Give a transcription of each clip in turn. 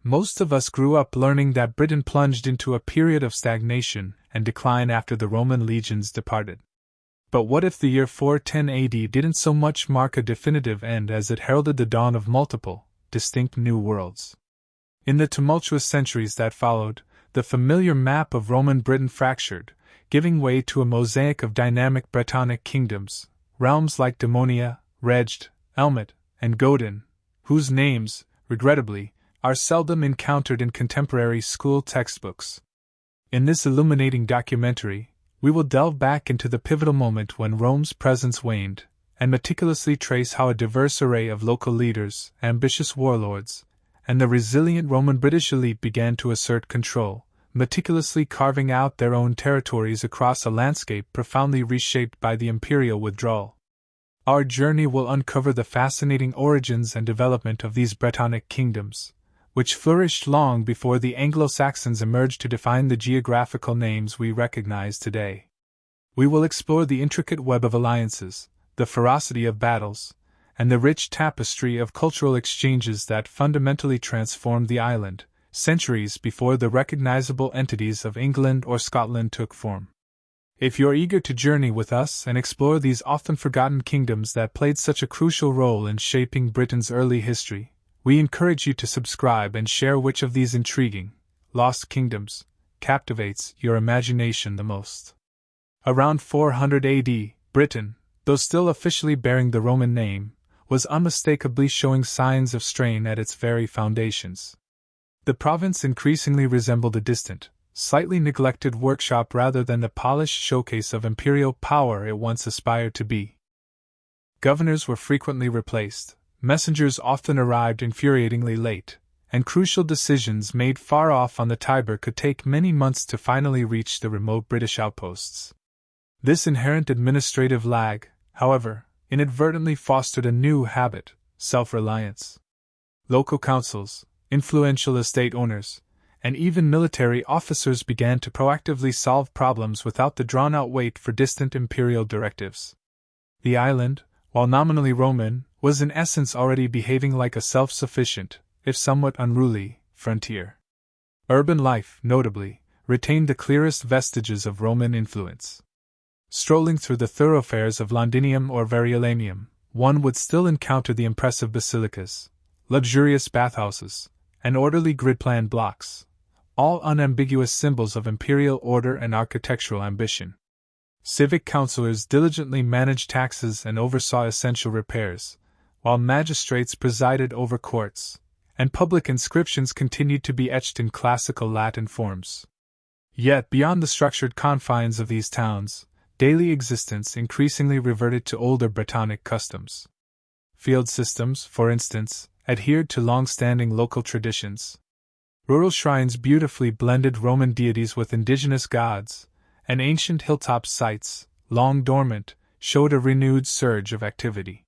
Most of us grew up learning that Britain plunged into a period of stagnation and decline after the Roman legions departed. But what if the year 410 AD didn't so much mark a definitive end as it heralded the dawn of multiple, distinct new worlds? In the tumultuous centuries that followed, the familiar map of Roman Britain fractured, giving way to a mosaic of dynamic Brittonic kingdoms, realms like Dumnonia, Rheged, Elmet, and Gododdin, whose names, regrettably, are seldom encountered in contemporary school textbooks. In this illuminating documentary, we will delve back into the pivotal moment when Rome's presence waned, and meticulously trace how a diverse array of local leaders, ambitious warlords, and the resilient Roman British elite began to assert control, meticulously carving out their own territories across a landscape profoundly reshaped by the imperial withdrawal. Our journey will uncover the fascinating origins and development of these Brittonic kingdoms, which flourished long before the Anglo-Saxons emerged to define the geographical names we recognize today. We will explore the intricate web of alliances, the ferocity of battles, and the rich tapestry of cultural exchanges that fundamentally transformed the island, centuries before the recognizable entities of England or Scotland took form. If you're eager to journey with us and explore these often forgotten kingdoms that played such a crucial role in shaping Britain's early history, we encourage you to subscribe and share which of these intriguing, lost kingdoms captivates your imagination the most. Around 400 AD, Britain, though still officially bearing the Roman name, was unmistakably showing signs of strain at its very foundations. The province increasingly resembled a distant, slightly neglected workshop rather than the polished showcase of imperial power it once aspired to be. Governors were frequently replaced, messengers often arrived infuriatingly late, and crucial decisions made far off on the Tiber could take many months to finally reach the remote British outposts. This inherent administrative lag, however, inadvertently fostered a new habit: self-reliance. Local councils, influential estate owners, and even military officers began to proactively solve problems without the drawn-out wait for distant imperial directives. The island, while nominally Roman, was in essence already behaving like a self-sufficient, if somewhat unruly, frontier. Urban life, notably, retained the clearest vestiges of Roman influence. Strolling through the thoroughfares of Londinium or Verulamium, one would still encounter the impressive basilicas, luxurious bathhouses, and orderly grid-planned blocks, all unambiguous symbols of imperial order and architectural ambition. Civic councillors diligently managed taxes and oversaw essential repairs, while magistrates presided over courts, and public inscriptions continued to be etched in classical Latin forms. Yet beyond the structured confines of these towns, daily existence increasingly reverted to older Brittonic customs. Field systems, for instance, adhered to long-standing local traditions. Rural shrines beautifully blended Roman deities with indigenous gods, and ancient hilltop sites, long dormant, showed a renewed surge of activity.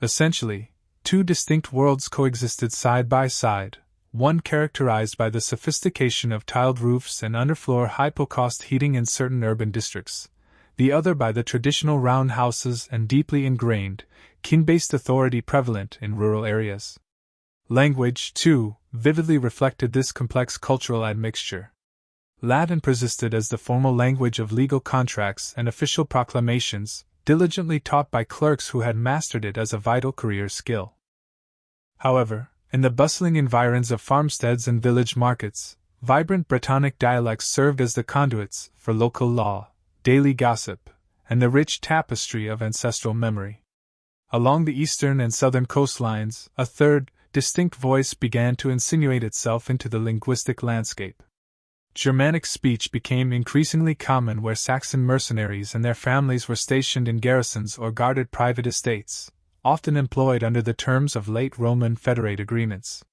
Essentially, two distinct worlds coexisted side by side, one characterized by the sophistication of tiled roofs and underfloor hypocaust heating in certain urban districts, the other by the traditional round houses and deeply ingrained, kin-based authority prevalent in rural areas. Language, too, vividly reflected this complex cultural admixture. Latin persisted as the formal language of legal contracts and official proclamations, diligently taught by clerks who had mastered it as a vital career skill. However, in the bustling environs of farmsteads and village markets, vibrant Brittonic dialects served as the conduits for local law, daily gossip, and the rich tapestry of ancestral memory. Along the eastern and southern coastlines, a third, distinct voice began to insinuate itself into the linguistic landscape. Germanic speech became increasingly common where Saxon mercenaries and their families were stationed in garrisons or guarded private estates, often employed under the terms of late Roman federate agreements.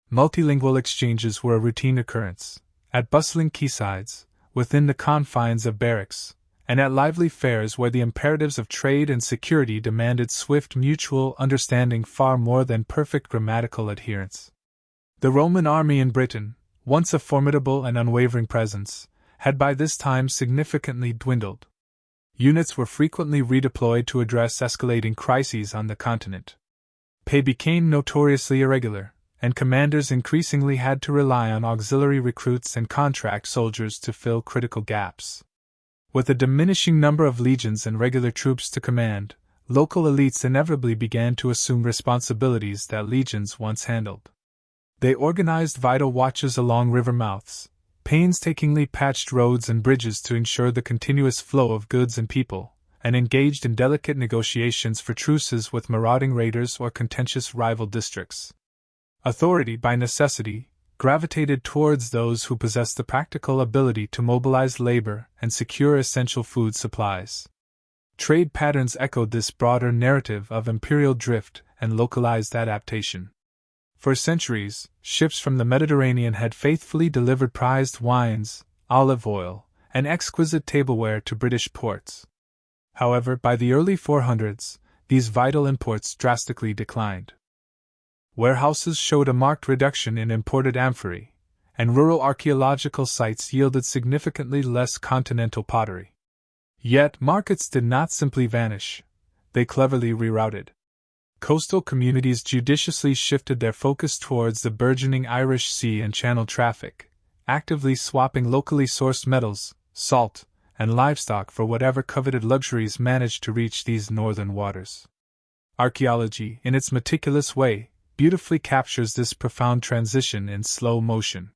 Multilingual exchanges were a routine occurrence, at bustling quaysides, within the confines of barracks, and at lively fairs where the imperatives of trade and security demanded swift mutual understanding far more than perfect grammatical adherence. The Roman army in Britain, once a formidable and unwavering presence, had by this time significantly dwindled. Units were frequently redeployed to address escalating crises on the continent. Pay became notoriously irregular, and commanders increasingly had to rely on auxiliary recruits and contract soldiers to fill critical gaps. With a diminishing number of legions and regular troops to command, local elites inevitably began to assume responsibilities that legions once handled. They organized vital watches along river mouths, painstakingly patched roads and bridges to ensure the continuous flow of goods and people, and engaged in delicate negotiations for truces with marauding raiders or contentious rival districts. Authority, by necessity, gravitated towards those who possessed the practical ability to mobilize labor and secure essential food supplies. Trade patterns echoed this broader narrative of imperial drift and localized adaptation. For centuries, ships from the Mediterranean had faithfully delivered prized wines, olive oil, and exquisite tableware to British ports. However, by the early 400s, these vital imports drastically declined. Warehouses showed a marked reduction in imported amphorae, and rural archaeological sites yielded significantly less continental pottery. Yet markets did not simply vanish, they cleverly rerouted. Coastal communities judiciously shifted their focus towards the burgeoning Irish Sea and Channel traffic, actively swapping locally sourced metals, salt, and livestock for whatever coveted luxuries managed to reach these northern waters. Archaeology, in its meticulous way, beautifully captures this profound transition in slow motion.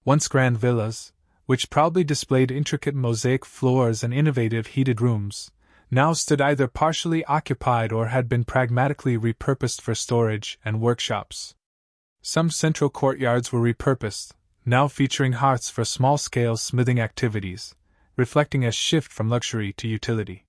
Once grand villas, which proudly displayed intricate mosaic floors and innovative heated rooms, now stood either partially occupied or had been pragmatically repurposed for storage and workshops. Some central courtyards were repurposed, now featuring hearths for small-scale smithing activities, reflecting a shift from luxury to utility.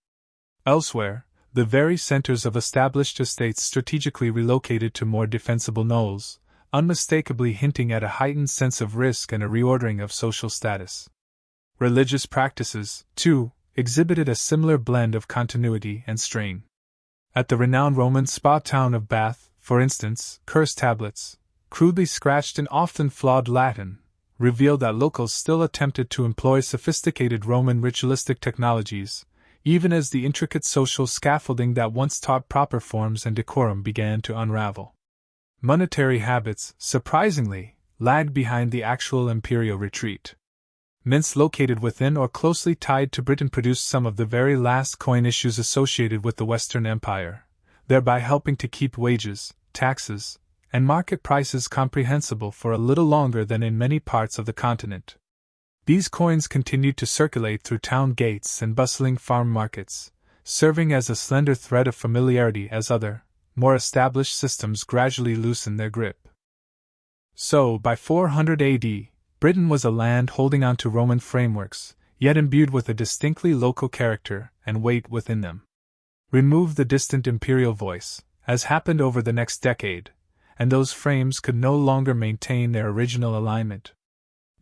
Elsewhere, the very centers of established estates strategically relocated to more defensible knolls, unmistakably hinting at a heightened sense of risk and a reordering of social status. Religious practices, too, exhibited a similar blend of continuity and strain. At the renowned Roman spa town of Bath, for instance, curse tablets, crudely scratched in often flawed Latin, revealed that locals still attempted to employ sophisticated Roman ritualistic technologies, even as the intricate social scaffolding that once taught proper forms and decorum began to unravel. Monetary habits, surprisingly, lagged behind the actual imperial retreat. Mints located within or closely tied to Britain produced some of the very last coin issues associated with the Western Empire, thereby helping to keep wages, taxes, and market prices comprehensible for a little longer than in many parts of the continent. These coins continued to circulate through town gates and bustling farm markets, serving as a slender thread of familiarity as other, more established systems gradually loosened their grip. So, by 400 AD, Britain was a land holding on to Roman frameworks, yet imbued with a distinctly local character and weight within them. Remove the distant imperial voice, as happened over the next decade, and those frames could no longer maintain their original alignment.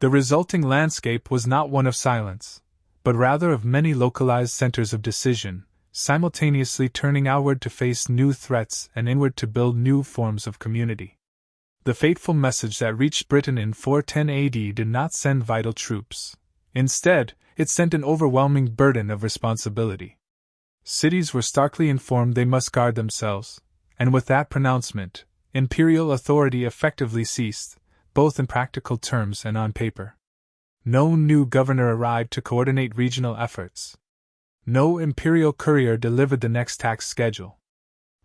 The resulting landscape was not one of silence, but rather of many localized centers of decision, simultaneously turning outward to face new threats and inward to build new forms of community. The fateful message that reached Britain in 410 AD did not send vital troops. Instead, it sent an overwhelming burden of responsibility. Cities were starkly informed they must guard themselves, and with that pronouncement, imperial authority effectively ceased, both in practical terms and on paper. No new governor arrived to coordinate regional efforts. No imperial courier delivered the next tax schedule.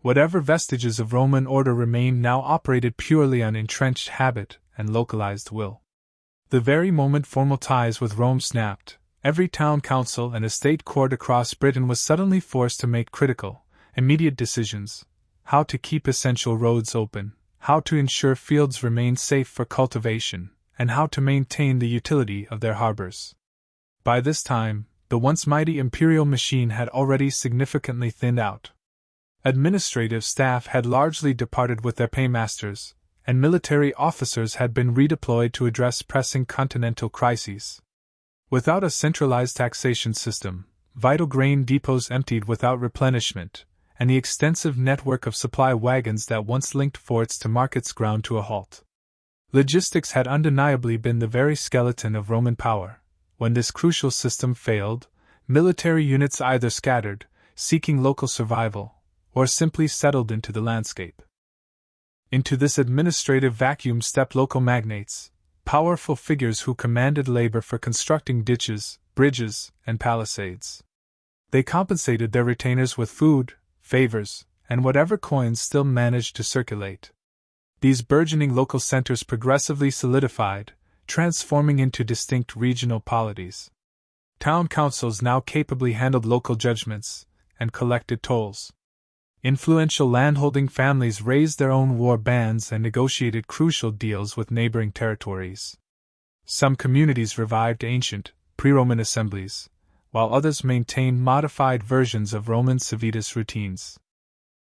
Whatever vestiges of Roman order remained now operated purely on entrenched habit and localized will. The very moment formal ties with Rome snapped, every town council and estate court across Britain was suddenly forced to make critical, immediate decisions: how to keep essential roads open, how to ensure fields remained safe for cultivation, and how to maintain the utility of their harbors. By this time, the once mighty imperial machine had already significantly thinned out. Administrative staff had largely departed with their paymasters, and military officers had been redeployed to address pressing continental crises. Without a centralized taxation system, vital grain depots emptied without replenishment, and the extensive network of supply wagons that once linked forts to markets ground to a halt. Logistics had undeniably been the very skeleton of Roman power. When this crucial system failed, military units either scattered, seeking local survival, or simply settled into the landscape. Into this administrative vacuum stepped local magnates, powerful figures who commanded labor for constructing ditches, bridges, and palisades. They compensated their retainers with food, favors, and whatever coins still managed to circulate. These burgeoning local centers progressively solidified, transforming into distinct regional polities. Town councils now capably handled local judgments and collected tolls. Influential landholding families raised their own war bands and negotiated crucial deals with neighboring territories. Some communities revived ancient, pre-Roman assemblies, while others maintained modified versions of Roman civitas routines.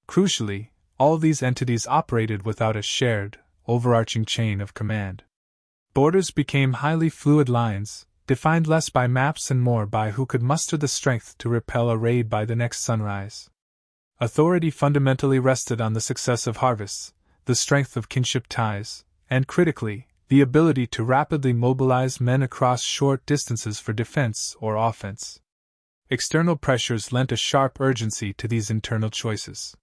Crucially, all these entities operated without a shared, overarching chain of command. Borders became highly fluid lines, defined less by maps and more by who could muster the strength to repel a raid by the next sunrise. Authority fundamentally rested on the success of harvests, the strength of kinship ties, and critically, the ability to rapidly mobilize men across short distances for defense or offense. External pressures lent a sharp urgency to these internal choices.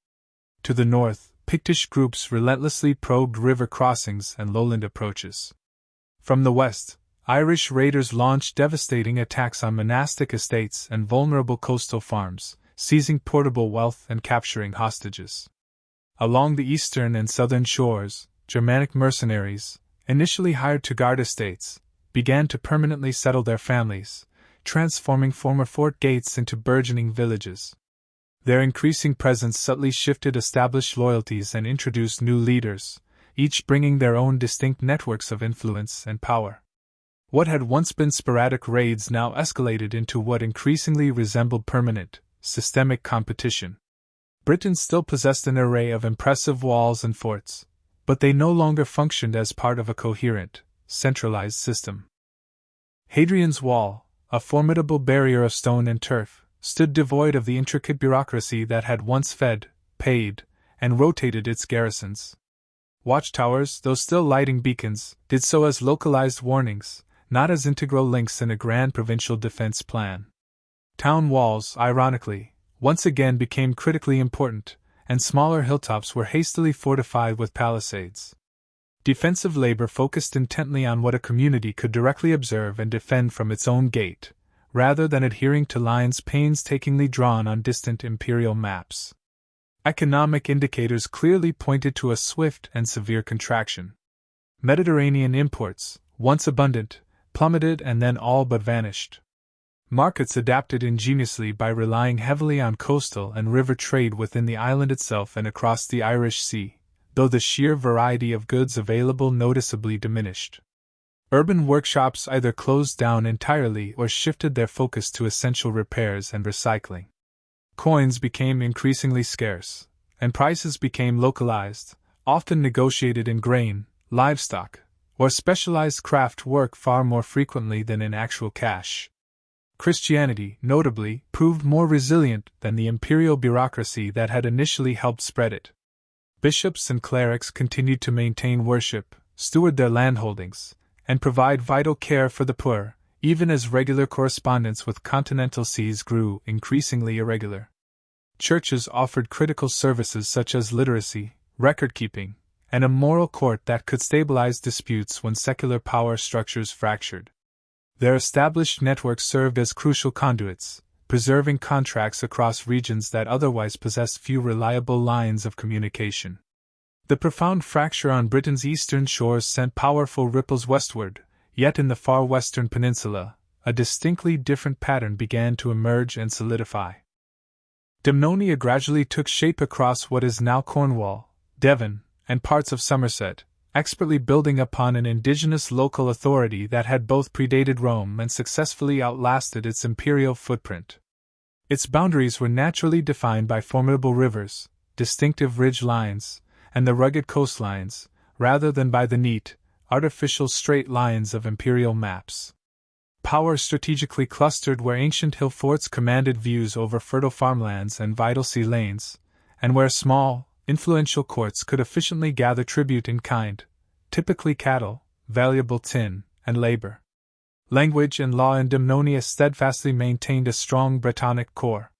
To the north, Pictish groups relentlessly probed river crossings and lowland approaches. From the west, Irish raiders launched devastating attacks on monastic estates and vulnerable coastal farms, seizing portable wealth and capturing hostages. Along the eastern and southern shores, Germanic mercenaries, initially hired to guard estates, began to permanently settle their families, transforming former fort gates into burgeoning villages. Their increasing presence subtly shifted established loyalties and introduced new leaders, each bringing their own distinct networks of influence and power. What had once been sporadic raids now escalated into what increasingly resembled permanent, systemic competition. Britons still possessed an array of impressive walls and forts, but they no longer functioned as part of a coherent, centralized system. Hadrian's Wall, a formidable barrier of stone and turf, stood devoid of the intricate bureaucracy that had once fed, paid, and rotated its garrisons. Watchtowers, though still lighting beacons, did so as localized warnings, not as integral links in a grand provincial defense plan. Town walls, ironically, once again became critically important, and smaller hilltops were hastily fortified with palisades. Defensive labor focused intently on what a community could directly observe and defend from its own gate, rather than adhering to lines painstakingly drawn on distant imperial maps. Economic indicators clearly pointed to a swift and severe contraction. Mediterranean imports, once abundant, plummeted and then all but vanished. Markets adapted ingeniously by relying heavily on coastal and river trade within the island itself and across the Irish Sea, though the sheer variety of goods available noticeably diminished. Urban workshops either closed down entirely or shifted their focus to essential repairs and recycling. Coins became increasingly scarce, and prices became localized, often negotiated in grain, livestock, or specialized craft work far more frequently than in actual cash. Christianity, notably, proved more resilient than the imperial bureaucracy that had initially helped spread it. Bishops and clerics continued to maintain worship, steward their landholdings, and provide vital care for the poor, even as regular correspondence with continental sees grew increasingly irregular. Churches offered critical services such as literacy, record-keeping, and a moral court that could stabilize disputes when secular power structures fractured. Their established networks served as crucial conduits, preserving contracts across regions that otherwise possessed few reliable lines of communication. The profound fracture on Britain's eastern shores sent powerful ripples westward, yet in the far western peninsula, a distinctly different pattern began to emerge and solidify. Dumnonia gradually took shape across what is now Cornwall, Devon, and parts of Somerset, expertly building upon an indigenous local authority that had both predated Rome and successfully outlasted its imperial footprint. Its boundaries were naturally defined by formidable rivers, distinctive ridge lines, and the rugged coastlines, rather than by the neat, artificial straight lines of imperial maps. Power strategically clustered where ancient hill forts commanded views over fertile farmlands and vital sea lanes, and where small, influential courts could efficiently gather tribute in kind, typically cattle, valuable tin, and labor. Language and law in Dumnonia steadfastly maintained a strong Brittonic core.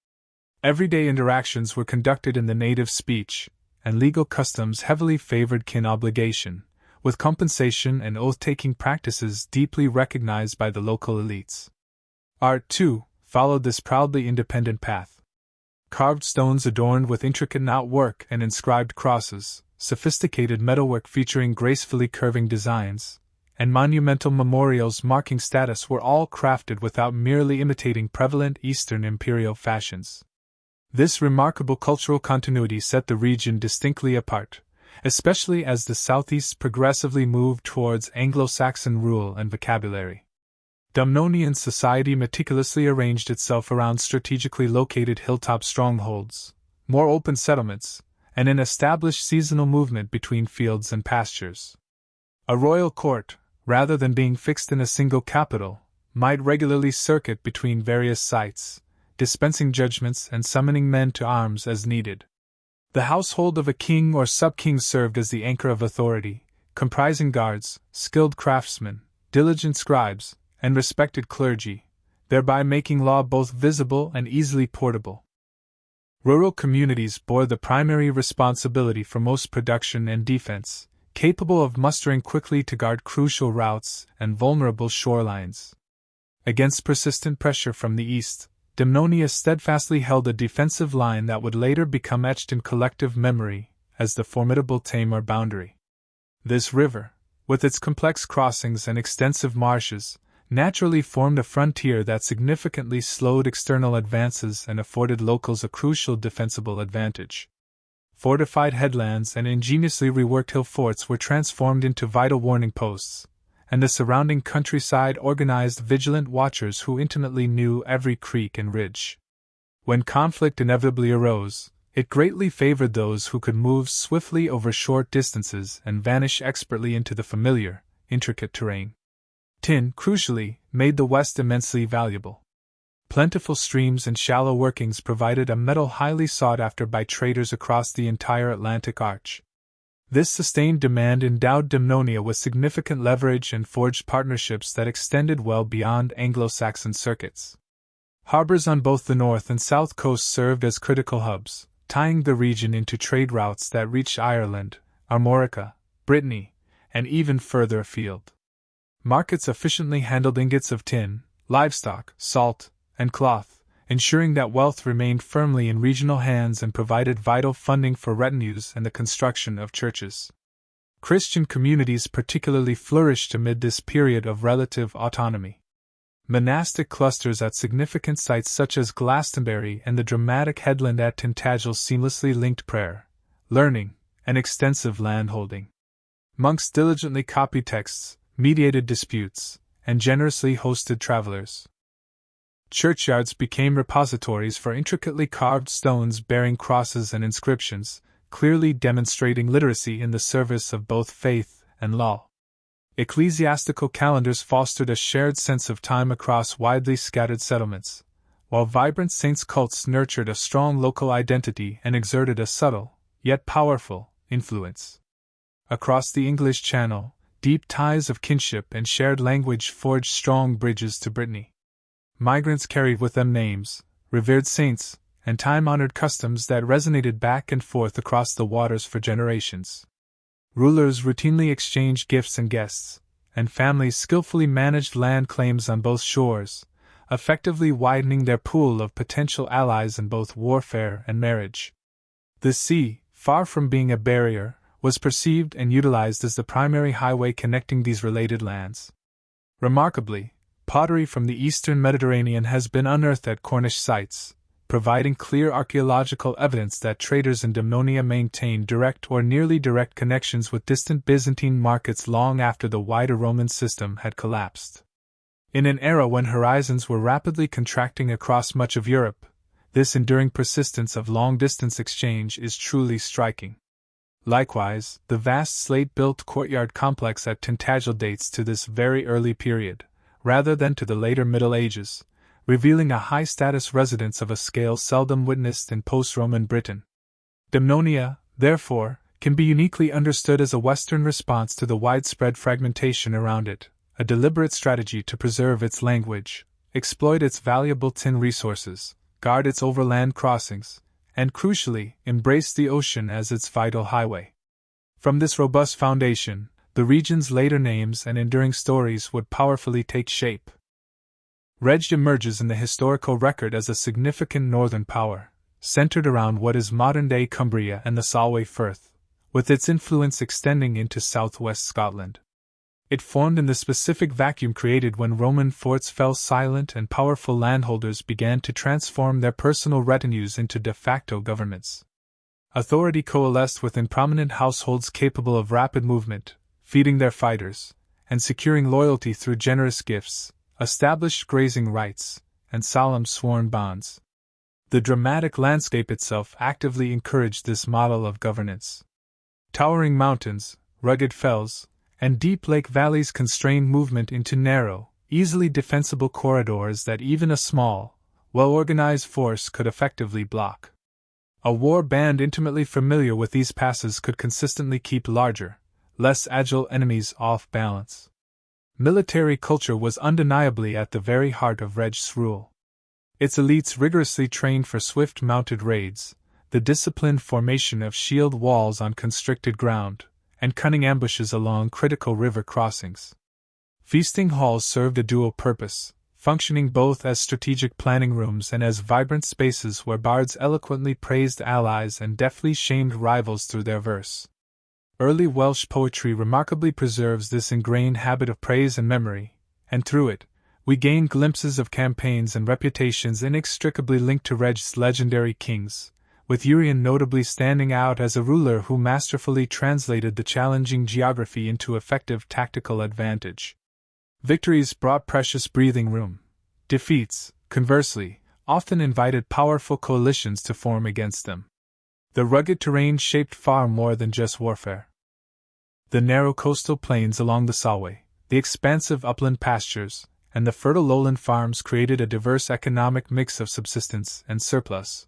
Everyday interactions were conducted in the native speech, and legal customs heavily favored kin obligation, with compensation and oath-taking practices deeply recognized by the local elites. Art, too, followed this proudly independent path. Carved stones adorned with intricate knotwork and inscribed crosses, sophisticated metalwork featuring gracefully curving designs, and monumental memorials marking status were all crafted without merely imitating prevalent Eastern imperial fashions. This remarkable cultural continuity set the region distinctly apart, especially as the southeast progressively moved towards Anglo-Saxon rule and vocabulary. Dumnonian society meticulously arranged itself around strategically located hilltop strongholds, more open settlements, and an established seasonal movement between fields and pastures. A royal court, rather than being fixed in a single capital, might regularly circuit between various sites, dispensing judgments and summoning men to arms as needed. The household of a king or sub-king served as the anchor of authority, comprising guards, skilled craftsmen, diligent scribes, and respected clergy, thereby making law both visible and easily portable. Rural communities bore the primary responsibility for most production and defense, capable of mustering quickly to guard crucial routes and vulnerable shorelines. Against persistent pressure from the east, Dumnonia steadfastly held a defensive line that would later become etched in collective memory as the formidable Tamar boundary. This river, with its complex crossings and extensive marshes, naturally formed a frontier that significantly slowed external advances and afforded locals a crucial defensible advantage. Fortified headlands and ingeniously reworked hill forts were transformed into vital warning posts, and the surrounding countryside organized vigilant watchers who intimately knew every creek and ridge. When conflict inevitably arose, it greatly favored those who could move swiftly over short distances and vanish expertly into the familiar, intricate terrain. Tin, crucially, made the West immensely valuable. Plentiful streams and shallow workings provided a metal highly sought after by traders across the entire Atlantic Arch. This sustained demand endowed Dumnonia with significant leverage and forged partnerships that extended well beyond Anglo-Saxon circuits. Harbors on both the north and south coasts served as critical hubs, tying the region into trade routes that reached Ireland, Armorica, Brittany, and even further afield. Markets efficiently handled ingots of tin, livestock, salt, and cloth, ensuring that wealth remained firmly in regional hands and provided vital funding for retinues and the construction of churches. Christian communities particularly flourished amid this period of relative autonomy. Monastic clusters at significant sites such as Glastonbury and the dramatic headland at Tintagel seamlessly linked prayer, learning, and extensive landholding. Monks diligently copied texts, mediated disputes, and generously hosted travelers. Churchyards became repositories for intricately carved stones bearing crosses and inscriptions, clearly demonstrating literacy in the service of both faith and law. Ecclesiastical calendars fostered a shared sense of time across widely scattered settlements, while vibrant saints' cults nurtured a strong local identity and exerted a subtle, yet powerful, influence. Across the English Channel, deep ties of kinship and shared language forged strong bridges to Brittany. Migrants carried with them names, revered saints, and time-honored customs that resonated back and forth across the waters for generations. Rulers routinely exchanged gifts and guests, and families skillfully managed land claims on both shores, effectively widening their pool of potential allies in both warfare and marriage. The sea, far from being a barrier, was perceived and utilized as the primary highway connecting these related lands. Remarkably, pottery from the eastern Mediterranean has been unearthed at Cornish sites, providing clear archaeological evidence that traders in Dumnonia maintained direct or nearly direct connections with distant Byzantine markets long after the wider Roman system had collapsed. In an era when horizons were rapidly contracting across much of Europe, this enduring persistence of long-distance exchange is truly striking. Likewise, the vast slate-built courtyard complex at Tintagel dates to this very early period, rather than to the later Middle Ages, revealing a high-status residence of a scale seldom witnessed in post-Roman Britain. Dumnonia, therefore, can be uniquely understood as a Western response to the widespread fragmentation around it, a deliberate strategy to preserve its language, exploit its valuable tin resources, guard its overland crossings, and crucially, embraced the ocean as its vital highway. From this robust foundation, the region's later names and enduring stories would powerfully take shape. Rheged emerges in the historical record as a significant northern power, centered around what is modern-day Cumbria and the Solway Firth, with its influence extending into southwest Scotland. It formed in the specific vacuum created when Roman forts fell silent and powerful landholders began to transform their personal retinues into de facto governments. Authority coalesced within prominent households capable of rapid movement, feeding their fighters, and securing loyalty through generous gifts, established grazing rights, and solemn sworn bonds. The dramatic landscape itself actively encouraged this model of governance. Towering mountains, rugged fells, and deep lake valleys constrained movement into narrow, easily defensible corridors that even a small, well-organized force could effectively block. A war band intimately familiar with these passes could consistently keep larger, less agile enemies off balance. Military culture was undeniably at the very heart of Rheged's rule. Its elites rigorously trained for swift mounted raids, the disciplined formation of shield walls on constricted ground, and cunning ambushes along critical river crossings. Feasting halls served a dual purpose, functioning both as strategic planning rooms and as vibrant spaces where bards eloquently praised allies and deftly shamed rivals through their verse. Early Welsh poetry remarkably preserves this ingrained habit of praise and memory, and through it, we gain glimpses of campaigns and reputations inextricably linked to Rheged's legendary kings, with Urien notably standing out as a ruler who masterfully translated the challenging geography into effective tactical advantage. Victories brought precious breathing room. Defeats, conversely, often invited powerful coalitions to form against them. The rugged terrain shaped far more than just warfare. The narrow coastal plains along the Solway, the expansive upland pastures, and the fertile lowland farms created a diverse economic mix of subsistence and surplus.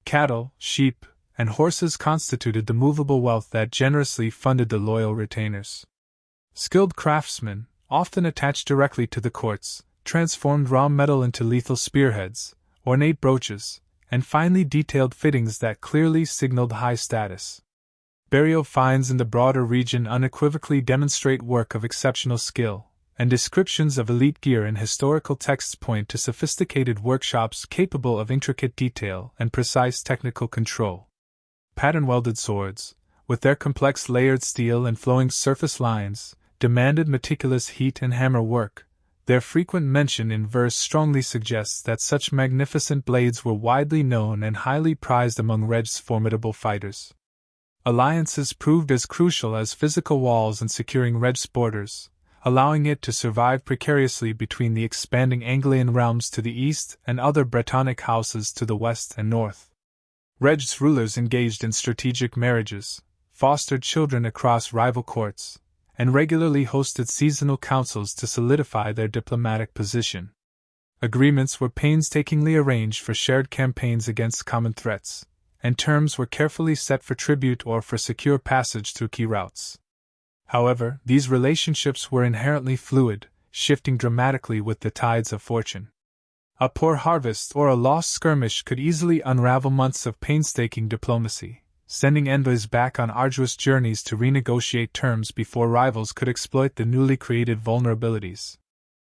Cattle, sheep, and horses constituted the movable wealth that generously funded the loyal retainers. Skilled craftsmen, often attached directly to the courts, transformed raw metal into lethal spearheads, ornate brooches, and finely detailed fittings that clearly signaled high status. Burial finds in the broader region unequivocally demonstrate work of exceptional skill, and descriptions of elite gear in historical texts point to sophisticated workshops capable of intricate detail and precise technical control. Pattern-welded swords, with their complex layered steel and flowing surface lines, demanded meticulous heat and hammer work. Their frequent mention in verse strongly suggests that such magnificent blades were widely known and highly prized among Rheged's formidable fighters. Alliances proved as crucial as physical walls in securing Rheged's borders, allowing it to survive precariously between the expanding Anglian realms to the east and other Brittonic houses to the west and north. Rheged's rulers engaged in strategic marriages, fostered children across rival courts, and regularly hosted seasonal councils to solidify their diplomatic position. Agreements were painstakingly arranged for shared campaigns against common threats, and terms were carefully set for tribute or for secure passage through key routes. However, these relationships were inherently fluid, shifting dramatically with the tides of fortune. A poor harvest or a lost skirmish could easily unravel months of painstaking diplomacy, sending envoys back on arduous journeys to renegotiate terms before rivals could exploit the newly created vulnerabilities.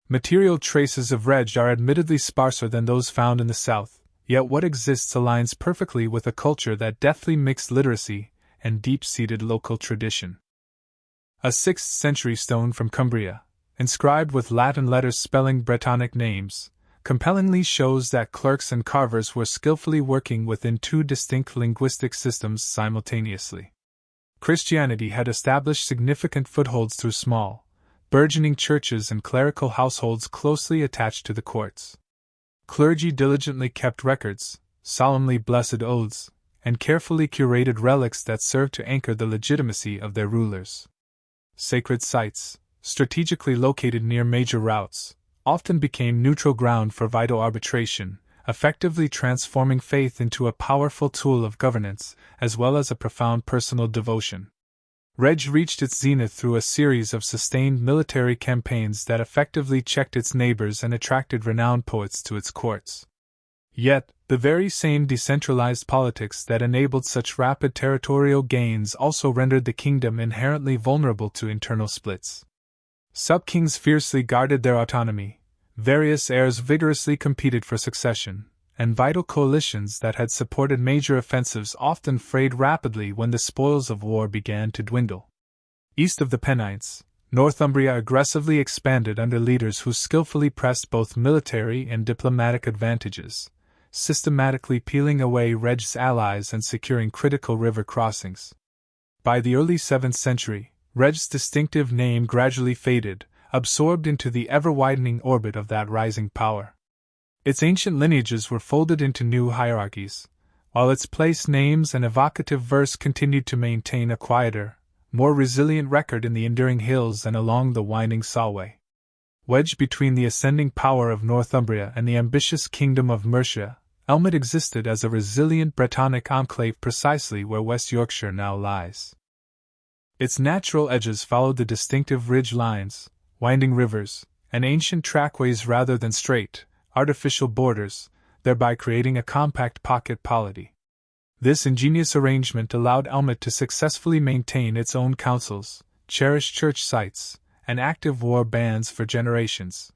Material traces of Rheged are admittedly sparser than those found in the south, yet what exists aligns perfectly with a culture that deftly mixed literacy and deep-seated local tradition. A 6th century stone from Cumbria, inscribed with Latin letters spelling Brittonic names, compellingly shows that clerks and carvers were skillfully working within two distinct linguistic systems simultaneously. Christianity had established significant footholds through small, burgeoning churches and clerical households closely attached to the courts. Clergy diligently kept records, solemnly blessed oaths, and carefully curated relics that served to anchor the legitimacy of their rulers. Sacred sites, strategically located near major routes, often became neutral ground for vital arbitration, effectively transforming faith into a powerful tool of governance, as well as a profound personal devotion. Rheged reached its zenith through a series of sustained military campaigns that effectively checked its neighbors and attracted renowned poets to its courts. Yet, the very same decentralized politics that enabled such rapid territorial gains also rendered the kingdom inherently vulnerable to internal splits. Sub-kings fiercely guarded their autonomy, various heirs vigorously competed for succession, and vital coalitions that had supported major offensives often frayed rapidly when the spoils of war began to dwindle. East of the Pennines, Northumbria aggressively expanded under leaders who skillfully pressed both military and diplomatic advantages, systematically peeling away Rheged's allies and securing critical river crossings. By the early 7th century, Rheged's distinctive name gradually faded, absorbed into the ever-widening orbit of that rising power. Its ancient lineages were folded into new hierarchies, while its place names and evocative verse continued to maintain a quieter, more resilient record in the enduring hills and along the winding Solway. Wedged between the ascending power of Northumbria and the ambitious kingdom of Mercia, Elmet existed as a resilient Brittonic enclave precisely where West Yorkshire now lies. Its natural edges followed the distinctive ridge lines, winding rivers, and ancient trackways rather than straight, artificial borders, thereby creating a compact pocket polity. This ingenious arrangement allowed Elmet to successfully maintain its own councils, cherished church sites, and active war bands for generations.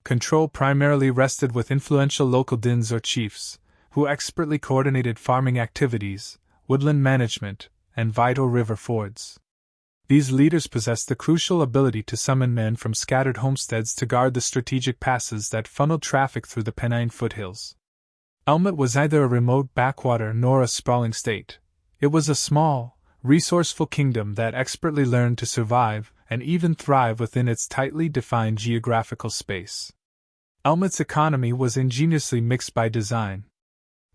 Control primarily rested with influential local dins or chiefs, who expertly coordinated farming activities, woodland management, and vital river fords. These leaders possessed the crucial ability to summon men from scattered homesteads to guard the strategic passes that funneled traffic through the Pennine foothills. Elmet was neither a remote backwater nor a sprawling state. It was a small, resourceful kingdom that expertly learned to survive and even thrive within its tightly defined geographical space. Elmet's economy was ingeniously mixed by design.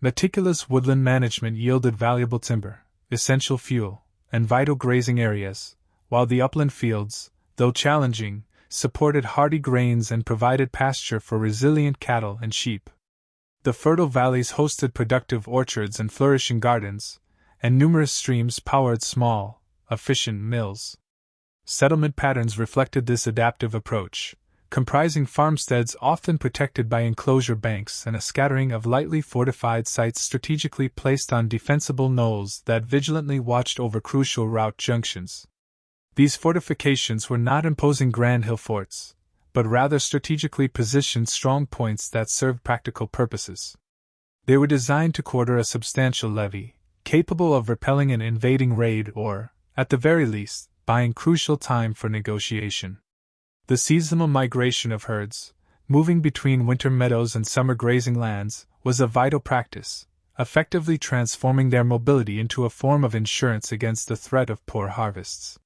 Meticulous woodland management yielded valuable timber, essential fuel, and vital grazing areas, while the upland fields, though challenging, supported hardy grains and provided pasture for resilient cattle and sheep. The fertile valleys hosted productive orchards and flourishing gardens, and numerous streams powered small, efficient mills. Settlement patterns reflected this adaptive approach, comprising farmsteads often protected by enclosure banks and a scattering of lightly fortified sites strategically placed on defensible knolls that vigilantly watched over crucial route junctions. These fortifications were not imposing grand hill forts, but rather strategically positioned strong points that served practical purposes. They were designed to quarter a substantial levy, capable of repelling an invading raid or, at the very least, buying crucial time for negotiation. The seasonal migration of herds, moving between winter meadows and summer grazing lands, was a vital practice, effectively transforming their mobility into a form of insurance against the threat of poor harvests.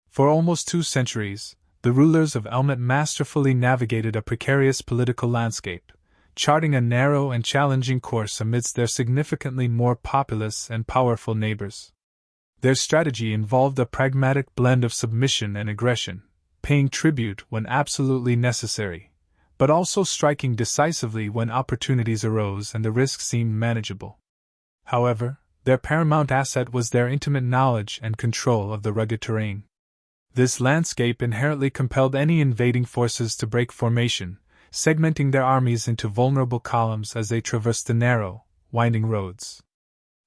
For almost 2 centuries, the rulers of Elmet masterfully navigated a precarious political landscape, charting a narrow and challenging course amidst their significantly more populous and powerful neighbors. Their strategy involved a pragmatic blend of submission and aggression, paying tribute when absolutely necessary, but also striking decisively when opportunities arose and the risk seemed manageable. However, their paramount asset was their intimate knowledge and control of the rugged terrain. This landscape inherently compelled any invading forces to break formation, segmenting their armies into vulnerable columns as they traversed the narrow, winding roads.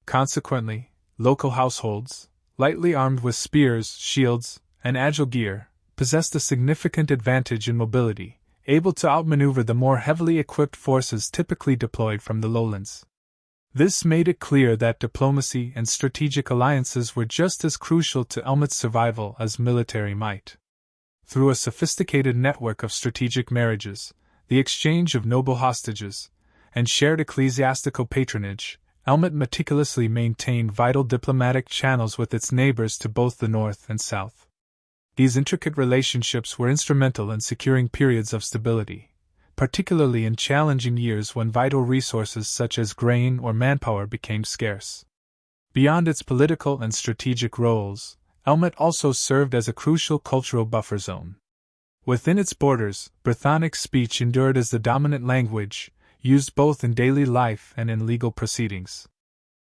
Consequently, local households, lightly armed with spears, shields, and agile gear, possessed a significant advantage in mobility, able to outmaneuver the more heavily equipped forces typically deployed from the lowlands. This made it clear that diplomacy and strategic alliances were just as crucial to Elmet's survival as military might. Through a sophisticated network of strategic marriages, the exchange of noble hostages, and shared ecclesiastical patronage, Elmet meticulously maintained vital diplomatic channels with its neighbors to both the north and south. These intricate relationships were instrumental in securing periods of stability, particularly in challenging years when vital resources such as grain or manpower became scarce. Beyond its political and strategic roles, Elmet also served as a crucial cultural buffer zone. Within its borders, Brythonic speech endured as the dominant language, used both in daily life and in legal proceedings.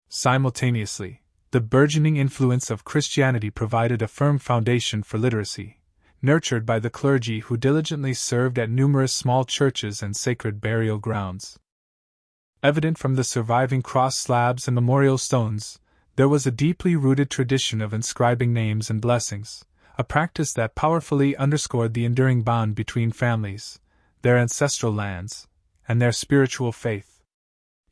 Simultaneously, the burgeoning influence of Christianity provided a firm foundation for literacy, nurtured by the clergy who diligently served at numerous small churches and sacred burial grounds. Evident from the surviving cross slabs and memorial stones, there was a deeply rooted tradition of inscribing names and blessings, a practice that powerfully underscored the enduring bond between families, their ancestral lands, and their spiritual faith.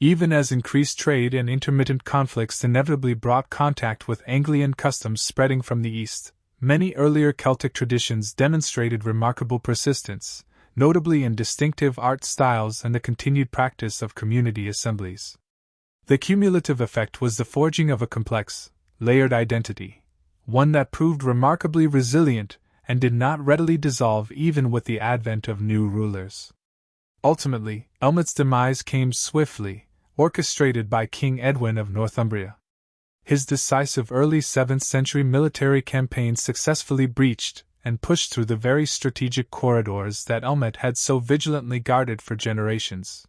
Even as increased trade and intermittent conflicts inevitably brought contact with Anglian customs spreading from the east, many earlier Celtic traditions demonstrated remarkable persistence, notably in distinctive art styles and the continued practice of community assemblies. The cumulative effect was the forging of a complex, layered identity, one that proved remarkably resilient and did not readily dissolve even with the advent of new rulers. Ultimately, Elmet's demise came swiftly, orchestrated by King Edwin of Northumbria. His decisive early 7th century military campaign successfully breached and pushed through the very strategic corridors that Elmet had so vigilantly guarded for generations.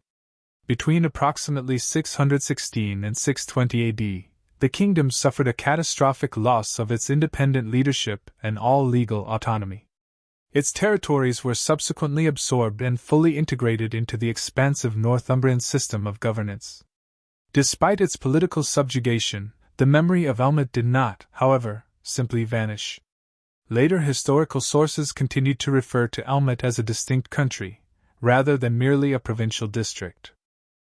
Between approximately 616 and 620 AD, the kingdom suffered a catastrophic loss of its independent leadership and all legal autonomy. Its territories were subsequently absorbed and fully integrated into the expansive Northumbrian system of governance. Despite its political subjugation, the memory of Elmet did not, however, simply vanish. Later historical sources continued to refer to Elmet as a distinct country, rather than merely a provincial district.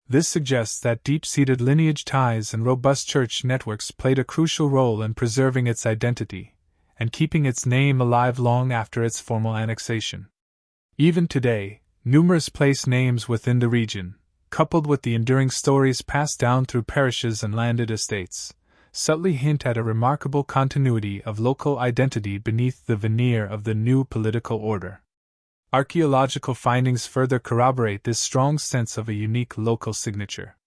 This suggests that deep-seated lineage ties and robust church networks played a crucial role in preserving its identity, and keeping its name alive long after its formal annexation. Even today, numerous place names within the region, coupled with the enduring stories passed down through parishes and landed estates, subtly hint at a remarkable continuity of local identity beneath the veneer of the new political order. Archaeological findings further corroborate this strong sense of a unique local signature.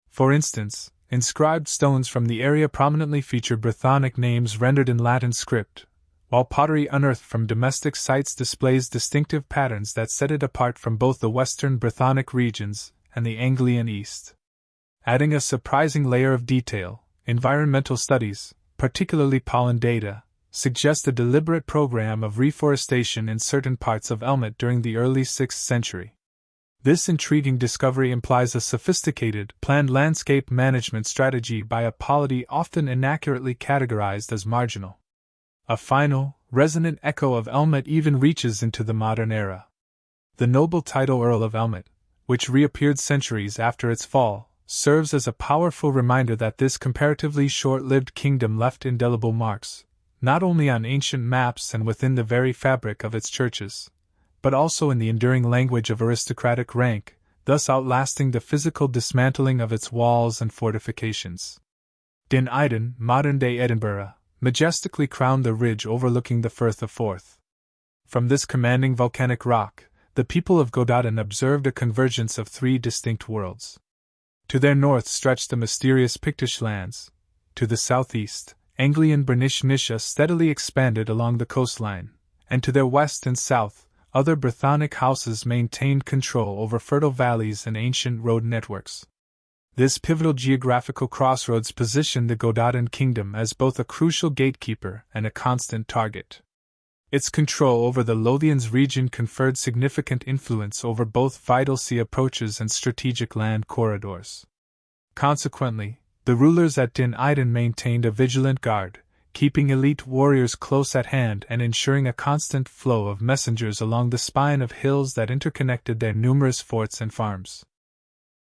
For instance, inscribed stones from the area prominently feature Brythonic names rendered in Latin script, while pottery unearthed from domestic sites displays distinctive patterns that set it apart from both the western Brythonic regions and the Anglian East. Adding a surprising layer of detail, environmental studies, particularly pollen data, suggest a deliberate program of reforestation in certain parts of Elmet during the early 6th century. This intriguing discovery implies a sophisticated, planned landscape management strategy by a polity often inaccurately categorized as marginal. A final, resonant echo of Elmet even reaches into the modern era. The noble title Earl of Elmet, which reappeared centuries after its fall, serves as a powerful reminder that this comparatively short-lived kingdom left indelible marks, not only on ancient maps and within the very fabric of its churches, but also in the enduring language of aristocratic rank, thus outlasting the physical dismantling of its walls and fortifications. Dyn Eiden, modern-day Edinburgh, majestically crowned the ridge overlooking the Firth of Forth. From this commanding volcanic rock, the people of Gododdin observed a convergence of three distinct worlds. To their north stretched the mysterious Pictish lands. To the southeast, Anglian Brnish Nisha steadily expanded along the coastline, and to their west and south, other Brythonic houses maintained control over fertile valleys and ancient road networks. This pivotal geographical crossroads positioned the Gododdin kingdom as both a crucial gatekeeper and a constant target. Its control over the Lothians region conferred significant influence over both vital sea approaches and strategic land corridors. Consequently, the rulers at Dyn Eiden maintained a vigilant guard, keeping elite warriors close at hand and ensuring a constant flow of messengers along the spine of hills that interconnected their numerous forts and farms.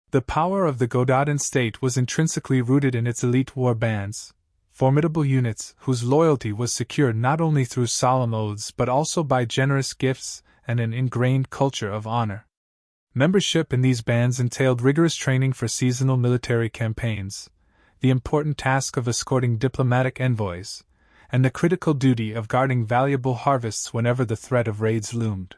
The power of the Gododdin state was intrinsically rooted in its elite war bands, formidable units whose loyalty was secured not only through solemn oaths but also by generous gifts and an ingrained culture of honor. Membership in these bands entailed rigorous training for seasonal military campaigns, the important task of escorting diplomatic envoys, and the critical duty of guarding valuable harvests whenever the threat of raids loomed.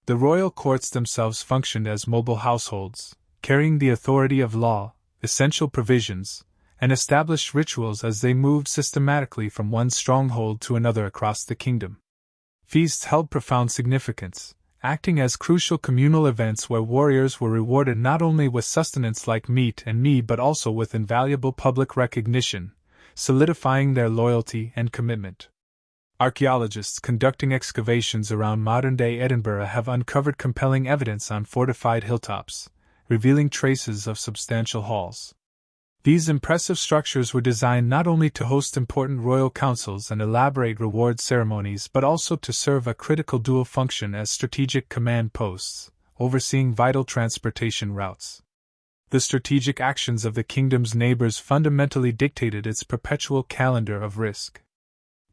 The royal courts themselves functioned as mobile households, carrying the authority of law, essential provisions, and established rituals as they moved systematically from one stronghold to another across the kingdom. Feasts held profound significance, acting as crucial communal events where warriors were rewarded not only with sustenance like meat and mead but also with invaluable public recognition, solidifying their loyalty and commitment. Archaeologists conducting excavations around modern-day Edinburgh have uncovered compelling evidence on fortified hilltops, revealing traces of substantial halls. These impressive structures were designed not only to host important royal councils and elaborate reward ceremonies but also to serve a critical dual function as strategic command posts, overseeing vital transportation routes. The strategic actions of the kingdom's neighbors fundamentally dictated its perpetual calendar of risk.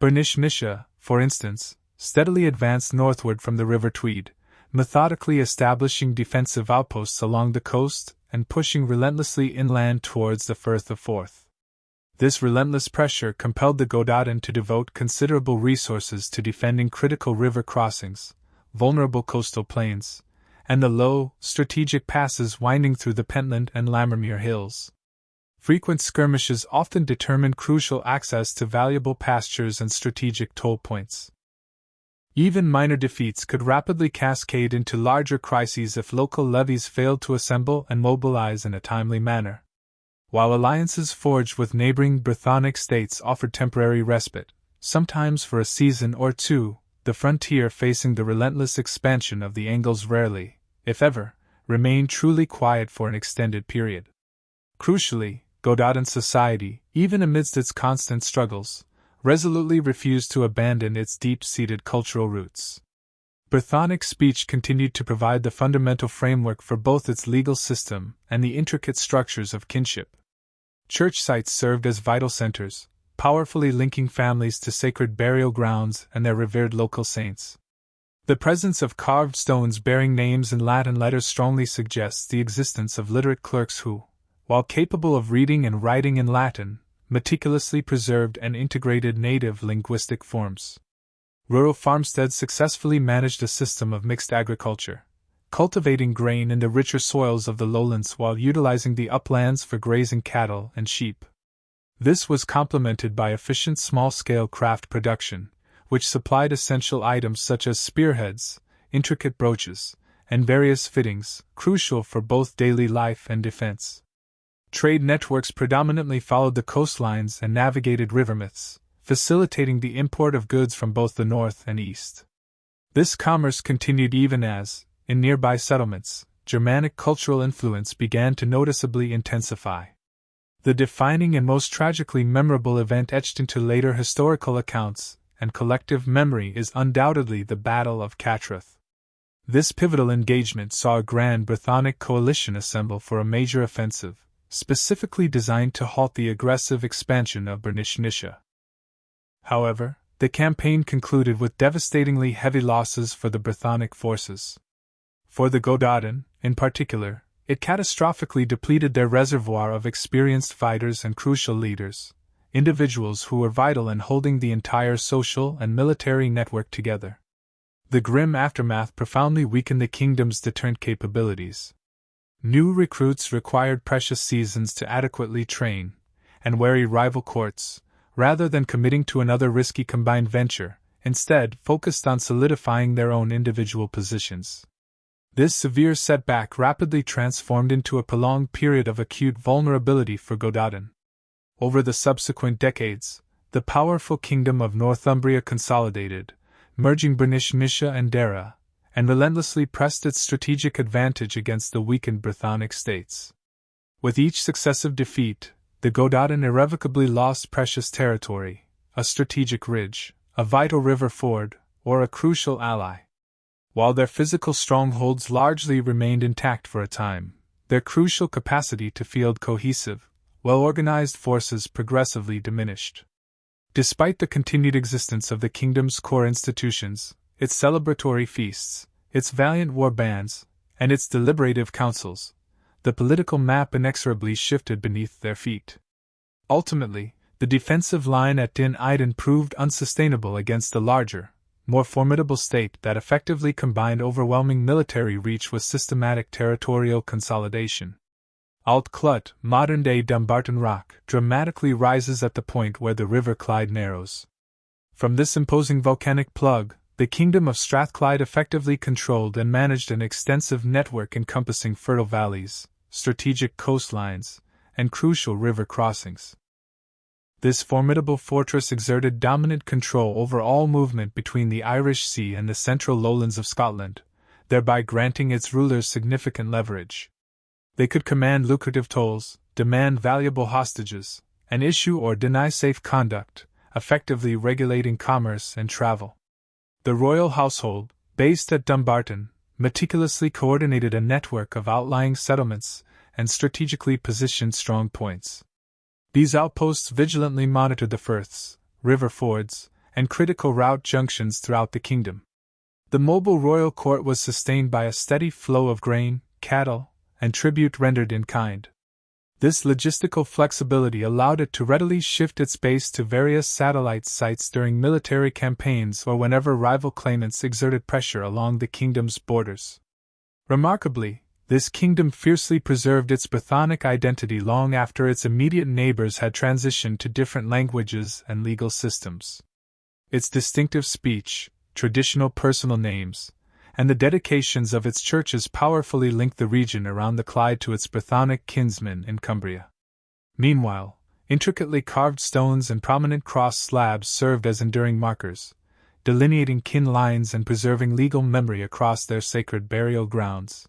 Mercia, for instance, steadily advanced northward from the River Tweed, methodically establishing defensive outposts along the coast and pushing relentlessly inland towards the Firth of Forth. This relentless pressure compelled the Gododdin to devote considerable resources to defending critical river crossings, vulnerable coastal plains, and the low, strategic passes winding through the Pentland and Lammermuir hills. Frequent skirmishes often determined crucial access to valuable pastures and strategic toll points. Even minor defeats could rapidly cascade into larger crises if local levies failed to assemble and mobilize in a timely manner. While alliances forged with neighboring Brythonic states offered temporary respite, sometimes for a season or two, the frontier facing the relentless expansion of the Angles rarely, if ever, remained truly quiet for an extended period. Crucially, Gododdin society, even amidst its constant struggles, resolutely refused to abandon its deep-seated cultural roots. Brythonic speech continued to provide the fundamental framework for both its legal system and the intricate structures of kinship. Church sites served as vital centers, powerfully linking families to sacred burial grounds and their revered local saints. The presence of carved stones bearing names in Latin letters strongly suggests the existence of literate clerks who, while capable of reading and writing in Latin, meticulously preserved and integrated native linguistic forms. Rural farmsteads successfully managed a system of mixed agriculture, cultivating grain in the richer soils of the lowlands while utilizing the uplands for grazing cattle and sheep. This was complemented by efficient small-scale craft production, which supplied essential items such as spearheads, intricate brooches, and various fittings, crucial for both daily life and defense. Trade networks predominantly followed the coastlines and navigated rivermouths, facilitating the import of goods from both the north and east. This commerce continued even as, in nearby settlements, Germanic cultural influence began to noticeably intensify. The defining and most tragically memorable event etched into later historical accounts and collective memory is undoubtedly the Battle of Cattrath. This pivotal engagement saw a grand Brythonic coalition assemble for a major offensive, specifically designed to halt the aggressive expansion of Mercia. However, the campaign concluded with devastatingly heavy losses for the Brythonic forces. For the Gododdin, in particular, it catastrophically depleted their reservoir of experienced fighters and crucial leaders, individuals who were vital in holding the entire social and military network together. The grim aftermath profoundly weakened the kingdom's deterrent capabilities. New recruits required precious seasons to adequately train, and wary rival courts, rather than committing to another risky combined venture, instead focused on solidifying their own individual positions. This severe setback rapidly transformed into a prolonged period of acute vulnerability for Gododdin. Over the subsequent decades, the powerful kingdom of Northumbria consolidated, merging Mercia and Dara, and relentlessly pressed its strategic advantage against the weakened Brythonic states. With each successive defeat, the Gododdin irrevocably lost precious territory, a strategic ridge, a vital river ford, or a crucial ally. While their physical strongholds largely remained intact for a time, their crucial capacity to field cohesive, well-organized forces progressively diminished. Despite the continued existence of the kingdom's core institutions, its celebratory feasts, its valiant war bands, and its deliberative councils, the political map inexorably shifted beneath their feet. Ultimately, the defensive line at Din Iden proved unsustainable against the larger, more formidable state that effectively combined overwhelming military reach with systematic territorial consolidation. Alt Clut, modern-day Dumbarton Rock, dramatically rises at the point where the River Clyde narrows. From this imposing volcanic plug, the kingdom of Strathclyde effectively controlled and managed an extensive network encompassing fertile valleys, strategic coastlines, and crucial river crossings. This formidable fortress exerted dominant control over all movement between the Irish Sea and the central lowlands of Scotland, thereby granting its rulers significant leverage. They could command lucrative tolls, demand valuable hostages, and issue or deny safe conduct, effectively regulating commerce and travel. The royal household, based at Dumbarton, meticulously coordinated a network of outlying settlements and strategically positioned strong points. These outposts vigilantly monitored the firths, river fords, and critical route junctions throughout the kingdom. The mobile royal court was sustained by a steady flow of grain, cattle, and tribute rendered in kind. This logistical flexibility allowed it to readily shift its base to various satellite sites during military campaigns or whenever rival claimants exerted pressure along the kingdom's borders. Remarkably, this kingdom fiercely preserved its Brythonic identity long after its immediate neighbors had transitioned to different languages and legal systems. Its distinctive speech, traditional personal names, and the dedications of its churches powerfully linked the region around the Clyde to its Brythonic kinsmen in Cumbria. Meanwhile, intricately carved stones and prominent cross slabs served as enduring markers, delineating kin lines and preserving legal memory across their sacred burial grounds.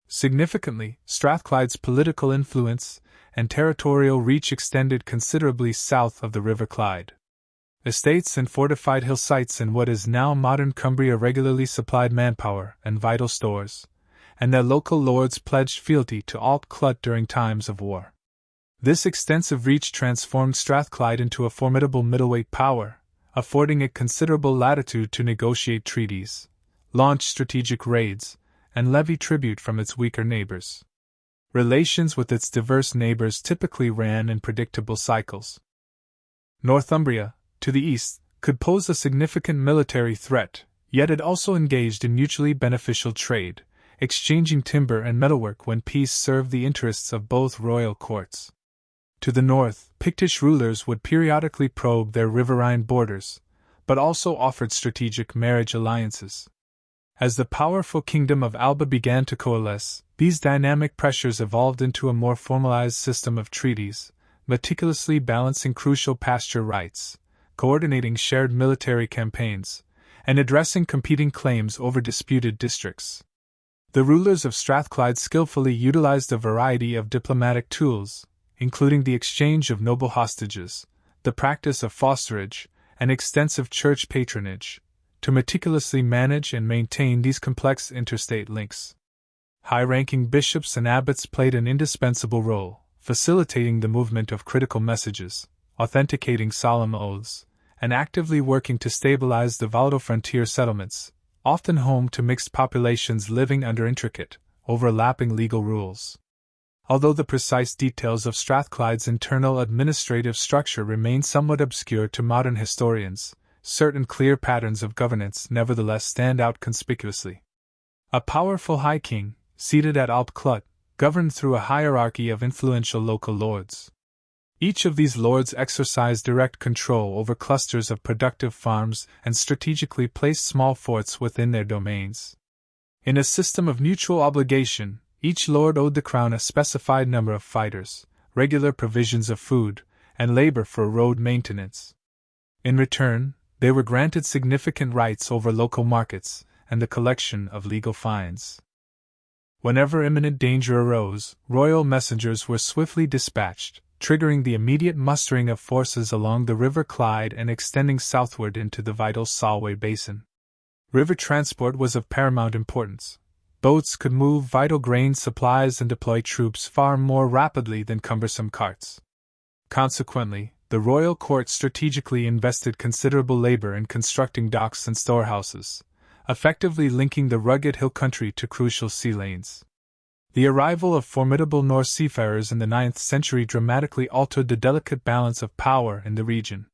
Significantly, Strathclyde's political influence and territorial reach extended considerably south of the River Clyde. Estates and fortified hill sites in what is now modern Cumbria regularly supplied manpower and vital stores, and their local lords pledged fealty to Alt Clut during times of war. This extensive reach transformed Strathclyde into a formidable middleweight power, affording it considerable latitude to negotiate treaties, launch strategic raids, and levy tribute from its weaker neighbors. Relations with its diverse neighbors typically ran in predictable cycles. Northumbria, to the east, could pose a significant military threat, yet it also engaged in mutually beneficial trade, exchanging timber and metalwork when peace served the interests of both royal courts. To the north, Pictish rulers would periodically probe their riverine borders, but also offered strategic marriage alliances. As the powerful kingdom of Alba began to coalesce, these dynamic pressures evolved into a more formalized system of treaties, meticulously balancing crucial pasture rights, coordinating shared military campaigns, and addressing competing claims over disputed districts. The rulers of Strathclyde skillfully utilized a variety of diplomatic tools, including the exchange of noble hostages, the practice of fosterage, and extensive church patronage, to meticulously manage and maintain these complex interstate links. High-ranking bishops and abbots played an indispensable role, facilitating the movement of critical messages, authenticating solemn oaths, and actively working to stabilize the volatile frontier settlements, often home to mixed populations living under intricate, overlapping legal rules. Although the precise details of Strathclyde's internal administrative structure remain somewhat obscure to modern historians, certain clear patterns of governance nevertheless stand out conspicuously. A powerful High King, seated at Alt Clut, governed through a hierarchy of influential local lords. Each of these lords exercised direct control over clusters of productive farms and strategically placed small forts within their domains. In a system of mutual obligation, each lord owed the crown a specified number of fighters, regular provisions of food, and labor for road maintenance. In return, they were granted significant rights over local markets and the collection of legal fines. Whenever imminent danger arose, royal messengers were swiftly dispatched, triggering the immediate mustering of forces along the River Clyde and extending southward into the vital Solway Basin. River transport was of paramount importance. Boats could move vital grain supplies and deploy troops far more rapidly than cumbersome carts. Consequently, the royal court strategically invested considerable labor in constructing docks and storehouses, effectively linking the rugged hill country to crucial sea lanes. The arrival of formidable Norse seafarers in the 9th century dramatically altered the delicate balance of power in the region.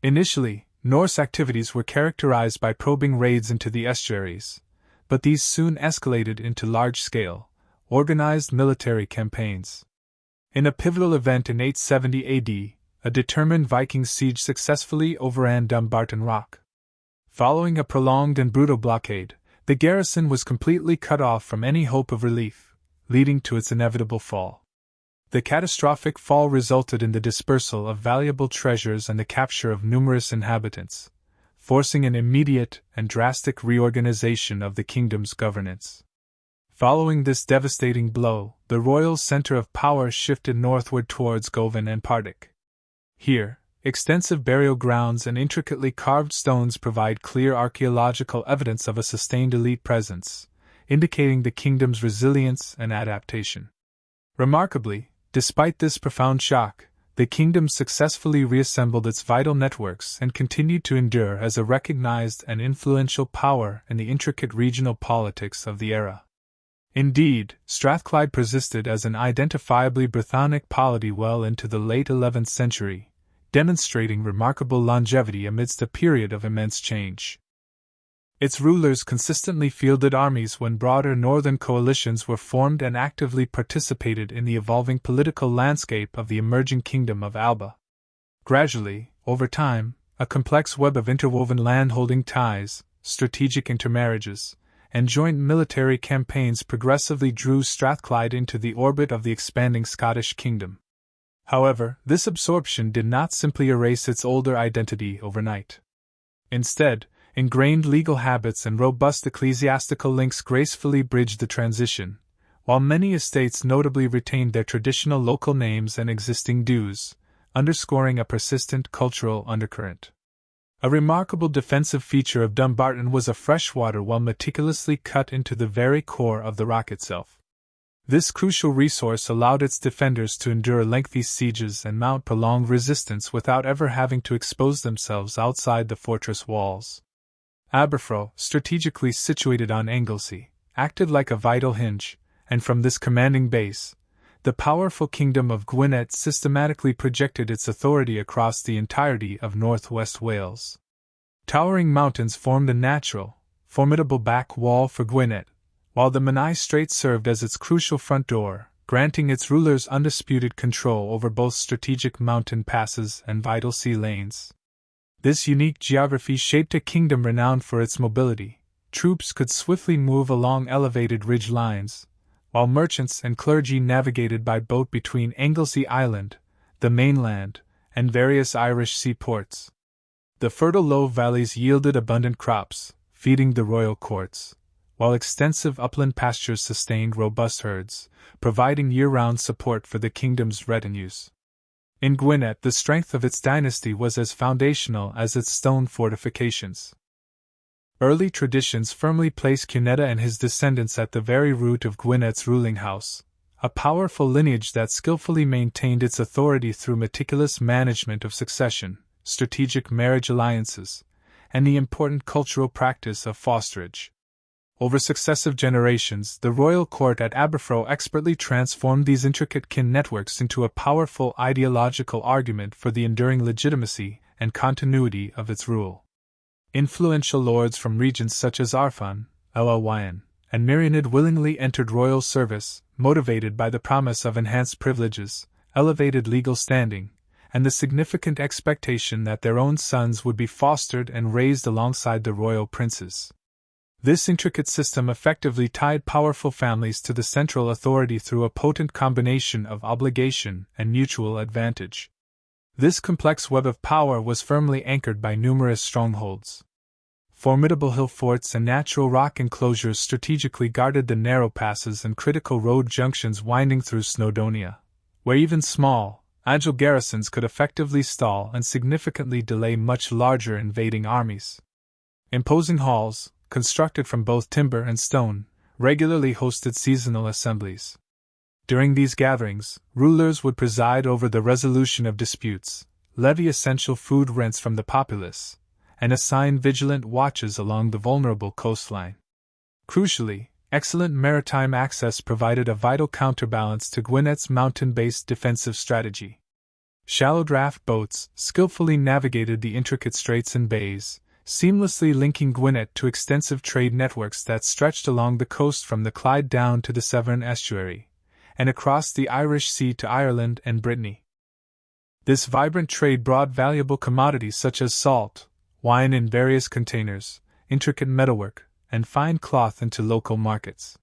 Initially, Norse activities were characterized by probing raids into the estuaries, but these soon escalated into large-scale, organized military campaigns. In a pivotal event in 870 AD, a determined Viking siege successfully overran Dumbarton Rock. Following a prolonged and brutal blockade, the garrison was completely cut off from any hope of relief, leading to its inevitable fall. The catastrophic fall resulted in the dispersal of valuable treasures and the capture of numerous inhabitants, forcing an immediate and drastic reorganization of the kingdom's governance. Following this devastating blow, the royal center of power shifted northward towards Govan and Partick. Here, extensive burial grounds and intricately carved stones provide clear archaeological evidence of a sustained elite presence, indicating the kingdom's resilience and adaptation. Remarkably, despite this profound shock, the kingdom successfully reassembled its vital networks and continued to endure as a recognized and influential power in the intricate regional politics of the era. Indeed, Strathclyde persisted as an identifiably Brythonic polity well into the late 11th century, demonstrating remarkable longevity amidst a period of immense change. Its rulers consistently fielded armies when broader northern coalitions were formed and actively participated in the evolving political landscape of the emerging kingdom of Alba. Gradually, over time, a complex web of interwoven landholding ties, strategic intermarriages, and joint military campaigns progressively drew Strathclyde into the orbit of the expanding Scottish kingdom. However, this absorption did not simply erase its older identity overnight. Instead, ingrained legal habits and robust ecclesiastical links gracefully bridged the transition, while many estates notably retained their traditional local names and existing dues, underscoring a persistent cultural undercurrent. A remarkable defensive feature of Dumbarton was a freshwater well meticulously cut into the very core of the rock itself. This crucial resource allowed its defenders to endure lengthy sieges and mount prolonged resistance without ever having to expose themselves outside the fortress walls. Aberfro, strategically situated on Anglesey, acted like a vital hinge, and from this commanding base, the powerful kingdom of Gwynedd systematically projected its authority across the entirety of northwest Wales. Towering mountains formed a natural, formidable back wall for Gwynedd, while the Menai Strait served as its crucial front door, granting its rulers undisputed control over both strategic mountain passes and vital sea lanes. This unique geography shaped a kingdom renowned for its mobility. Troops could swiftly move along elevated ridge lines, while merchants and clergy navigated by boat between Anglesey Island, the mainland, and various Irish seaports. The fertile low valleys yielded abundant crops, feeding the royal courts, while extensive upland pastures sustained robust herds, providing year-round support for the kingdom's retinues. In Gwynedd, the strength of its dynasty was as foundational as its stone fortifications. Early traditions firmly place Gwynedd and his descendants at the very root of Gwynedd's ruling house, a powerful lineage that skillfully maintained its authority through meticulous management of succession, strategic marriage alliances, and the important cultural practice of fosterage. Over successive generations, the royal court at Aberfro expertly transformed these intricate kin networks into a powerful ideological argument for the enduring legitimacy and continuity of its rule. Influential lords from regions such as Arfon, Elwyn, and Merioneth willingly entered royal service, motivated by the promise of enhanced privileges, elevated legal standing, and the significant expectation that their own sons would be fostered and raised alongside the royal princes. This intricate system effectively tied powerful families to the central authority through a potent combination of obligation and mutual advantage. This complex web of power was firmly anchored by numerous strongholds. Formidable hill forts and natural rock enclosures strategically guarded the narrow passes and critical road junctions winding through Snowdonia, where even small, agile garrisons could effectively stall and significantly delay much larger invading armies. Imposing halls, constructed from both timber and stone, regularly hosted seasonal assemblies. During these gatherings, rulers would preside over the resolution of disputes, levy essential food rents from the populace, and assign vigilant watches along the vulnerable coastline. Crucially, excellent maritime access provided a vital counterbalance to Gwynedd's mountain-based defensive strategy. Shallow draft boats skillfully navigated the intricate straits and bays, seamlessly linking Gwynedd to extensive trade networks that stretched along the coast from the Clyde down to the Severn estuary, and across the Irish Sea to Ireland and Brittany. This vibrant trade brought valuable commodities such as salt, wine in various containers, intricate metalwork, and fine cloth into local markets.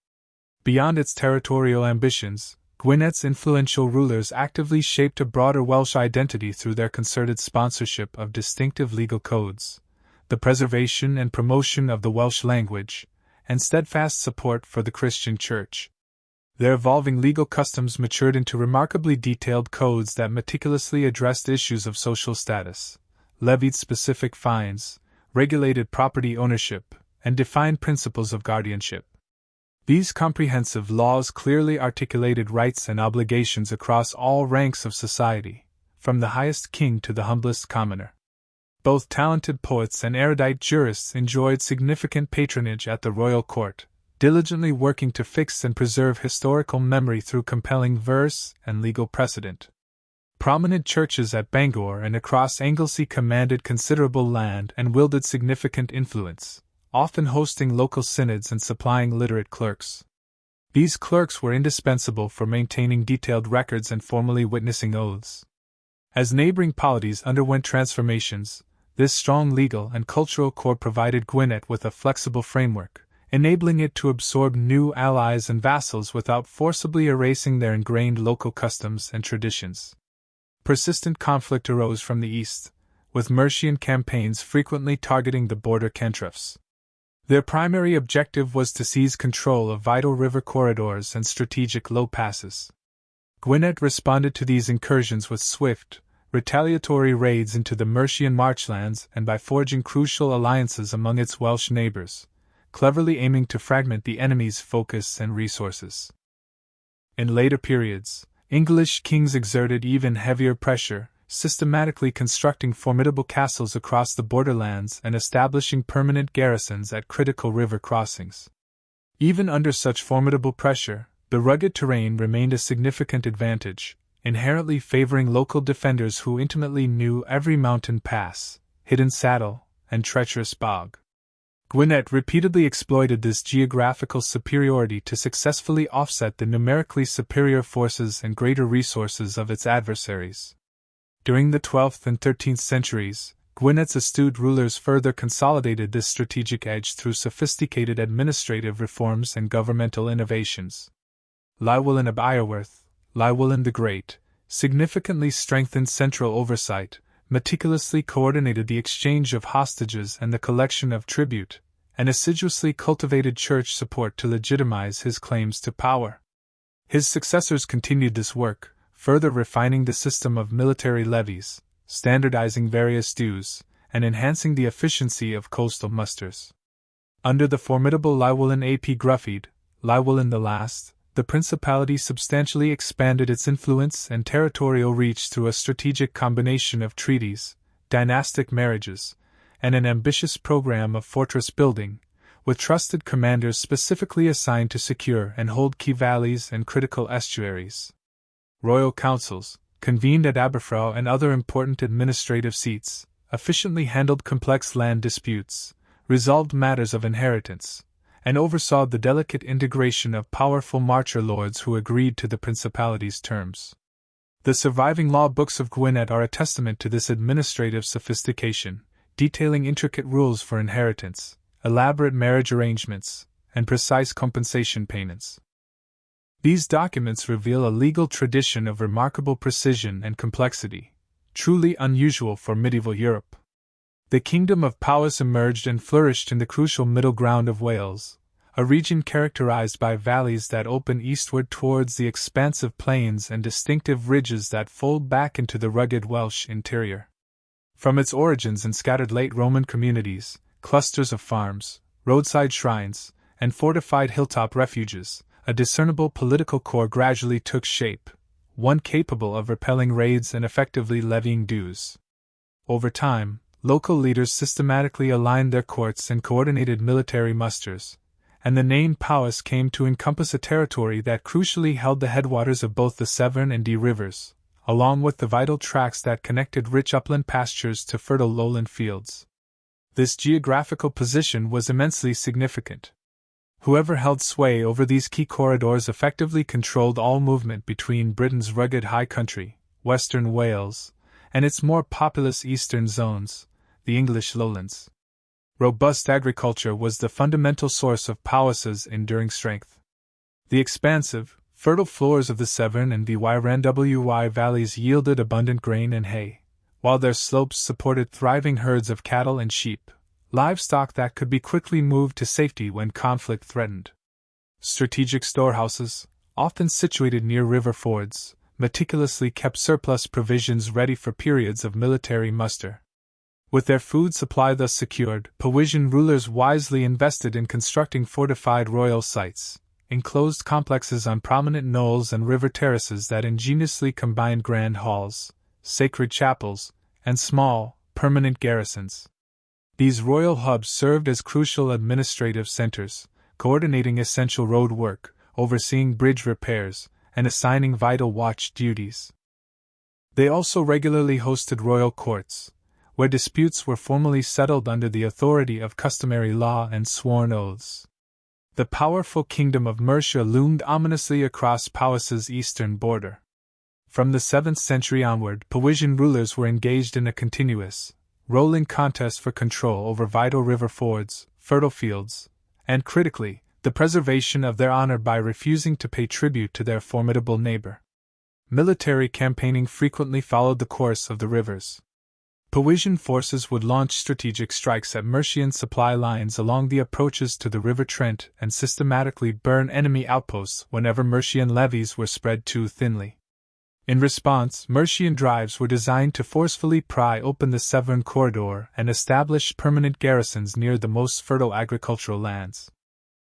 Beyond its territorial ambitions, Gwynedd's influential rulers actively shaped a broader Welsh identity through their concerted sponsorship of distinctive legal codes, the preservation and promotion of the Welsh language, and steadfast support for the Christian Church. Their evolving legal customs matured into remarkably detailed codes that meticulously addressed issues of social status, levied specific fines, regulated property ownership, and defined principles of guardianship. These comprehensive laws clearly articulated rights and obligations across all ranks of society, from the highest king to the humblest commoner. Both talented poets and erudite jurists enjoyed significant patronage at the royal court, diligently working to fix and preserve historical memory through compelling verse and legal precedent. Prominent churches at Bangor and across Anglesey commanded considerable land and wielded significant influence, often hosting local synods and supplying literate clerks. These clerks were indispensable for maintaining detailed records and formally witnessing oaths. As neighboring polities underwent transformations, this strong legal and cultural core provided Gwynedd with a flexible framework, enabling it to absorb new allies and vassals without forcibly erasing their ingrained local customs and traditions. Persistent conflict arose from the east, with Mercian campaigns frequently targeting the border cantrefs. Their primary objective was to seize control of vital river corridors and strategic low passes. Gwynedd responded to these incursions with swift, retaliatory raids into the Mercian marchlands and by forging crucial alliances among its Welsh neighbours, cleverly aiming to fragment the enemy's focus and resources. In later periods, English kings exerted even heavier pressure, systematically constructing formidable castles across the borderlands and establishing permanent garrisons at critical river crossings. Even under such formidable pressure, the rugged terrain remained a significant advantage, inherently favoring local defenders who intimately knew every mountain pass, hidden saddle, and treacherous bog. Gwynedd repeatedly exploited this geographical superiority to successfully offset the numerically superior forces and greater resources of its adversaries. During the 12th and 13th centuries, Gwynedd's astute rulers further consolidated this strategic edge through sophisticated administrative reforms and governmental innovations. Llywelyn of Iorwerth, Llywelyn the Great, significantly strengthened central oversight, meticulously coordinated the exchange of hostages and the collection of tribute, and assiduously cultivated church support to legitimize his claims to power. His successors continued this work, further refining the system of military levies, standardizing various dues, and enhancing the efficiency of coastal musters. Under the formidable Llywelyn ap Gruffydd, Llywelyn the Last, the principality substantially expanded its influence and territorial reach through a strategic combination of treaties, dynastic marriages, and an ambitious program of fortress building, with trusted commanders specifically assigned to secure and hold key valleys and critical estuaries. Royal councils, convened at Aberfraw and other important administrative seats, efficiently handled complex land disputes, resolved matters of inheritance, and oversaw the delicate integration of powerful marcher lords who agreed to the principality's terms. The surviving law books of Gwynedd are a testament to this administrative sophistication, detailing intricate rules for inheritance, elaborate marriage arrangements, and precise compensation payments. These documents reveal a legal tradition of remarkable precision and complexity, truly unusual for medieval Europe. The kingdom of Powys emerged and flourished in the crucial middle ground of Wales, a region characterized by valleys that open eastward towards the expansive plains and distinctive ridges that fold back into the rugged Welsh interior. From its origins in scattered late Roman communities, clusters of farms, roadside shrines, and fortified hilltop refuges, a discernible political core gradually took shape, one capable of repelling raids and effectively levying dues. Over time, local leaders systematically aligned their courts and coordinated military musters, and the name Powys came to encompass a territory that crucially held the headwaters of both the Severn and Dee rivers, along with the vital tracts that connected rich upland pastures to fertile lowland fields. This geographical position was immensely significant. Whoever held sway over these key corridors effectively controlled all movement between Britain's rugged high country, western Wales, and its more populous eastern zones, the English lowlands. Robust agriculture was the fundamental source of Powys's enduring strength. The expansive, fertile floors of the Severn and the Wyrnwy valleys yielded abundant grain and hay, while their slopes supported thriving herds of cattle and sheep, livestock that could be quickly moved to safety when conflict threatened. Strategic storehouses, often situated near river fords, meticulously kept surplus provisions ready for periods of military muster. With their food supply thus secured, Powisian rulers wisely invested in constructing fortified royal sites, enclosed complexes on prominent knolls and river terraces that ingeniously combined grand halls, sacred chapels, and small, permanent garrisons. These royal hubs served as crucial administrative centers, coordinating essential road work, overseeing bridge repairs, and assigning vital watch duties. They also regularly hosted royal courts, where disputes were formally settled under the authority of customary law and sworn oaths. The powerful kingdom of Mercia loomed ominously across Powys's eastern border. From the 7th century onward, Powisian rulers were engaged in a continuous, rolling contest for control over vital river fords, fertile fields, and, critically, the preservation of their honor by refusing to pay tribute to their formidable neighbor. Military campaigning frequently followed the course of the rivers. Powisian forces would launch strategic strikes at Mercian supply lines along the approaches to the River Trent and systematically burn enemy outposts whenever Mercian levies were spread too thinly. In response, Mercian drives were designed to forcefully pry open the Severn corridor and establish permanent garrisons near the most fertile agricultural lands.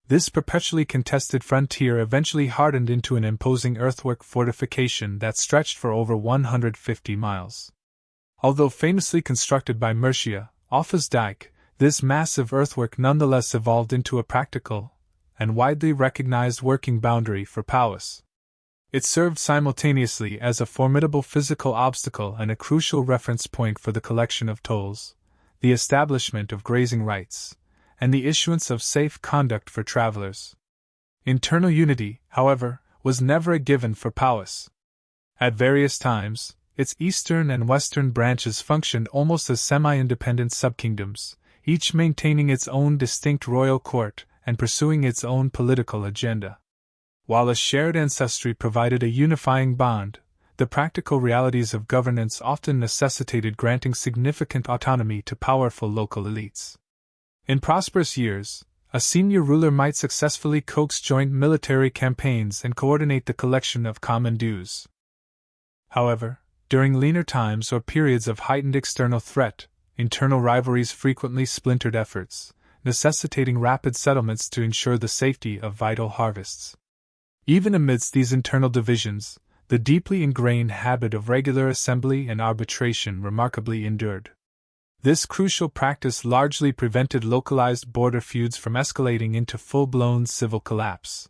This perpetually contested frontier eventually hardened into an imposing earthwork fortification that stretched for over 150 miles. Although famously constructed by Mercia, Offa's Dyke, this massive earthwork nonetheless evolved into a practical and widely recognized working boundary for Powys. It served simultaneously as a formidable physical obstacle and a crucial reference point for the collection of tolls, the establishment of grazing rights, and the issuance of safe conduct for travelers. Internal unity, however, was never a given for Powys. At various times, its eastern and western branches functioned almost as semi-independent subkingdoms, each maintaining its own distinct royal court and pursuing its own political agenda. While a shared ancestry provided a unifying bond, the practical realities of governance often necessitated granting significant autonomy to powerful local elites. In prosperous years, a senior ruler might successfully coax joint military campaigns and coordinate the collection of common dues. However, during leaner times or periods of heightened external threat, internal rivalries frequently splintered efforts, necessitating rapid settlements to ensure the safety of vital harvests. Even amidst these internal divisions, the deeply ingrained habit of regular assembly and arbitration remarkably endured. This crucial practice largely prevented localized border feuds from escalating into full-blown civil collapse.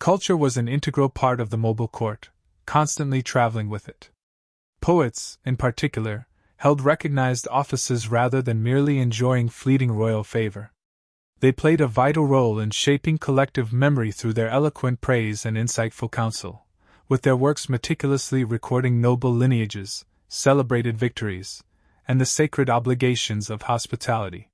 Culture was an integral part of the mobile court, constantly traveling with it. Poets, in particular, held recognized offices rather than merely enjoying fleeting royal favor. They played a vital role in shaping collective memory through their eloquent praise and insightful counsel, with their works meticulously recording noble lineages, celebrated victories, and the sacred obligations of hospitality.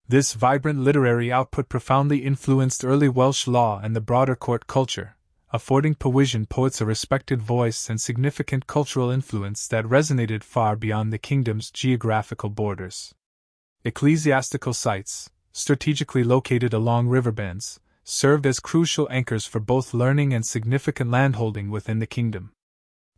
This vibrant literary output profoundly influenced early Welsh law and the broader court culture, affording Powisian poets a respected voice and significant cultural influence that resonated far beyond the kingdom's geographical borders. Ecclesiastical sites, strategically located along riverbeds, served as crucial anchors for both learning and significant landholding within the kingdom.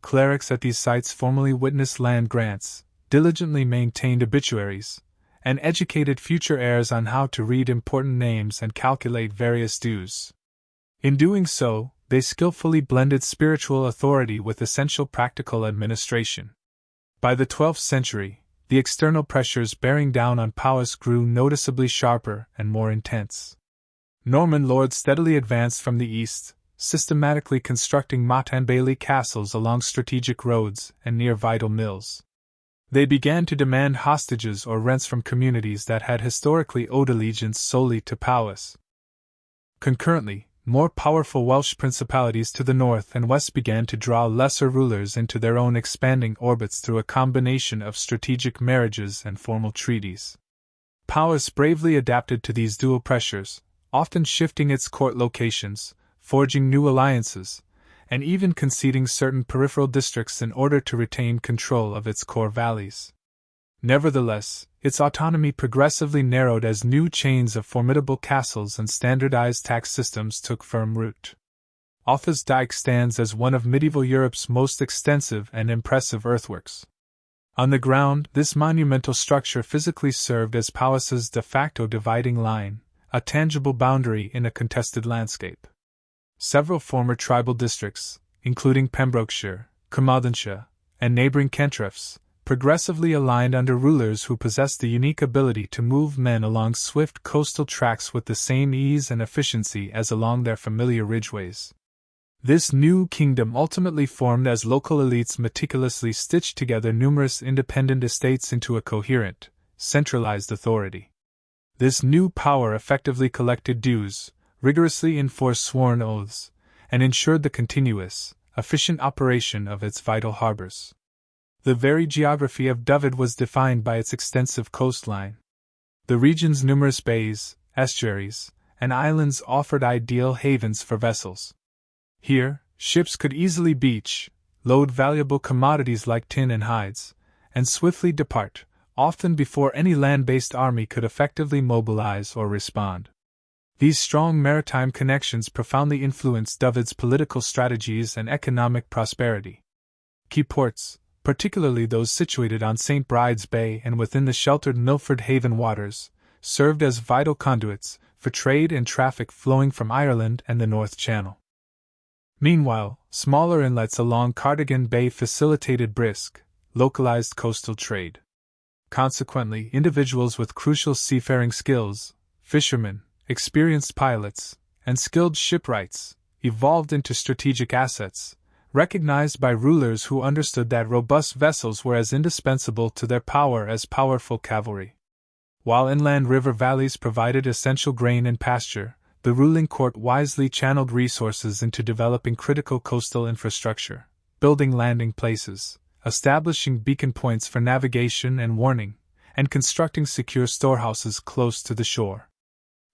Clerics at these sites formally witnessed land grants, diligently maintained obituaries, and educated future heirs on how to read important names and calculate various dues. In doing so, they skillfully blended spiritual authority with essential practical administration. By the 12th century, the external pressures bearing down on Powys grew noticeably sharper and more intense. Norman lords steadily advanced from the east, systematically constructing motte and bailey castles along strategic roads and near vital mills. They began to demand hostages or rents from communities that had historically owed allegiance solely to Powys. Concurrently, more powerful Welsh principalities to the north and west began to draw lesser rulers into their own expanding orbits through a combination of strategic marriages and formal treaties. Powys bravely adapted to these dual pressures, often shifting its court locations, forging new alliances, and even conceding certain peripheral districts in order to retain control of its core valleys. Nevertheless, its autonomy progressively narrowed as new chains of formidable castles and standardized tax systems took firm root. Offa's Dyke stands as one of medieval Europe's most extensive and impressive earthworks. On the ground, this monumental structure physically served as Powys's de facto dividing line, a tangible boundary in a contested landscape. Several former tribal districts, including Pembrokeshire, Carmarthenshire, and neighboring cantrefs, progressively aligned under rulers who possessed the unique ability to move men along swift coastal tracks with the same ease and efficiency as along their familiar ridgeways. This new kingdom ultimately formed as local elites meticulously stitched together numerous independent estates into a coherent, centralized authority. This new power effectively collected dues, rigorously enforced sworn oaths, and ensured the continuous, efficient operation of its vital harbors. The very geography of Dyfed was defined by its extensive coastline. The region's numerous bays, estuaries, and islands offered ideal havens for vessels. Here, ships could easily beach, load valuable commodities like tin and hides, and swiftly depart, often before any land-based army could effectively mobilize or respond. These strong maritime connections profoundly influenced Dyfed's political strategies and economic prosperity. Key ports, particularly those situated on St. Bride's Bay and within the sheltered Milford Haven waters, served as vital conduits for trade and traffic flowing from Ireland and the North Channel. Meanwhile, smaller inlets along Cardigan Bay facilitated brisk, localized coastal trade. Consequently, individuals with crucial seafaring skills, fishermen, experienced pilots, and skilled shipwrights, evolved into strategic assets, recognized by rulers who understood that robust vessels were as indispensable to their power as powerful cavalry. While inland river valleys provided essential grain and pasture, the ruling court wisely channeled resources into developing critical coastal infrastructure, building landing places, establishing beacon points for navigation and warning, and constructing secure storehouses close to the shore.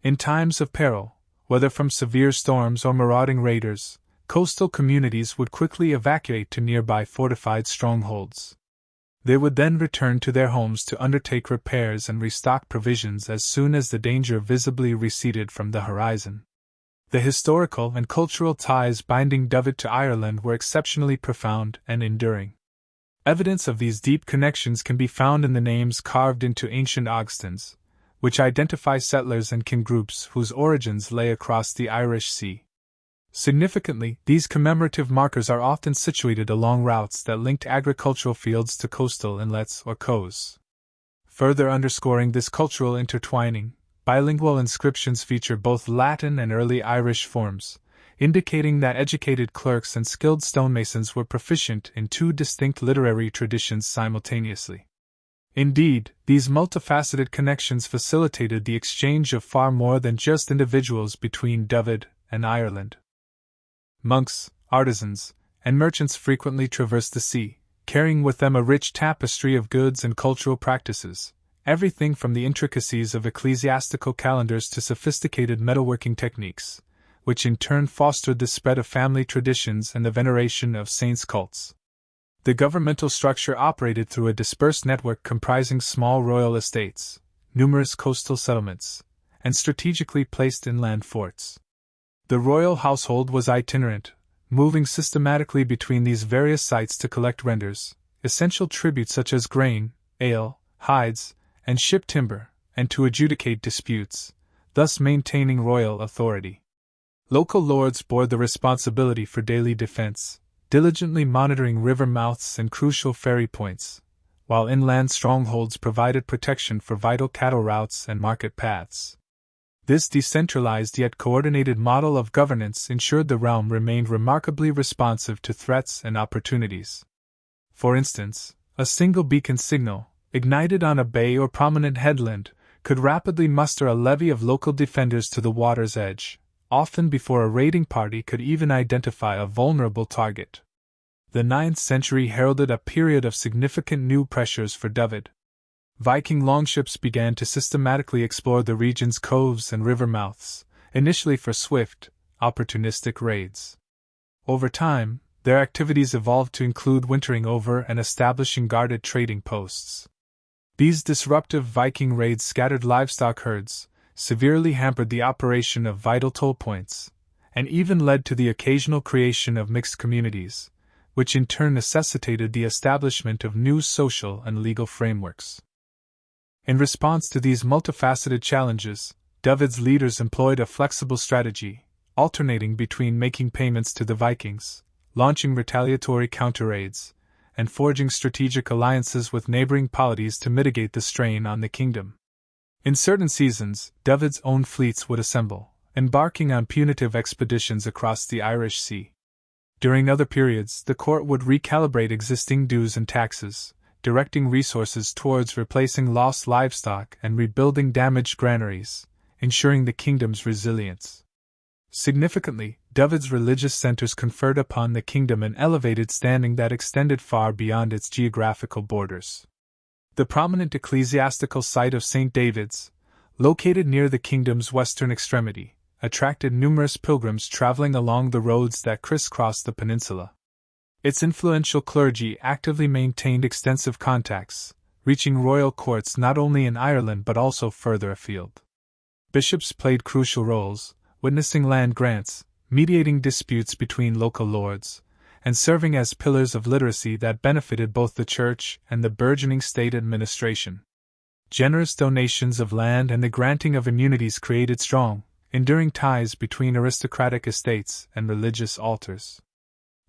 In times of peril, whether from severe storms or marauding raiders, coastal communities would quickly evacuate to nearby fortified strongholds. They would then return to their homes to undertake repairs and restock provisions as soon as the danger visibly receded from the horizon. The historical and cultural ties binding Dyfed to Ireland were exceptionally profound and enduring. Evidence of these deep connections can be found in the names carved into ancient Ogstons, which identify settlers and kin groups whose origins lay across the Irish Sea. Significantly, these commemorative markers are often situated along routes that linked agricultural fields to coastal inlets or coves. Further underscoring this cultural intertwining, bilingual inscriptions feature both Latin and early Irish forms, indicating that educated clerks and skilled stonemasons were proficient in two distinct literary traditions simultaneously. Indeed, these multifaceted connections facilitated the exchange of far more than just individuals between Dyfed and Ireland. Monks, artisans, and merchants frequently traversed the sea, carrying with them a rich tapestry of goods and cultural practices, everything from the intricacies of ecclesiastical calendars to sophisticated metalworking techniques, which in turn fostered the spread of family traditions and the veneration of saints' cults. The governmental structure operated through a dispersed network comprising small royal estates, numerous coastal settlements, and strategically placed inland forts. The royal household was itinerant, moving systematically between these various sites to collect renders, essential tributes such as grain, ale, hides, and ship timber, and to adjudicate disputes, thus maintaining royal authority. Local lords bore the responsibility for daily defense, diligently monitoring river mouths and crucial ferry points, while inland strongholds provided protection for vital cattle routes and market paths. This decentralized yet coordinated model of governance ensured the realm remained remarkably responsive to threats and opportunities. For instance, a single beacon signal, ignited on a bay or prominent headland, could rapidly muster a levy of local defenders to the water's edge, often before a raiding party could even identify a vulnerable target. The 9th century heralded a period of significant new pressures for Dyfed. Viking longships began to systematically explore the region's coves and river mouths, initially for swift, opportunistic raids. Over time, their activities evolved to include wintering over and establishing guarded trading posts. These disruptive Viking raids scattered livestock herds, severely hampered the operation of vital toll points, and even led to the occasional creation of mixed communities, which in turn necessitated the establishment of new social and legal frameworks. In response to these multifaceted challenges, Dyfed's leaders employed a flexible strategy, alternating between making payments to the Vikings, launching retaliatory counter-raids, and forging strategic alliances with neighboring polities to mitigate the strain on the kingdom. In certain seasons, Dyfed's own fleets would assemble, embarking on punitive expeditions across the Irish Sea. During other periods, the court would recalibrate existing dues and taxes, directing resources towards replacing lost livestock and rebuilding damaged granaries, ensuring the kingdom's resilience. Significantly, Dyfed's religious centers conferred upon the kingdom an elevated standing that extended far beyond its geographical borders. The prominent ecclesiastical site of St. David's, located near the kingdom's western extremity, attracted numerous pilgrims traveling along the roads that crisscrossed the peninsula. Its influential clergy actively maintained extensive contacts, reaching royal courts not only in Ireland but also further afield. Bishops played crucial roles, witnessing land grants, mediating disputes between local lords, and serving as pillars of literacy that benefited both the church and the burgeoning state administration. Generous donations of land and the granting of immunities created strong, enduring ties between aristocratic estates and religious altars.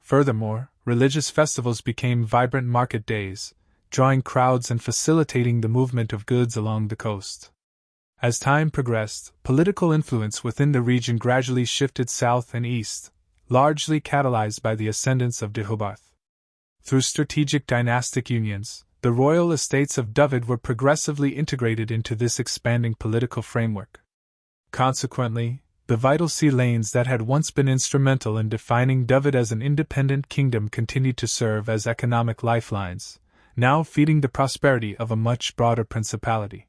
Furthermore, religious festivals became vibrant market days, drawing crowds and facilitating the movement of goods along the coast. As time progressed, political influence within the region gradually shifted south and east, largely catalyzed by the ascendance of Deheubarth. Through strategic dynastic unions, the royal estates of Dyfed were progressively integrated into this expanding political framework. Consequently, the vital sea lanes that had once been instrumental in defining Dyfed as an independent kingdom continued to serve as economic lifelines, now feeding the prosperity of a much broader principality.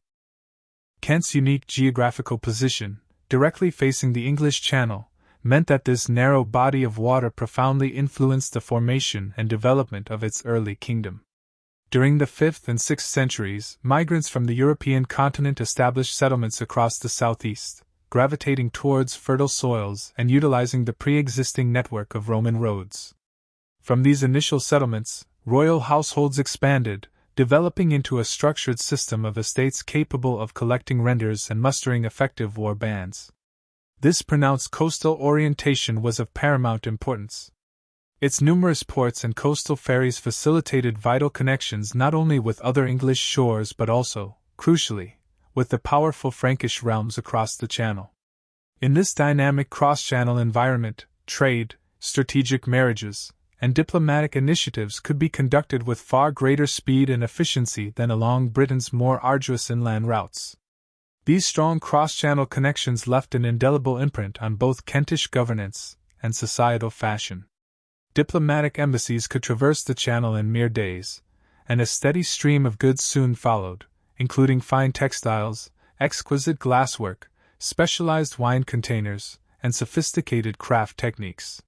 Kent's unique geographical position, directly facing the English Channel, meant that this narrow body of water profoundly influenced the formation and development of its early kingdom. During the 5th and 6th centuries, migrants from the European continent established settlements across the southeast, gravitating towards fertile soils and utilizing the pre-existing network of Roman roads. From these initial settlements, royal households expanded, developing into a structured system of estates capable of collecting renders and mustering effective war bands. This pronounced coastal orientation was of paramount importance. Its numerous ports and coastal ferries facilitated vital connections not only with other English shores but also, crucially, with the powerful Frankish realms across the Channel. In this dynamic cross-channel environment, trade, strategic marriages, and diplomatic initiatives could be conducted with far greater speed and efficiency than along Britain's more arduous inland routes. These strong cross-channel connections left an indelible imprint on both Kentish governance and societal fashion. Diplomatic embassies could traverse the Channel in mere days, and a steady stream of goods soon followed, including fine textiles, exquisite glasswork, specialized wine containers, and sophisticated craft techniques.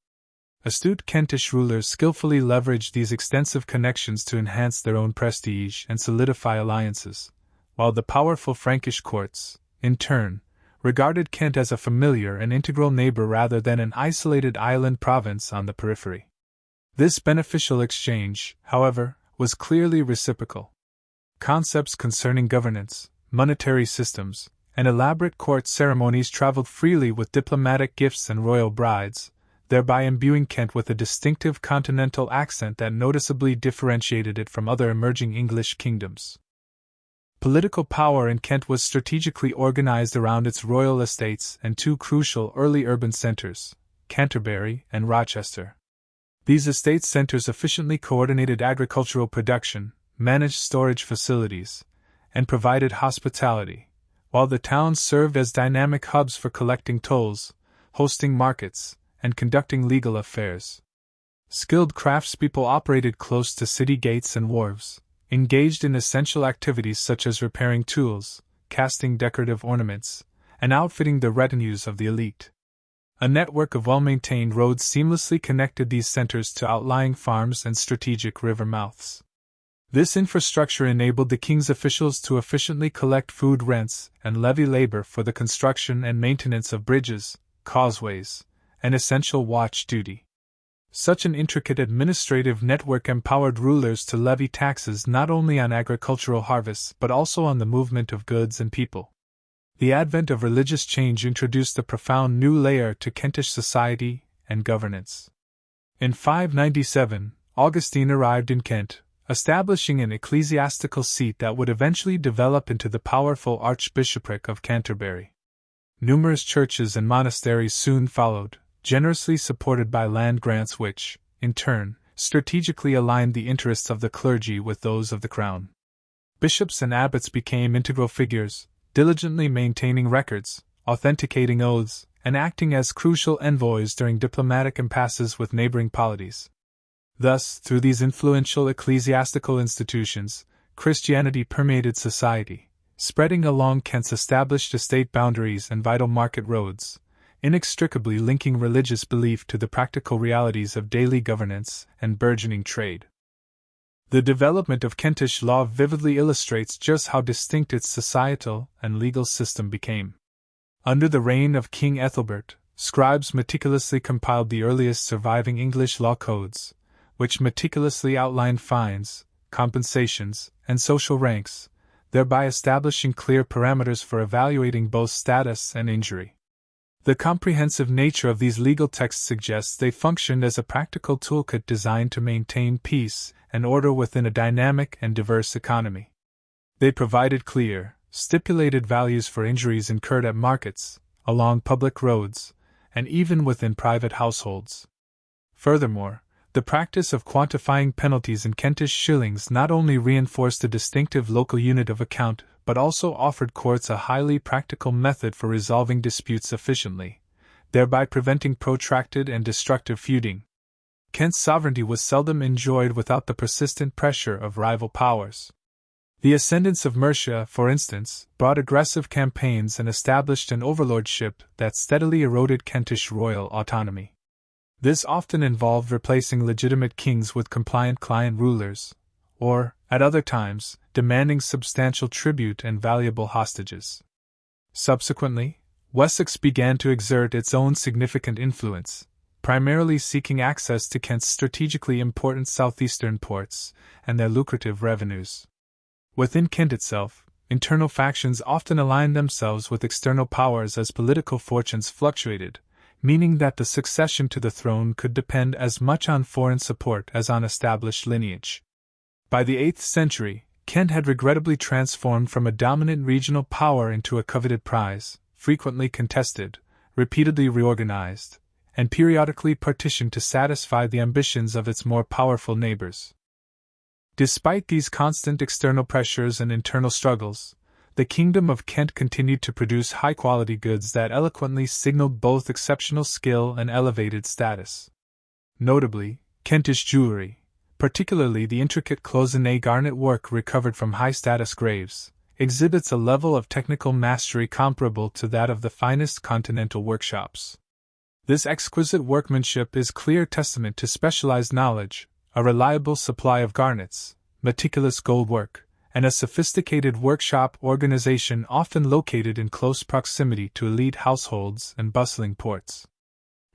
Astute Kentish rulers skillfully leveraged these extensive connections to enhance their own prestige and solidify alliances, while the powerful Frankish courts, in turn, regarded Kent as a familiar and integral neighbor rather than an isolated island province on the periphery. This beneficial exchange, however, was clearly reciprocal. Concepts concerning governance, monetary systems, and elaborate court ceremonies traveled freely with diplomatic gifts and royal brides, thereby imbuing Kent with a distinctive continental accent that noticeably differentiated it from other emerging English kingdoms. Political power in Kent was strategically organized around its royal estates and two crucial early urban centers, Canterbury and Rochester. These estate centers efficiently coordinated agricultural production, managed storage facilities, and provided hospitality, while the towns served as dynamic hubs for collecting tolls, hosting markets, and conducting legal affairs. Skilled craftspeople operated close to city gates and wharves, engaged in essential activities such as repairing tools, casting decorative ornaments, and outfitting the retinues of the elite. A network of well-maintained roads seamlessly connected these centers to outlying farms and strategic river mouths. This infrastructure enabled the king's officials to efficiently collect food rents and levy labor for the construction and maintenance of bridges, causeways, and essential watch duty. Such an intricate administrative network empowered rulers to levy taxes not only on agricultural harvests but also on the movement of goods and people. The advent of religious change introduced a profound new layer to Kentish society and governance. In 597, Augustine arrived in Kent, establishing an ecclesiastical seat that would eventually develop into the powerful Archbishopric of Canterbury. Numerous churches and monasteries soon followed, generously supported by land grants which, in turn, strategically aligned the interests of the clergy with those of the crown. Bishops and abbots became integral figures, diligently maintaining records, authenticating oaths, and acting as crucial envoys during diplomatic impasses with neighboring polities. Thus, through these influential ecclesiastical institutions, Christianity permeated society, spreading along Kent's established estate boundaries and vital market roads, inextricably linking religious belief to the practical realities of daily governance and burgeoning trade. The development of Kentish law vividly illustrates just how distinct its societal and legal system became. Under the reign of King Ethelbert, scribes meticulously compiled the earliest surviving English law codes, which meticulously outlined fines, compensations, and social ranks, thereby establishing clear parameters for evaluating both status and injury. The comprehensive nature of these legal texts suggests they functioned as a practical toolkit designed to maintain peace and order within a dynamic and diverse economy. They provided clear, stipulated values for injuries incurred at markets, along public roads, and even within private households. Furthermore, the practice of quantifying penalties in Kentish shillings not only reinforced a distinctive local unit of account but also offered courts a highly practical method for resolving disputes efficiently, thereby preventing protracted and destructive feuding. Kent's sovereignty was seldom enjoyed without the persistent pressure of rival powers. The ascendance of Mercia, for instance, brought aggressive campaigns and established an overlordship that steadily eroded Kentish royal autonomy. This often involved replacing legitimate kings with compliant client rulers, or, at other times, demanding substantial tribute and valuable hostages. Subsequently, Wessex began to exert its own significant influence, primarily seeking access to Kent's strategically important southeastern ports and their lucrative revenues. Within Kent itself, internal factions often aligned themselves with external powers as political fortunes fluctuated, meaning that the succession to the throne could depend as much on foreign support as on established lineage. By the 8th century, Kent had regrettably transformed from a dominant regional power into a coveted prize, frequently contested, repeatedly reorganized, and periodically partitioned to satisfy the ambitions of its more powerful neighbors. Despite these constant external pressures and internal struggles, the Kingdom of Kent continued to produce high-quality goods that eloquently signaled both exceptional skill and elevated status. Notably, Kentish jewelry, particularly the intricate cloisonné garnet work recovered from high-status graves, exhibits a level of technical mastery comparable to that of the finest continental workshops. This exquisite workmanship is clear testament to specialized knowledge, a reliable supply of garnets, meticulous gold work, and a sophisticated workshop organization often located in close proximity to elite households and bustling ports.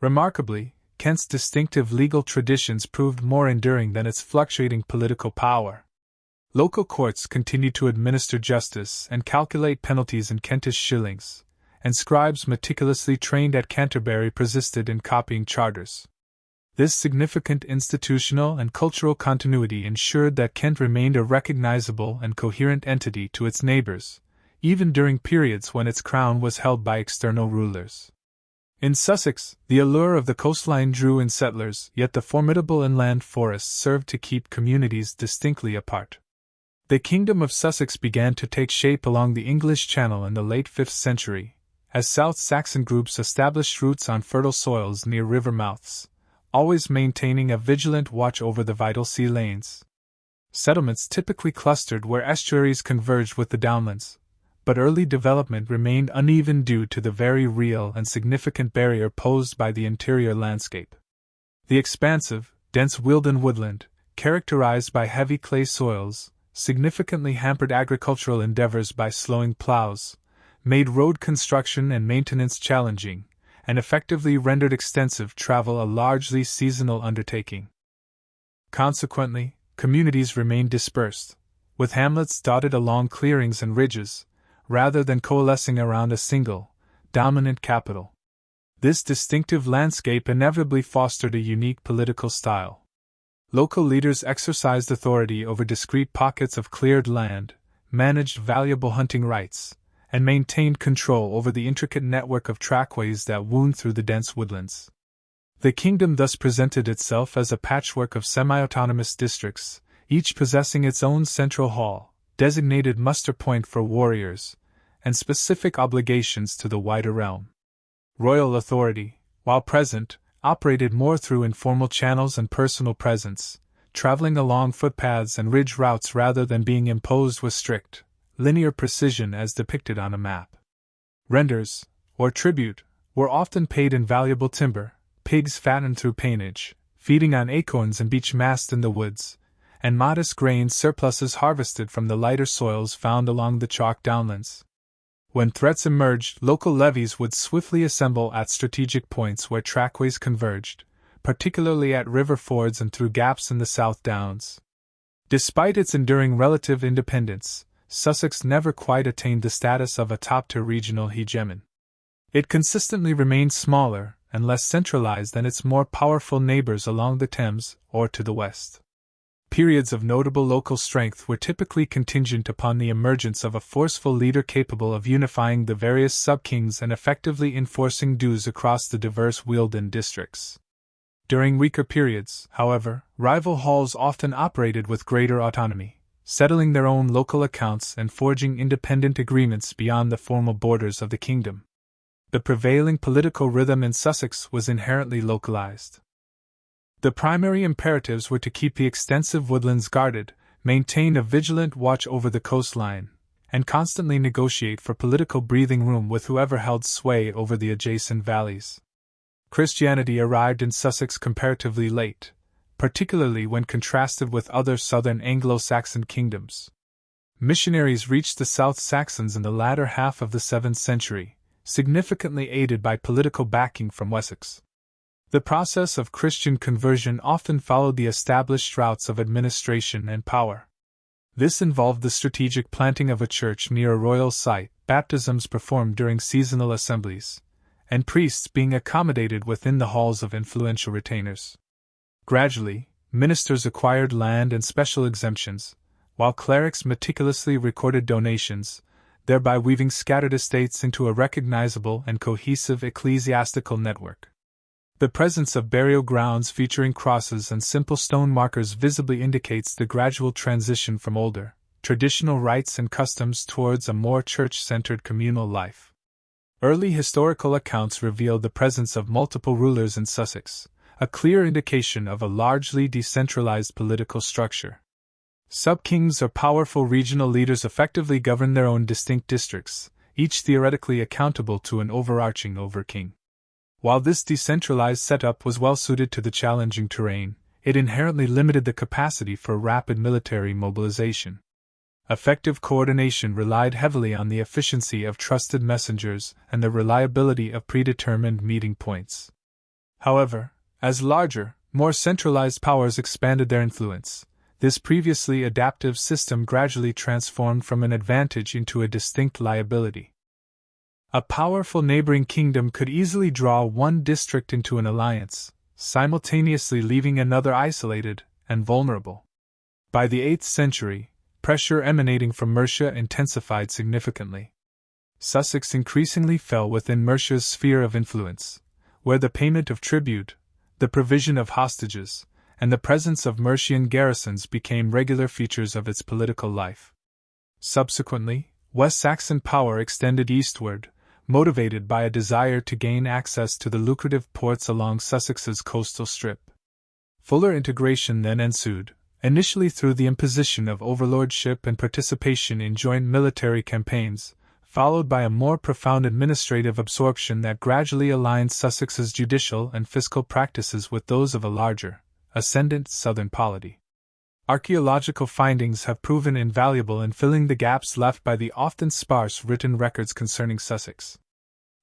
Remarkably, Kent's distinctive legal traditions proved more enduring than its fluctuating political power. Local courts continued to administer justice and calculate penalties in Kentish shillings, and scribes meticulously trained at Canterbury persisted in copying charters. This significant institutional and cultural continuity ensured that Kent remained a recognizable and coherent entity to its neighbors, even during periods when its crown was held by external rulers. In Sussex, the allure of the coastline drew in settlers, yet the formidable inland forests served to keep communities distinctly apart. The Kingdom of Sussex began to take shape along the English Channel in the late 5th century, as South Saxon groups established roots on fertile soils near river mouths, always maintaining a vigilant watch over the vital sea lanes. Settlements typically clustered where estuaries converged with the downlands, but early development remained uneven due to the very real and significant barrier posed by the interior landscape. The expansive, dense Wealden woodland, characterized by heavy clay soils, significantly hampered agricultural endeavors by slowing plows, made road construction and maintenance challenging, and effectively rendered extensive travel a largely seasonal undertaking. Consequently, communities remained dispersed, with hamlets dotted along clearings and ridges, rather than coalescing around a single, dominant capital. This distinctive landscape inevitably fostered a unique political style. Local leaders exercised authority over discrete pockets of cleared land, managed valuable hunting rights, and maintained control over the intricate network of trackways that wound through the dense woodlands. The kingdom thus presented itself as a patchwork of semi-autonomous districts, each possessing its own central hall, designated muster point for warriors, and specific obligations to the wider realm. Royal authority, while present, operated more through informal channels and personal presence, traveling along footpaths and ridge routes rather than being imposed with strict, linear precision as depicted on a map. Renders, or tribute, were often paid in valuable timber, pigs fattened through painage, feeding on acorns and beech mast in the woods, and modest grain surpluses harvested from the lighter soils found along the chalk downlands. When threats emerged, local levies would swiftly assemble at strategic points where trackways converged, particularly at river fords and through gaps in the South Downs. Despite its enduring relative independence, Sussex never quite attained the status of a top-tier regional hegemon. It consistently remained smaller and less centralized than its more powerful neighbors along the Thames or to the west. Periods of notable local strength were typically contingent upon the emergence of a forceful leader capable of unifying the various sub-kings and effectively enforcing dues across the diverse Wealden districts. During weaker periods, however, rival halls often operated with greater autonomy, settling their own local accounts and forging independent agreements beyond the formal borders of the kingdom. The prevailing political rhythm in Sussex was inherently localized. The primary imperatives were to keep the extensive woodlands guarded, maintain a vigilant watch over the coastline, and constantly negotiate for political breathing room with whoever held sway over the adjacent valleys. Christianity arrived in Sussex comparatively late, particularly when contrasted with other southern Anglo-Saxon kingdoms. Missionaries reached the South Saxons in the latter half of the 7th century, significantly aided by political backing from Wessex. The process of Christian conversion often followed the established routes of administration and power. This involved the strategic planting of a church near a royal site, baptisms performed during seasonal assemblies, and priests being accommodated within the halls of influential retainers. Gradually, ministers acquired land and special exemptions, while clerics meticulously recorded donations, thereby weaving scattered estates into a recognizable and cohesive ecclesiastical network. The presence of burial grounds featuring crosses and simple stone markers visibly indicates the gradual transition from older, traditional rites and customs towards a more church-centered communal life. Early historical accounts reveal the presence of multiple rulers in Sussex, a clear indication of a largely decentralized political structure. Sub-kings or powerful regional leaders effectively govern their own distinct districts, each theoretically accountable to an overarching over-king. While this decentralized setup was well suited to the challenging terrain, it inherently limited the capacity for rapid military mobilization. Effective coordination relied heavily on the efficiency of trusted messengers and the reliability of predetermined meeting points. However, as larger, more centralized powers expanded their influence, this previously adaptive system gradually transformed from an advantage into a distinct liability. A powerful neighboring kingdom could easily draw one district into an alliance, simultaneously leaving another isolated and vulnerable. By the 8th century, pressure emanating from Mercia intensified significantly. Sussex increasingly fell within Mercia's sphere of influence, where the payment of tribute, the provision of hostages, and the presence of Mercian garrisons became regular features of its political life. Subsequently, West Saxon power extended eastward, motivated by a desire to gain access to the lucrative ports along Sussex's coastal strip. Fuller integration then ensued, initially through the imposition of overlordship and participation in joint military campaigns, followed by a more profound administrative absorption that gradually aligned Sussex's judicial and fiscal practices with those of a larger, ascendant southern polity. Archaeological findings have proven invaluable in filling the gaps left by the often sparse written records concerning Sussex.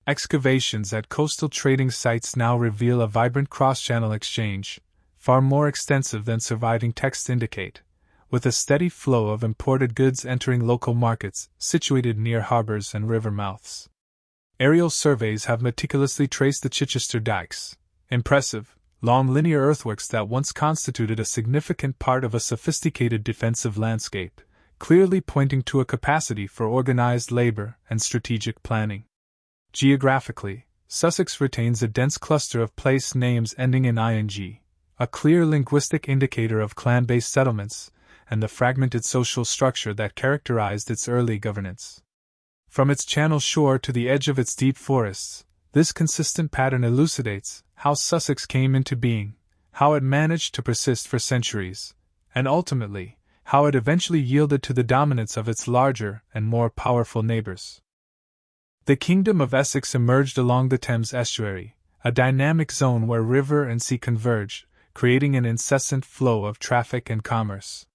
Excavations at coastal trading sites now reveal a vibrant cross-channel exchange, far more extensive than surviving texts indicate, with a steady flow of imported goods entering local markets situated near harbors and river mouths. Aerial surveys have meticulously traced the Chichester dikes, impressive, long linear earthworks that once constituted a significant part of a sophisticated defensive landscape, clearly pointing to a capacity for organized labor and strategic planning. Geographically, Sussex retains a dense cluster of place names ending in ing, a clear linguistic indicator of clan-based settlements and the fragmented social structure that characterized its early governance. From its channel shore to the edge of its deep forests, this consistent pattern elucidates how Sussex came into being, how it managed to persist for centuries, and ultimately, how it eventually yielded to the dominance of its larger and more powerful neighbors. The Kingdom of Essex emerged along the Thames estuary, a dynamic zone where river and sea converged, creating an incessant flow of traffic and commerce.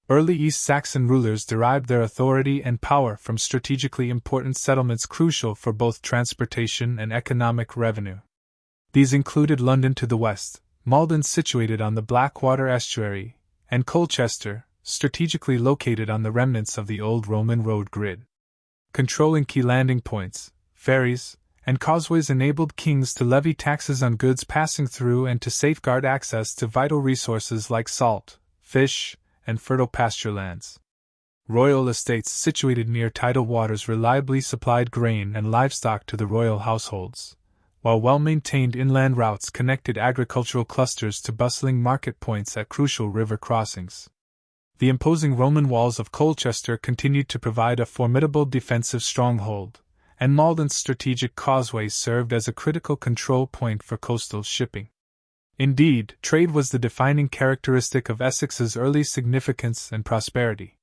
Early East Saxon rulers derived their authority and power from strategically important settlements crucial for both transportation and economic revenue. These included London to the west, Malden situated on the Blackwater estuary, and Colchester, strategically located on the remnants of the old Roman road grid. Controlling key landing points, ferries, and causeways enabled kings to levy taxes on goods passing through and to safeguard access to vital resources like salt, fish, and fertile pasture lands. Royal estates situated near tidal waters reliably supplied grain and livestock to the royal households, while well-maintained inland routes connected agricultural clusters to bustling market points at crucial river crossings. The imposing Roman walls of Colchester continued to provide a formidable defensive stronghold, and Malden's strategic causeway served as a critical control point for coastal shipping. Indeed, trade was the defining characteristic of Essex's early significance and prosperity.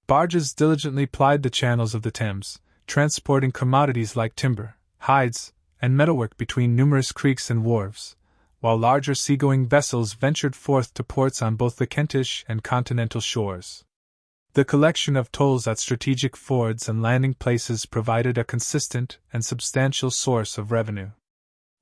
Barges diligently plied the channels of the Thames, transporting commodities like timber, hides, and metalwork between numerous creeks and wharves, while larger seagoing vessels ventured forth to ports on both the Kentish and continental shores. The collection of tolls at strategic fords and landing places provided a consistent and substantial source of revenue.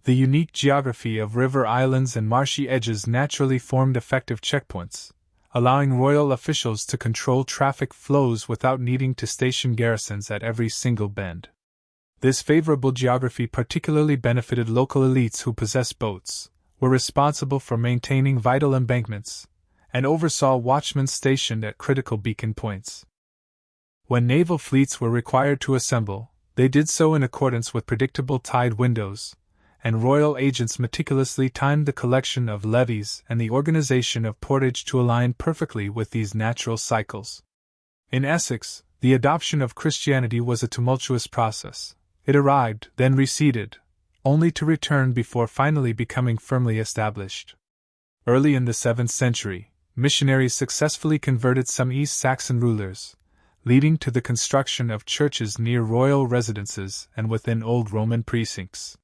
The unique geography of river islands and marshy edges naturally formed effective checkpoints, allowing royal officials to control traffic flows without needing to station garrisons at every single bend. This favorable geography particularly benefited local elites who possessed boats, were responsible for maintaining vital embankments, and oversaw watchmen stationed at critical beacon points. When naval fleets were required to assemble, they did so in accordance with predictable tide windows, and royal agents meticulously timed the collection of levies and the organization of portage to align perfectly with these natural cycles. In Essex, the adoption of Christianity was a tumultuous process. It arrived, then receded, only to return before finally becoming firmly established. Early in the 7th century, missionaries successfully converted some East Saxon rulers, leading to the construction of churches near royal residences and within old Roman precincts.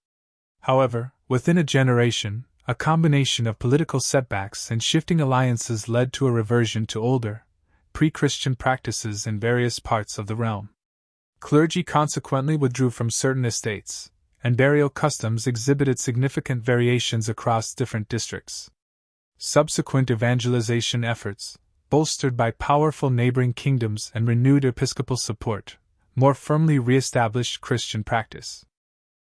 However, within a generation, a combination of political setbacks and shifting alliances led to a reversion to older, pre-Christian practices in various parts of the realm. Clergy consequently withdrew from certain estates, and burial customs exhibited significant variations across different districts. Subsequent evangelization efforts, bolstered by powerful neighboring kingdoms and renewed episcopal support, more firmly re-established Christian practice.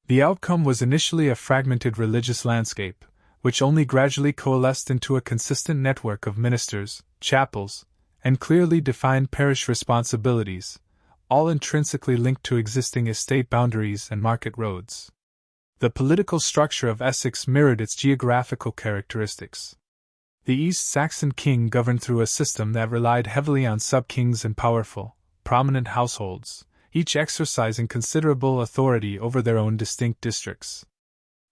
The outcome was initially a fragmented religious landscape, which only gradually coalesced into a consistent network of ministers, chapels, and clearly defined parish responsibilities, all intrinsically linked to existing estate boundaries and market roads. The political structure of Essex mirrored its geographical characteristics. The East Saxon king governed through a system that relied heavily on sub-kings and powerful, prominent households, each exercising considerable authority over their own distinct districts.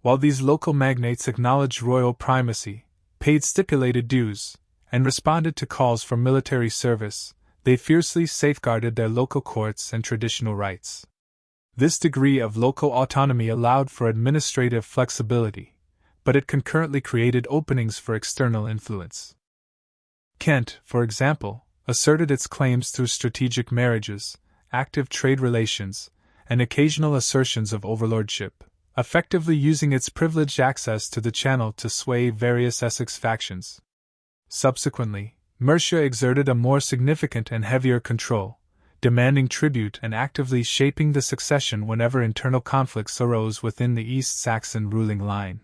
While these local magnates acknowledged royal primacy, paid stipulated dues, and responded to calls for military service, they fiercely safeguarded their local courts and traditional rights. This degree of local autonomy allowed for administrative flexibility, but it concurrently created openings for external influence. Kent, for example, asserted its claims through strategic marriages, active trade relations, and occasional assertions of overlordship, effectively using its privileged access to the Channel to sway various Essex factions. Subsequently, Mercia exerted a more significant and heavier control, demanding tribute and actively shaping the succession whenever internal conflicts arose within the East Saxon ruling line.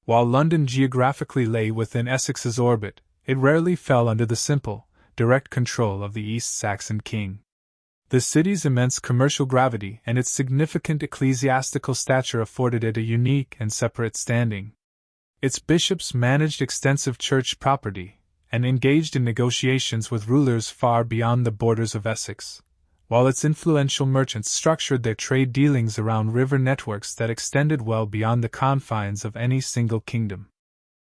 While London geographically lay within Essex's orbit, it rarely fell under the simple, direct control of the East Saxon king. The city's immense commercial gravity and its significant ecclesiastical stature afforded it a unique and separate standing. Its bishops managed extensive church property and engaged in negotiations with rulers far beyond the borders of Essex, while its influential merchants structured their trade dealings around river networks that extended well beyond the confines of any single kingdom.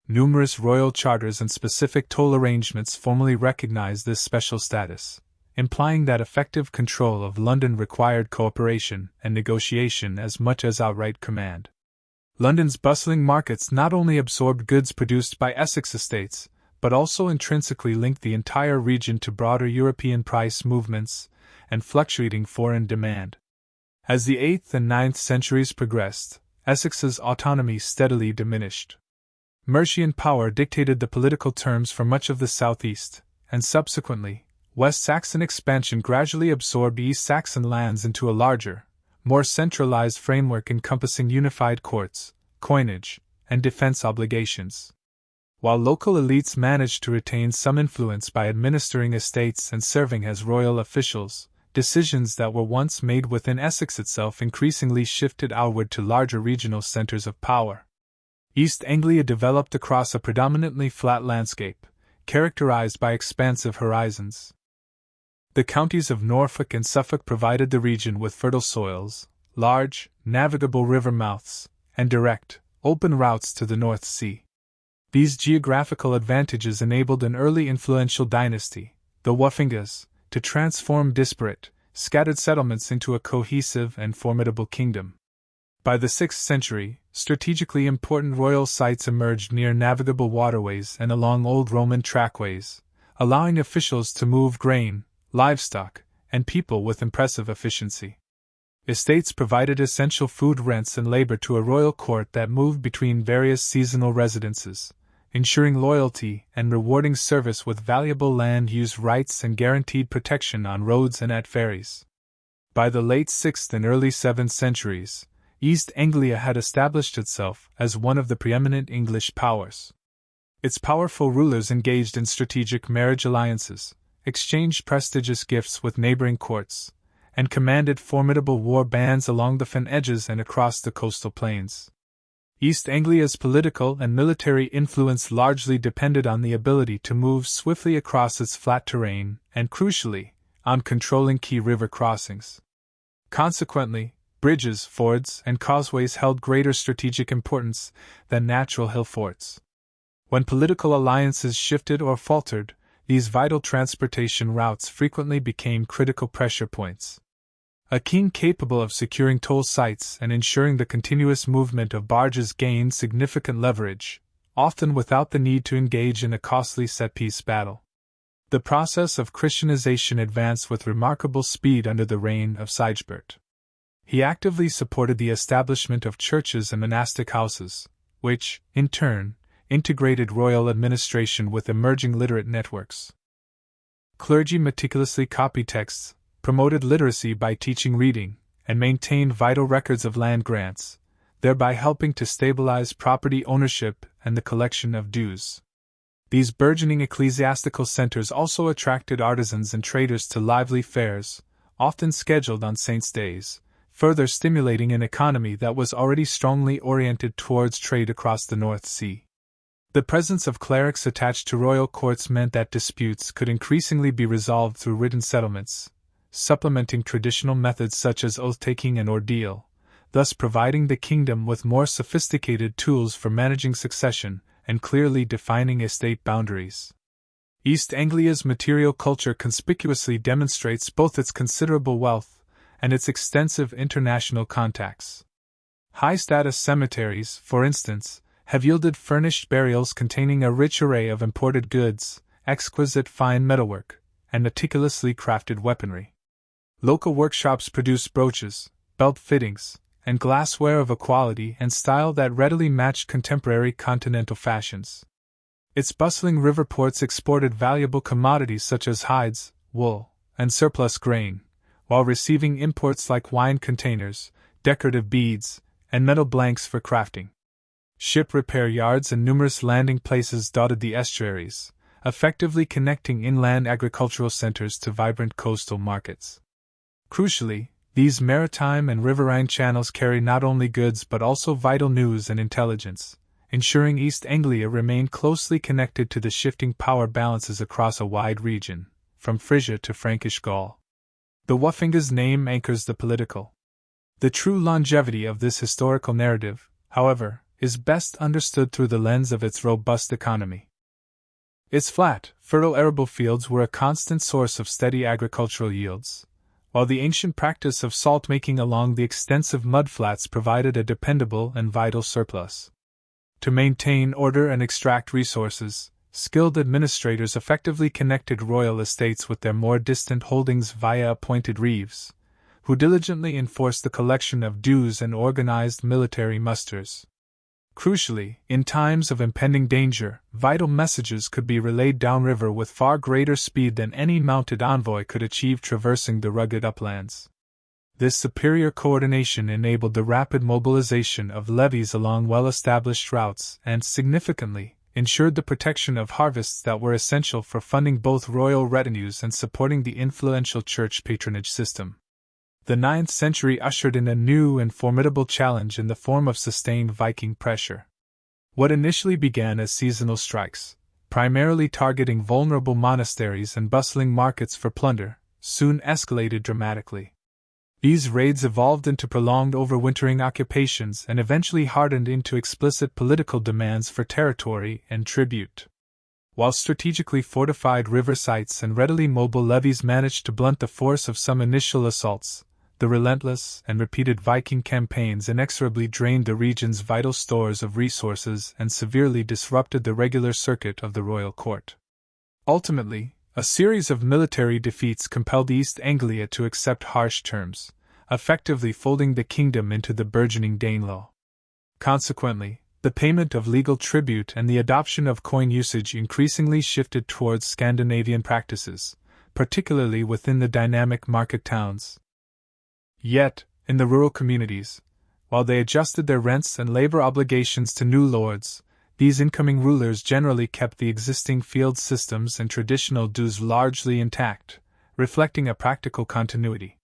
Numerous royal charters and specific toll arrangements formally recognized this special status, implying that effective control of London required cooperation and negotiation as much as outright command. London's bustling markets not only absorbed goods produced by Essex estates, but also intrinsically linked the entire region to broader European price movements and fluctuating foreign demand. As the 8th and 9th centuries progressed, Essex's autonomy steadily diminished. Mercian power dictated the political terms for much of the southeast, and subsequently, West Saxon expansion gradually absorbed East Saxon lands into a larger, more centralized framework encompassing unified courts, coinage, and defense obligations. While local elites managed to retain some influence by administering estates and serving as royal officials, decisions that were once made within Essex itself increasingly shifted outward to larger regional centers of power. East Anglia developed across a predominantly flat landscape, characterized by expansive horizons. The counties of Norfolk and Suffolk provided the region with fertile soils, large, navigable river mouths, and direct, open routes to the North Sea. These geographical advantages enabled an early influential dynasty, the Wuffingas, to transform disparate, scattered settlements into a cohesive and formidable kingdom. By the 6th century, strategically important royal sites emerged near navigable waterways and along old Roman trackways, allowing officials to move grain, livestock, and people with impressive efficiency. Estates provided essential food, rents, and labor to a royal court that moved between various seasonal residences, ensuring loyalty and rewarding service with valuable land use rights and guaranteed protection on roads and at ferries. By the late 6th and early 7th centuries, East Anglia had established itself as one of the preeminent English powers. Its powerful rulers engaged in strategic marriage alliances, exchanged prestigious gifts with neighboring courts, and commanded formidable war bands along the fen edges and across the coastal plains. East Anglia's political and military influence largely depended on the ability to move swiftly across its flat terrain and, crucially, on controlling key river crossings. Consequently, bridges, fords, and causeways held greater strategic importance than natural hill forts. When political alliances shifted or faltered, these vital transportation routes frequently became critical pressure points. A king capable of securing toll sites and ensuring the continuous movement of barges gained significant leverage, often without the need to engage in a costly set-piece battle. The process of Christianization advanced with remarkable speed under the reign of Sigebert. He actively supported the establishment of churches and monastic houses, which, in turn, integrated royal administration with emerging literate networks. Clergy meticulously copied texts, promoted literacy by teaching reading, and maintained vital records of land grants, thereby helping to stabilize property ownership and the collection of dues. These burgeoning ecclesiastical centers also attracted artisans and traders to lively fairs, often scheduled on saints' days, further stimulating an economy that was already strongly oriented towards trade across the North Sea. The presence of clerics attached to royal courts meant that disputes could increasingly be resolved through written settlements, supplementing traditional methods such as oath-taking and ordeal, thus providing the kingdom with more sophisticated tools for managing succession and clearly defining estate boundaries. East Anglia's material culture conspicuously demonstrates both its considerable wealth and its extensive international contacts. High-status cemeteries, for instance, have yielded furnished burials containing a rich array of imported goods, exquisite fine metalwork, and meticulously crafted weaponry. Local workshops produced brooches, belt fittings, and glassware of a quality and style that readily matched contemporary continental fashions. Its bustling river ports exported valuable commodities such as hides, wool, and surplus grain, while receiving imports like wine containers, decorative beads, and metal blanks for crafting. Ship repair yards and numerous landing places dotted the estuaries, effectively connecting inland agricultural centers to vibrant coastal markets. Crucially, these maritime and riverine channels carry not only goods but also vital news and intelligence, ensuring East Anglia remained closely connected to the shifting power balances across a wide region, from Frisia to Frankish Gaul. The Wuffinga's name anchors the political. The true longevity of this historical narrative, however, is best understood through the lens of its robust economy. Its flat, fertile arable fields were a constant source of steady agricultural yields, while the ancient practice of salt-making along the extensive mudflats provided a dependable and vital surplus. To maintain order and extract resources, skilled administrators effectively connected royal estates with their more distant holdings via appointed reeves, who diligently enforced the collection of dues and organized military musters. Crucially, in times of impending danger, vital messages could be relayed downriver with far greater speed than any mounted envoy could achieve traversing the rugged uplands. This superior coordination enabled the rapid mobilization of levies along well-established routes and, significantly, ensured the protection of harvests that were essential for funding both royal retinues and supporting the influential church patronage system. The 9th century ushered in a new and formidable challenge in the form of sustained Viking pressure. What initially began as seasonal strikes, primarily targeting vulnerable monasteries and bustling markets for plunder, soon escalated dramatically. These raids evolved into prolonged overwintering occupations and eventually hardened into explicit political demands for territory and tribute. While strategically fortified river sites and readily mobile levies managed to blunt the force of some initial assaults, the relentless and repeated Viking campaigns inexorably drained the region's vital stores of resources and severely disrupted the regular circuit of the royal court. Ultimately, a series of military defeats compelled East Anglia to accept harsh terms, effectively folding the kingdom into the burgeoning Danelaw. Consequently, the payment of legal tribute and the adoption of coin usage increasingly shifted towards Scandinavian practices, particularly within the dynamic market towns. Yet, in the rural communities, while they adjusted their rents and labor obligations to new lords, these incoming rulers generally kept the existing field systems and traditional dues largely intact, reflecting a practical continuity.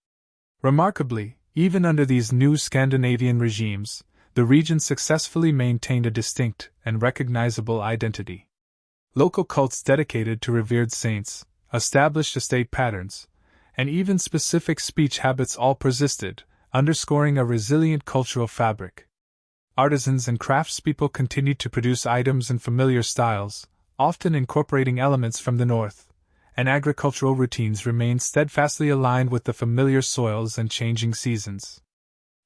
Remarkably, even under these new Scandinavian regimes, the region successfully maintained a distinct and recognizable identity. Local cults dedicated to revered saints, established estate patterns, and even specific speech habits all persisted, underscoring a resilient cultural fabric. Artisans and craftspeople continued to produce items in familiar styles, often incorporating elements from the north, and agricultural routines remained steadfastly aligned with the familiar soils and changing seasons.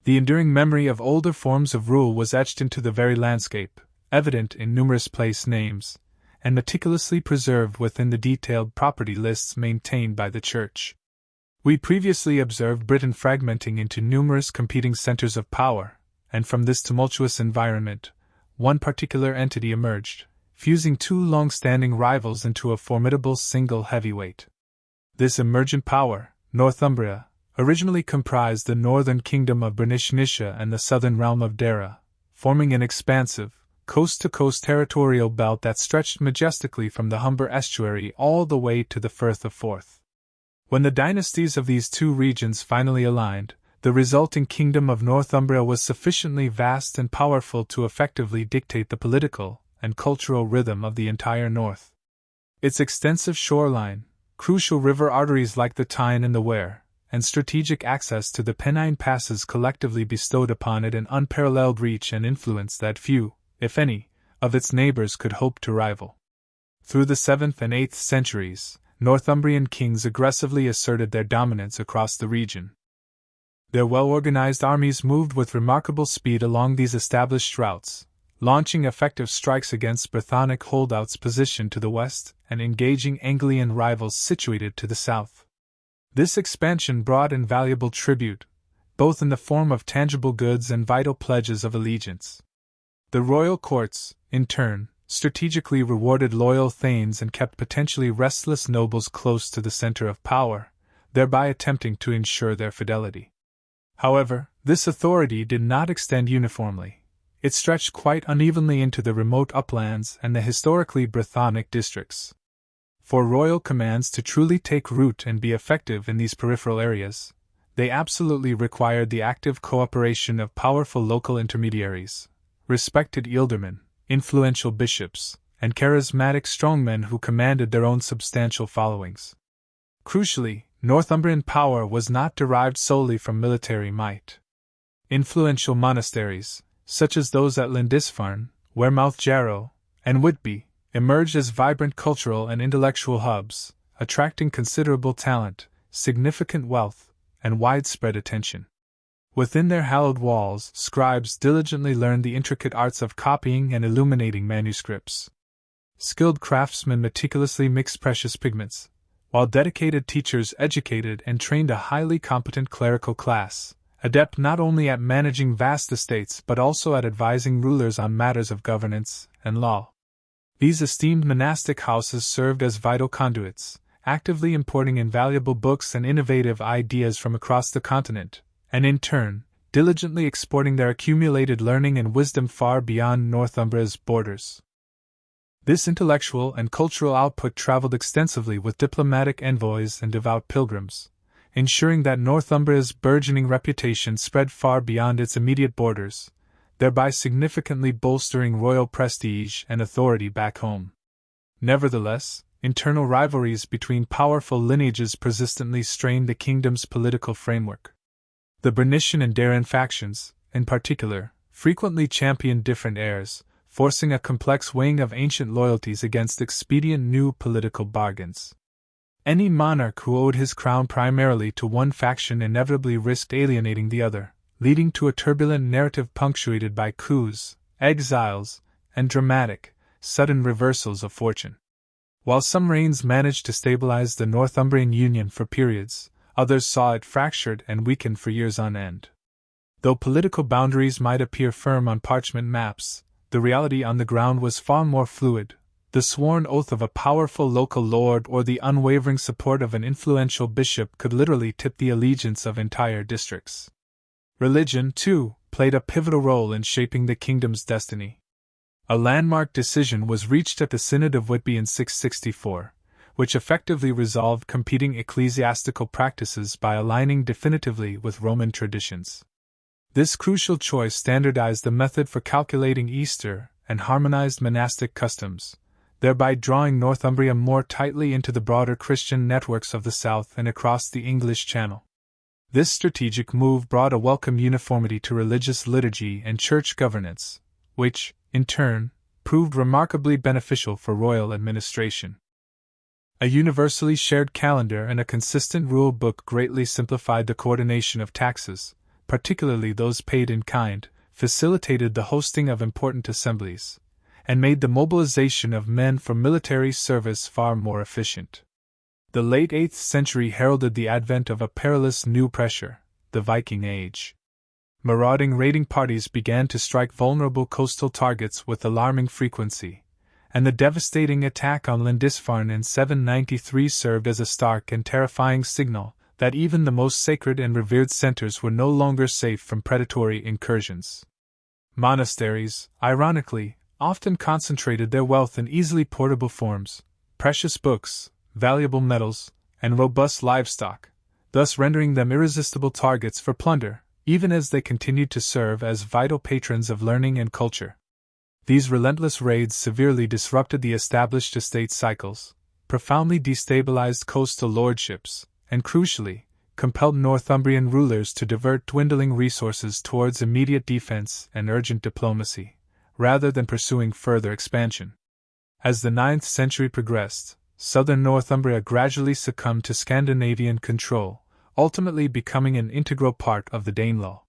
The enduring memory of older forms of rule was etched into the very landscape, evident in numerous place names, and meticulously preserved within the detailed property lists maintained by the Church. We previously observed Britain fragmenting into numerous competing centers of power, and from this tumultuous environment, one particular entity emerged, fusing two long-standing rivals into a formidable single heavyweight. This emergent power, Northumbria, originally comprised the northern kingdom of Mercia and the southern realm of Dara, forming an expansive, coast-to-coast territorial belt that stretched majestically from the Humber estuary all the way to the Firth of Forth. When the dynasties of these two regions finally aligned, the resulting kingdom of Northumbria was sufficiently vast and powerful to effectively dictate the political and cultural rhythm of the entire north. Its extensive shoreline, crucial river arteries like the Tyne and the Wear, and strategic access to the Pennine passes collectively bestowed upon it an unparalleled reach and influence that few, if any, of its neighbors could hope to rival. Through the 7th and 8th centuries, Northumbrian kings aggressively asserted their dominance across the region. Their well-organized armies moved with remarkable speed along these established routes, launching effective strikes against Brythonic holdouts positioned to the west and engaging Anglian rivals situated to the south. This expansion brought invaluable tribute, both in the form of tangible goods and vital pledges of allegiance. The royal courts, in turn, strategically rewarded loyal thanes and kept potentially restless nobles close to the center of power, thereby attempting to ensure their fidelity. However, this authority did not extend uniformly. It stretched quite unevenly into the remote uplands and the historically Brythonic districts. For royal commands to truly take root and be effective in these peripheral areas, they absolutely required the active cooperation of powerful local intermediaries, respected ealdormen, influential bishops, and charismatic strongmen who commanded their own substantial followings. Crucially, Northumbrian power was not derived solely from military might. Influential monasteries, such as those at Lindisfarne, Wearmouth Jarrow, and Whitby, emerged as vibrant cultural and intellectual hubs, attracting considerable talent, significant wealth, and widespread attention. Within their hallowed walls, scribes diligently learned the intricate arts of copying and illuminating manuscripts. Skilled craftsmen meticulously mixed precious pigments, while dedicated teachers educated and trained a highly competent clerical class, adept not only at managing vast estates but also at advising rulers on matters of governance and law. These esteemed monastic houses served as vital conduits, actively importing invaluable books and innovative ideas from across the continent, and in turn, diligently exporting their accumulated learning and wisdom far beyond Northumbria's borders. This intellectual and cultural output traveled extensively with diplomatic envoys and devout pilgrims, ensuring that Northumbria's burgeoning reputation spread far beyond its immediate borders, thereby significantly bolstering royal prestige and authority back home. Nevertheless, internal rivalries between powerful lineages persistently strained the kingdom's political framework. The Bernician and Darran factions, in particular, frequently championed different heirs, forcing a complex weighing of ancient loyalties against expedient new political bargains. Any monarch who owed his crown primarily to one faction inevitably risked alienating the other, leading to a turbulent narrative punctuated by coups, exiles, and dramatic, sudden reversals of fortune. While some reigns managed to stabilize the Northumbrian Union for periods, others saw it fractured and weakened for years on end. Though political boundaries might appear firm on parchment maps, the reality on the ground was far more fluid. The sworn oath of a powerful local lord or the unwavering support of an influential bishop could literally tip the allegiance of entire districts. Religion, too, played a pivotal role in shaping the kingdom's destiny. A landmark decision was reached at the Synod of Whitby in 664, which effectively resolved competing ecclesiastical practices by aligning definitively with Roman traditions. This crucial choice standardized the method for calculating Easter and harmonized monastic customs, thereby drawing Northumbria more tightly into the broader Christian networks of the south and across the English Channel. This strategic move brought a welcome uniformity to religious liturgy and church governance, which, in turn, proved remarkably beneficial for royal administration. A universally shared calendar and a consistent rule book greatly simplified the coordination of taxes, particularly those paid in kind, facilitated the hosting of important assemblies, and made the mobilization of men for military service far more efficient. The late 8th century heralded the advent of a perilous new pressure, the Viking Age. Marauding raiding parties began to strike vulnerable coastal targets with alarming frequency, and the devastating attack on Lindisfarne in 793 served as a stark and terrifying signal that even the most sacred and revered centers were no longer safe from predatory incursions. Monasteries, ironically, often concentrated their wealth in easily portable forms, precious books, valuable metals, and robust livestock, thus rendering them irresistible targets for plunder, even as they continued to serve as vital patrons of learning and culture. These relentless raids severely disrupted the established estate cycles, profoundly destabilized coastal lordships, and crucially, compelled Northumbrian rulers to divert dwindling resources towards immediate defense and urgent diplomacy, rather than pursuing further expansion. As the 9th century progressed, southern Northumbria gradually succumbed to Scandinavian control, ultimately becoming an integral part of the Danelaw.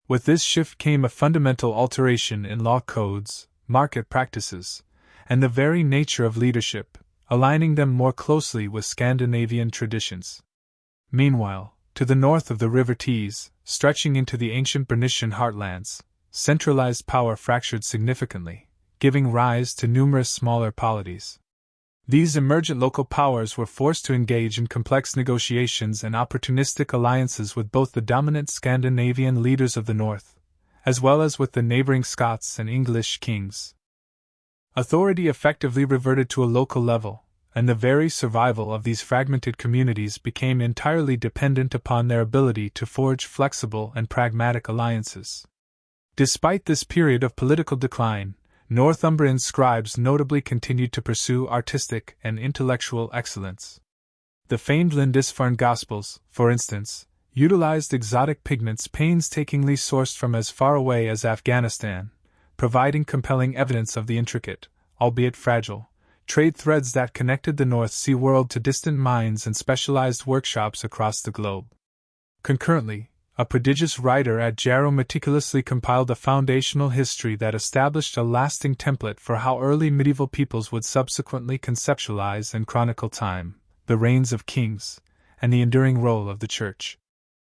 With this shift came a fundamental alteration in law codes, market practices, and the very nature of leadership, aligning them more closely with Scandinavian traditions. Meanwhile, to the north of the River Tees, stretching into the ancient Bernician heartlands, centralized power fractured significantly, giving rise to numerous smaller polities. These emergent local powers were forced to engage in complex negotiations and opportunistic alliances with both the dominant Scandinavian leaders of the north, as well as with the neighboring Scots and English kings. Authority effectively reverted to a local level, and the very survival of these fragmented communities became entirely dependent upon their ability to forge flexible and pragmatic alliances. Despite this period of political decline, Northumbrian scribes notably continued to pursue artistic and intellectual excellence. The famed Lindisfarne Gospels, for instance, utilized exotic pigments painstakingly sourced from as far away as Afghanistan, providing compelling evidence of the intricate, albeit fragile, trade threads that connected the North Sea world to distant mines and specialized workshops across the globe. Concurrently, a prodigious writer at Jarrow meticulously compiled a foundational history that established a lasting template for how early medieval peoples would subsequently conceptualize and chronicle time, the reigns of kings, and the enduring role of the Church.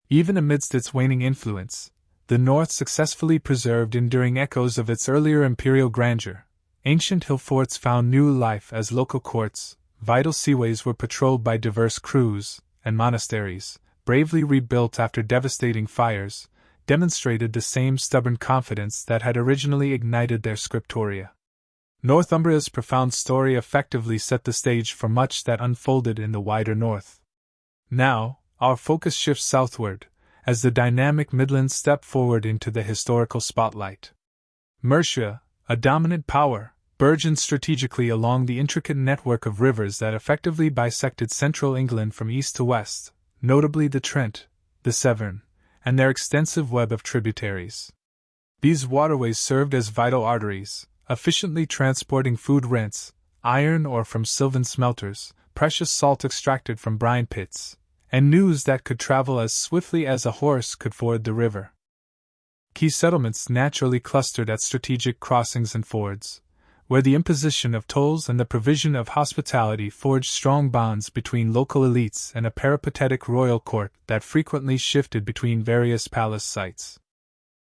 Even amidst its waning influence, the North successfully preserved enduring echoes of its earlier imperial grandeur. Ancient hill forts found new life as local courts, vital seaways were patrolled by diverse crews, and monasteries, bravely rebuilt after devastating fires, demonstrated the same stubborn confidence that had originally ignited their scriptoria. Northumbria's profound story effectively set the stage for much that unfolded in the wider north. Now, our focus shifts southward, as the dynamic Midlands step forward into the historical spotlight. Mercia, a dominant power, burgeoned strategically along the intricate network of rivers that effectively bisected central England from east to west, notably the Trent, the Severn, and their extensive web of tributaries. These waterways served as vital arteries, efficiently transporting food rents, iron ore from sylvan smelters, precious salt extracted from brine pits, and news that could travel as swiftly as a horse could ford the river. Key settlements naturally clustered at strategic crossings and fords, where the imposition of tolls and the provision of hospitality forged strong bonds between local elites and a peripatetic royal court that frequently shifted between various palace sites.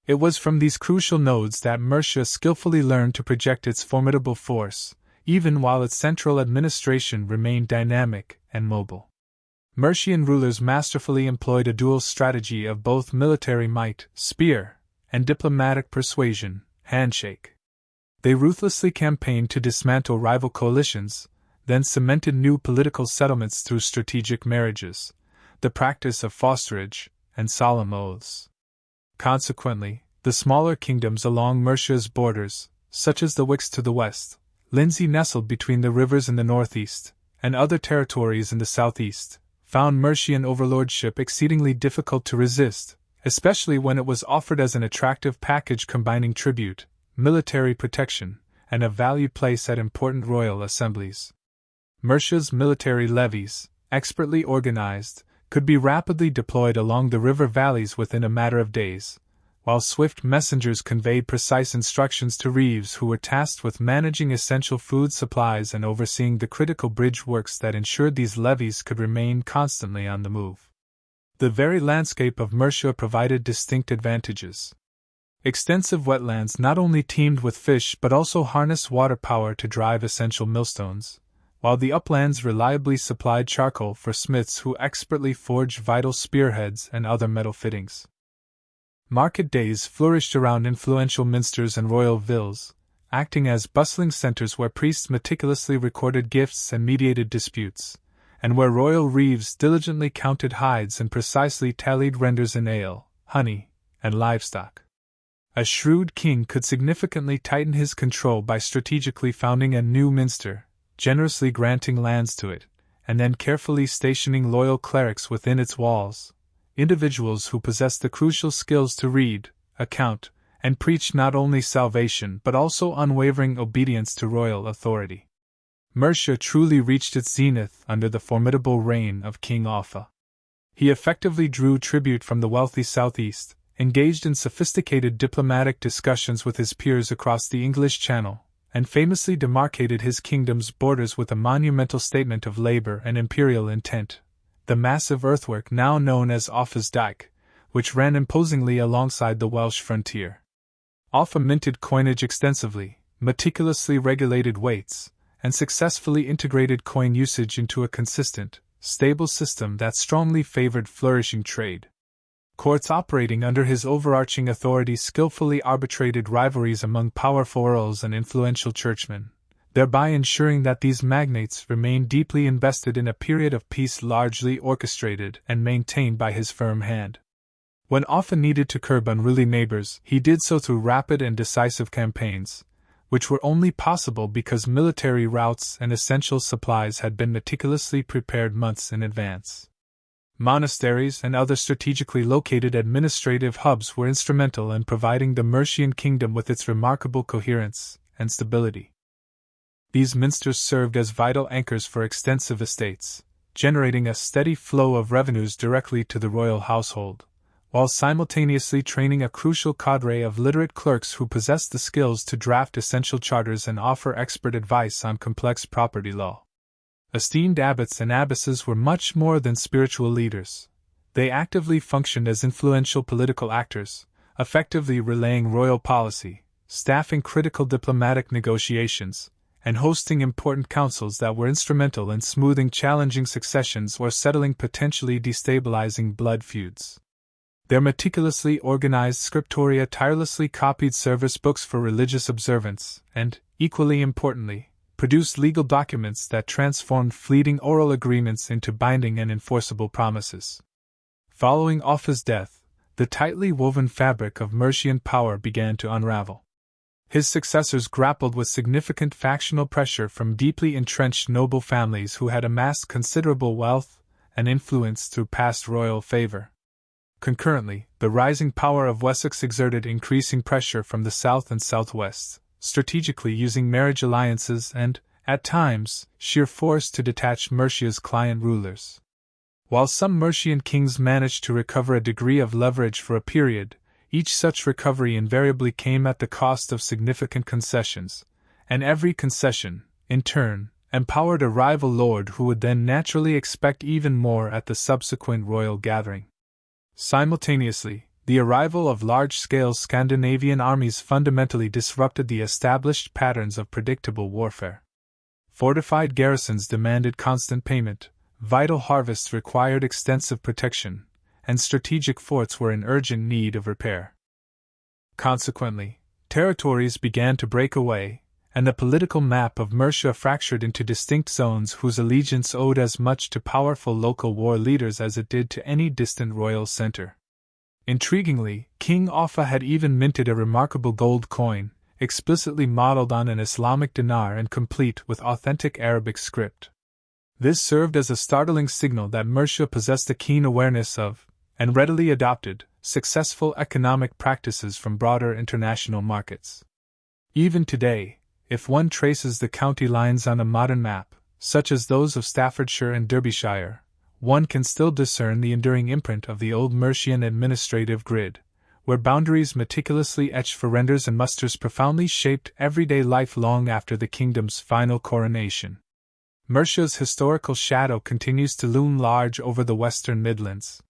It was from these crucial nodes that Mercia skillfully learned to project its formidable force, even while its central administration remained dynamic and mobile. Mercian rulers masterfully employed a dual strategy of both military might, spear, and diplomatic persuasion, handshake. They ruthlessly campaigned to dismantle rival coalitions, then cemented new political settlements through strategic marriages, the practice of fosterage, and solemn oaths. Consequently, the smaller kingdoms along Mercia's borders, such as the Hwicce to the west, Lindsey nestled between the rivers in the northeast, and other territories in the southeast, found Mercian overlordship exceedingly difficult to resist, especially when it was offered as an attractive package combining tribute, military protection, and a valued place at important royal assemblies. Mercia's military levies, expertly organized, could be rapidly deployed along the river valleys within a matter of days, while swift messengers conveyed precise instructions to reeves who were tasked with managing essential food supplies and overseeing the critical bridge works that ensured these levies could remain constantly on the move. The very landscape of Mercia provided distinct advantages. Extensive wetlands not only teemed with fish but also harnessed water power to drive essential millstones, while the uplands reliably supplied charcoal for smiths who expertly forged vital spearheads and other metal fittings. Market days flourished around influential minsters and royal villas, acting as bustling centers where priests meticulously recorded gifts and mediated disputes, and where royal reeves diligently counted hides and precisely tallied renders in ale, honey, and livestock. A shrewd king could significantly tighten his control by strategically founding a new minster, generously granting lands to it, and then carefully stationing loyal clerics within its walls, individuals who possessed the crucial skills to read, account, and preach not only salvation but also unwavering obedience to royal authority. Mercia truly reached its zenith under the formidable reign of King Offa. He effectively drew tribute from the wealthy southeast, engaged in sophisticated diplomatic discussions with his peers across the English Channel, and famously demarcated his kingdom's borders with a monumental statement of labour and imperial intent, the massive earthwork now known as Offa's Dyke, which ran imposingly alongside the Welsh frontier. Offa minted coinage extensively, meticulously regulated weights, and successfully integrated coin usage into a consistent, stable system that strongly favoured flourishing trade. Courts operating under his overarching authority skillfully arbitrated rivalries among powerful earls and influential churchmen, thereby ensuring that these magnates remained deeply invested in a period of peace largely orchestrated and maintained by his firm hand. When Offa needed to curb unruly neighbours, he did so through rapid and decisive campaigns, which were only possible because military routes and essential supplies had been meticulously prepared months in advance. Monasteries and other strategically located administrative hubs were instrumental in providing the Mercian kingdom with its remarkable coherence and stability. These minsters served as vital anchors for extensive estates, generating a steady flow of revenues directly to the royal household, while simultaneously training a crucial cadre of literate clerks who possessed the skills to draft essential charters and offer expert advice on complex property law. Esteemed abbots and abbesses were much more than spiritual leaders. They actively functioned as influential political actors, effectively relaying royal policy, staffing critical diplomatic negotiations, and hosting important councils that were instrumental in smoothing challenging successions or settling potentially destabilizing blood feuds. Their meticulously organized scriptoria tirelessly copied service books for religious observance and, equally importantly, produced legal documents that transformed fleeting oral agreements into binding and enforceable promises. Following Offa's death, the tightly woven fabric of Mercian power began to unravel. His successors grappled with significant factional pressure from deeply entrenched noble families who had amassed considerable wealth and influence through past royal favor. Concurrently, the rising power of Wessex exerted increasing pressure from the south and southwest, strategically using marriage alliances and, at times, sheer force to detach Mercia's client rulers. While some Mercian kings managed to recover a degree of leverage for a period, each such recovery invariably came at the cost of significant concessions, and every concession, in turn, empowered a rival lord who would then naturally expect even more at the subsequent royal gathering. Simultaneously, the arrival of large-scale Scandinavian armies fundamentally disrupted the established patterns of predictable warfare. Fortified garrisons demanded constant payment, vital harvests required extensive protection, and strategic forts were in urgent need of repair. Consequently, territories began to break away, and the political map of Mercia fractured into distinct zones whose allegiance owed as much to powerful local war leaders as it did to any distant royal center. Intriguingly, King Offa had even minted a remarkable gold coin, explicitly modeled on an Islamic dinar and complete with authentic Arabic script. This served as a startling signal that Mercia possessed a keen awareness of, and readily adopted, successful economic practices from broader international markets. Even today, if one traces the county lines on a modern map, such as those of Staffordshire and Derbyshire, one can still discern the enduring imprint of the old Mercian administrative grid, where boundaries meticulously etched for renders and musters profoundly shaped everyday life long after the kingdom's final coronation. Mercia's historical shadow continues to loom large over the Western Midlands.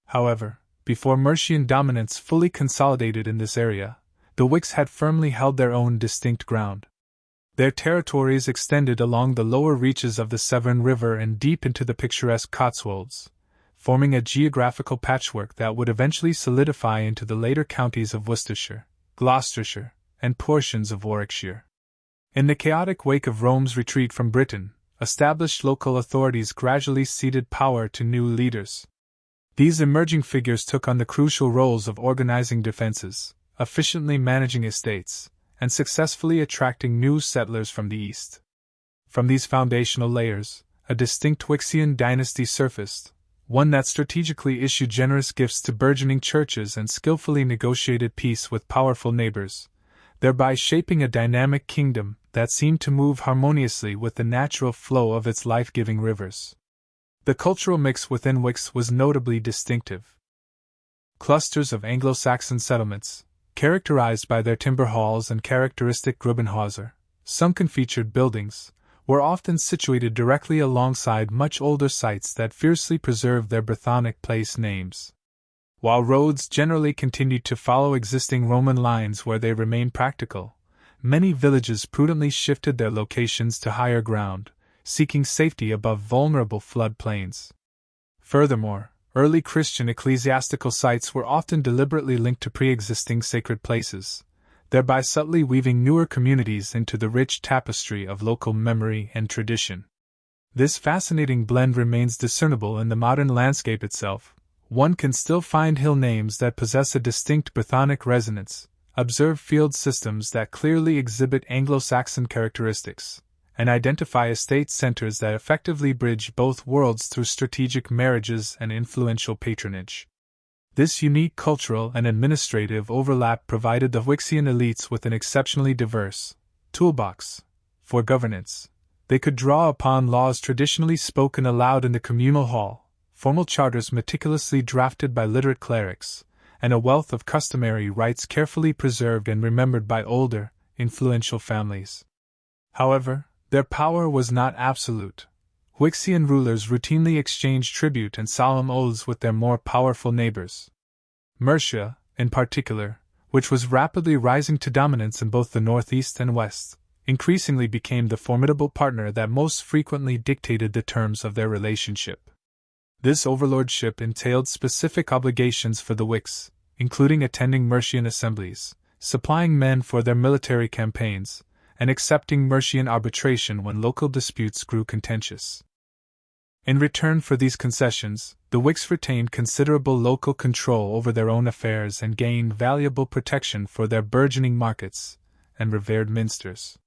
However, before Mercian dominance fully consolidated in this area, the Hwicce had firmly held their own distinct ground. Their territories extended along the lower reaches of the Severn River and deep into the picturesque Cotswolds, forming a geographical patchwork that would eventually solidify into the later counties of Worcestershire, Gloucestershire, and portions of Warwickshire. In the chaotic wake of Rome's retreat from Britain, established local authorities gradually ceded power to new leaders. These emerging figures took on the crucial roles of organizing defenses, efficiently managing estates, and successfully attracting new settlers from the east. From these foundational layers, a distinct Hwiccean dynasty surfaced, one that strategically issued generous gifts to burgeoning churches and skillfully negotiated peace with powerful neighbors, thereby shaping a dynamic kingdom that seemed to move harmoniously with the natural flow of its life-giving rivers. The cultural mix within Hwicce was notably distinctive. clusters of Anglo-Saxon settlements, characterized by their timber halls and characteristic Grubenhäuser, sunken-featured buildings, were often situated directly alongside much older sites that fiercely preserved their Brythonic place names. While roads generally continued to follow existing Roman lines where they remained practical, many villages prudently shifted their locations to higher ground, seeking safety above vulnerable flood plains. Furthermore, early Christian ecclesiastical sites were often deliberately linked to pre-existing sacred places, thereby subtly weaving newer communities into the rich tapestry of local memory and tradition. This fascinating blend remains discernible in the modern landscape itself. One can still find hill names that possess a distinct Brythonic resonance, observe field systems that clearly exhibit Anglo-Saxon characteristics, and identify estate centers that effectively bridge both worlds through strategic marriages and influential patronage. This unique cultural and administrative overlap provided the Hwiccean elites with an exceptionally diverse toolbox for governance. They could draw upon laws traditionally spoken aloud in the communal hall, formal charters meticulously drafted by literate clerics, and a wealth of customary rites carefully preserved and remembered by older, influential families. However, their power was not absolute. Hwiccean rulers routinely exchanged tribute and solemn oaths with their more powerful neighbors. Mercia, in particular, which was rapidly rising to dominance in both the northeast and west, increasingly became the formidable partner that most frequently dictated the terms of their relationship. This overlordship entailed specific obligations for the Hwicce, including attending Mercian assemblies, supplying men for their military campaigns, and accepting Mercian arbitration when local disputes grew contentious. In return for these concessions, the Hwicce retained considerable local control over their own affairs and gained valuable protection for their burgeoning markets and revered minsters.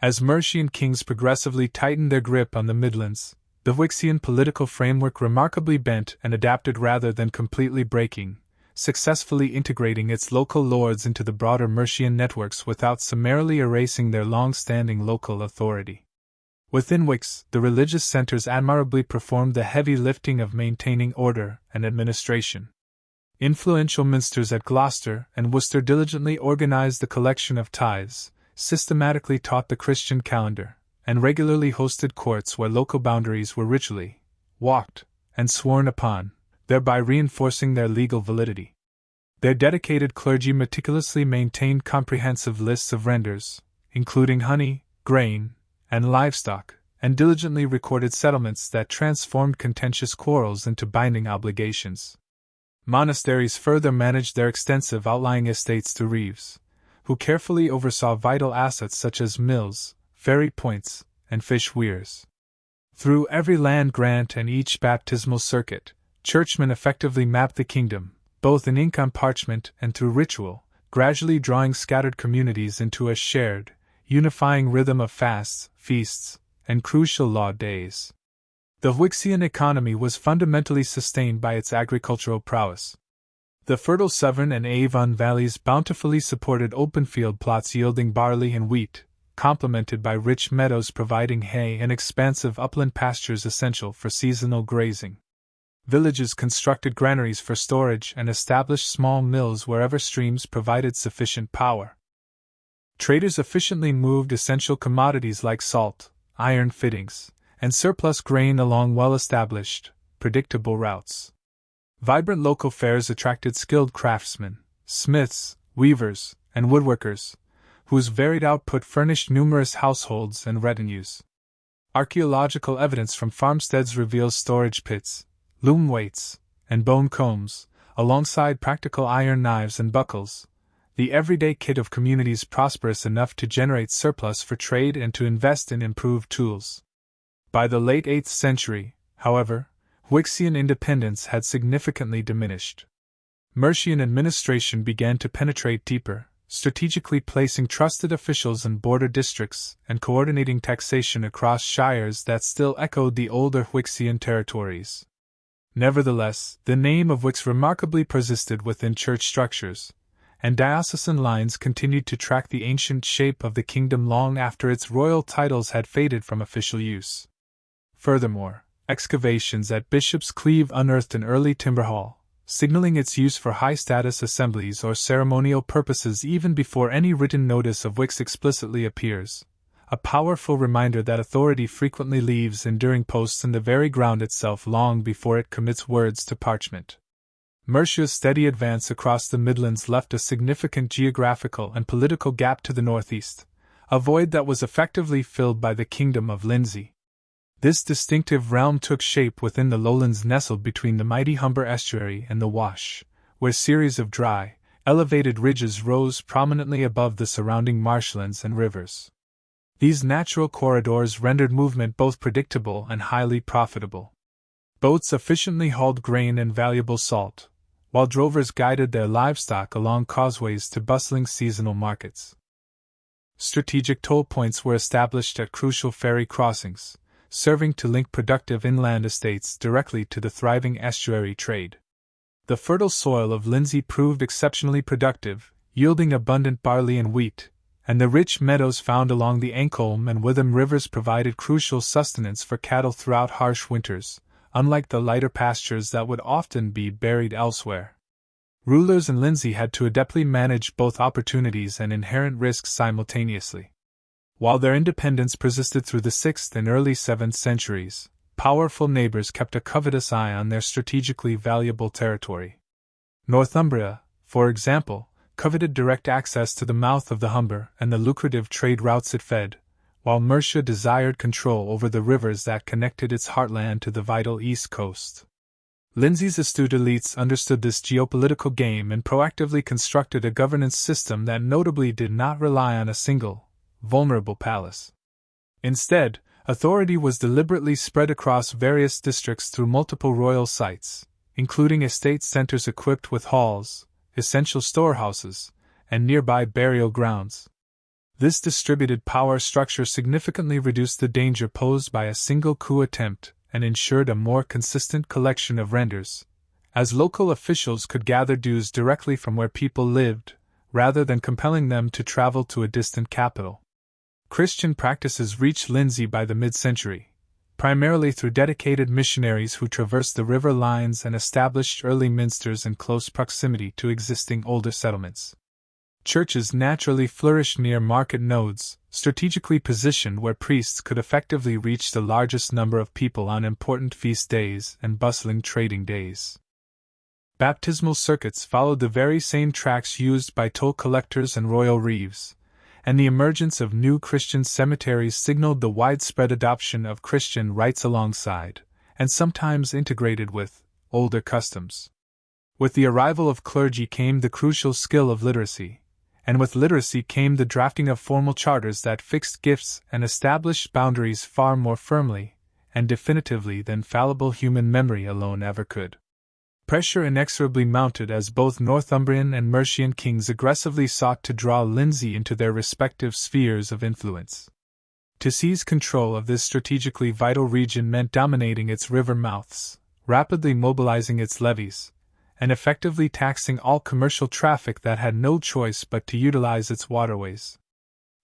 As Mercian kings progressively tightened their grip on the Midlands, the Hwiccean political framework remarkably bent and adapted rather than completely breaking, successfully integrating its local lords into the broader Mercian networks without summarily erasing their long-standing local authority. Within Hwicce, the religious centers admirably performed the heavy lifting of maintaining order and administration. Influential minsters at Gloucester and Worcester diligently organized the collection of tithes, systematically taught the Christian calendar, and regularly hosted courts where local boundaries were ritually walked and sworn upon, thereby reinforcing their legal validity. Their dedicated clergy meticulously maintained comprehensive lists of renders, including honey, grain, and livestock, and diligently recorded settlements that transformed contentious quarrels into binding obligations. Monasteries further managed their extensive outlying estates through reeves, who carefully oversaw vital assets such as mills, ferry points, and fish weirs. Through every land grant and each baptismal circuit, churchmen effectively mapped the kingdom, both in ink on parchment and through ritual, gradually drawing scattered communities into a shared, unifying rhythm of fasts, feasts, and crucial law days. The Hwiccean economy was fundamentally sustained by its agricultural prowess. The fertile Severn and Avon valleys bountifully supported open field plots yielding barley and wheat, complemented by rich meadows providing hay and expansive upland pastures essential for seasonal grazing. Villages constructed granaries for storage and established small mills wherever streams provided sufficient power. Traders efficiently moved essential commodities like salt, iron fittings, and surplus grain along well-established, predictable routes. Vibrant local fairs attracted skilled craftsmen, smiths, weavers, and woodworkers, whose varied output furnished numerous households and retinues. Archaeological evidence from farmsteads reveals storage pits, loom weights, and bone combs, alongside practical iron knives and buckles, the everyday kit of communities prosperous enough to generate surplus for trade and to invest in improved tools. By the late 8th century, however, Hwiccean independence had significantly diminished. Mercian administration began to penetrate deeper, strategically placing trusted officials in border districts and coordinating taxation across shires that still echoed the older Hwiccean territories. Nevertheless, the name of Hwicce remarkably persisted within church structures, and diocesan lines continued to track the ancient shape of the kingdom long after its royal titles had faded from official use. Furthermore, excavations at Bishop's Cleeve unearthed an early timber hall, signaling its use for high-status assemblies or ceremonial purposes even before any written notice of Hwicce explicitly appears, a powerful reminder that authority frequently leaves enduring posts in the very ground itself long before it commits words to parchment. Mercia's steady advance across the Midlands left a significant geographical and political gap to the northeast, a void that was effectively filled by the kingdom of Lindsey. This distinctive realm took shape within the lowlands nestled between the mighty Humber estuary and the Wash, where series of dry, elevated ridges rose prominently above the surrounding marshlands and rivers. These natural corridors rendered movement both predictable and highly profitable. Boats efficiently hauled grain and valuable salt, while drovers guided their livestock along causeways to bustling seasonal markets. Strategic toll points were established at crucial ferry crossings, serving to link productive inland estates directly to the thriving estuary trade. The fertile soil of Lindsey proved exceptionally productive, yielding abundant barley and wheat, and the rich meadows found along the Ancholm and Witham rivers provided crucial sustenance for cattle throughout harsh winters, unlike the lighter pastures that would often be buried elsewhere. Rulers in Lindsey had to adeptly manage both opportunities and inherent risks simultaneously. While their independence persisted through the 6th and early 7th centuries, powerful neighbors kept a covetous eye on their strategically valuable territory. Northumbria, for example, coveted direct access to the mouth of the Humber and the lucrative trade routes it fed, while Mercia desired control over the rivers that connected its heartland to the vital east coast. Lindsey's astute elites understood this geopolitical game and proactively constructed a governance system that notably did not rely on a single, vulnerable palace. Instead, authority was deliberately spread across various districts through multiple royal sites, including estate centers equipped with halls, essential storehouses, and nearby burial grounds. This distributed power structure significantly reduced the danger posed by a single coup attempt and ensured a more consistent collection of renders, as local officials could gather dues directly from where people lived, rather than compelling them to travel to a distant capital. Christian practices reached Lindsey by the mid-century, primarily through dedicated missionaries who traversed the river lines and established early minsters in close proximity to existing older settlements. Churches naturally flourished near market nodes, strategically positioned where priests could effectively reach the largest number of people on important feast days and bustling trading days. Baptismal circuits followed the very same tracks used by toll collectors and royal reeves, and the emergence of new Christian cemeteries signaled the widespread adoption of Christian rites alongside, and sometimes integrated with, older customs. With the arrival of clergy came the crucial skill of literacy, and with literacy came the drafting of formal charters that fixed gifts and established boundaries far more firmly and definitively than fallible human memory alone ever could. Pressure inexorably mounted as both Northumbrian and Mercian kings aggressively sought to draw Lindsey into their respective spheres of influence. To seize control of this strategically vital region meant dominating its river mouths, rapidly mobilizing its levies, and effectively taxing all commercial traffic that had no choice but to utilize its waterways.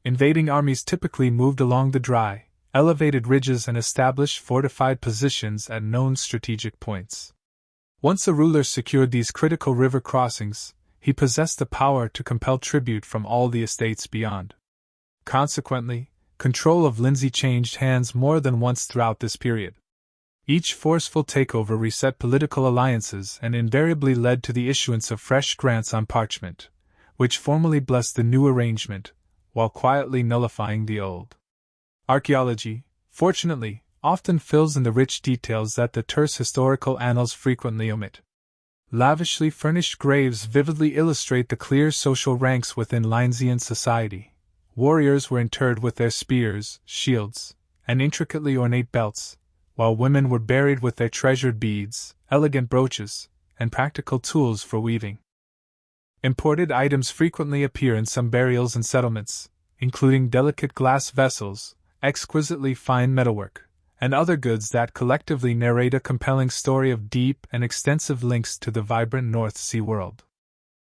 Invading armies typically moved along the dry, elevated ridges and established fortified positions at known strategic points. Once a ruler secured these critical river crossings, he possessed the power to compel tribute from all the estates beyond. Consequently, control of Lindsey changed hands more than once throughout this period. Each forceful takeover reset political alliances and invariably led to the issuance of fresh grants on parchment, which formally blessed the new arrangement, while quietly nullifying the old. Archaeology, fortunately, often fills in the rich details that the terse historical annals frequently omit. Lavishly furnished graves vividly illustrate the clear social ranks within Lindseian society. Warriors were interred with their spears, shields, and intricately ornate belts, while women were buried with their treasured beads, elegant brooches, and practical tools for weaving. Imported items frequently appear in some burials and settlements, including delicate glass vessels, exquisitely fine metalwork, and other goods that collectively narrate a compelling story of deep and extensive links to the vibrant North Sea world.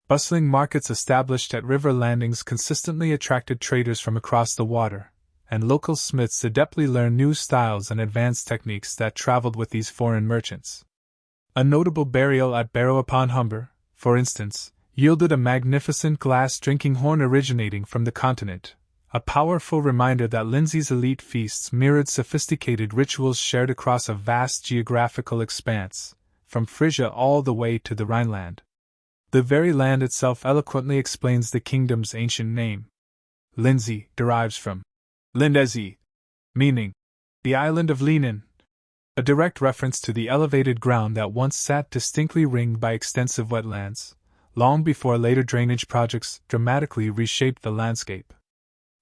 Bustling markets established at river landings consistently attracted traders from across the water, and local smiths adeptly learned new styles and advanced techniques that traveled with these foreign merchants. A notable burial at Barrow upon Humber, for instance, yielded a magnificent glass drinking horn originating from the continent, a powerful reminder that Lindsey's elite feasts mirrored sophisticated rituals shared across a vast geographical expanse, from Frisia all the way to the Rhineland. The very land itself eloquently explains the kingdom's ancient name. Lindsey derives from Lindesi, meaning the island of Lenen, a direct reference to the elevated ground that once sat distinctly ringed by extensive wetlands, long before later drainage projects dramatically reshaped the landscape.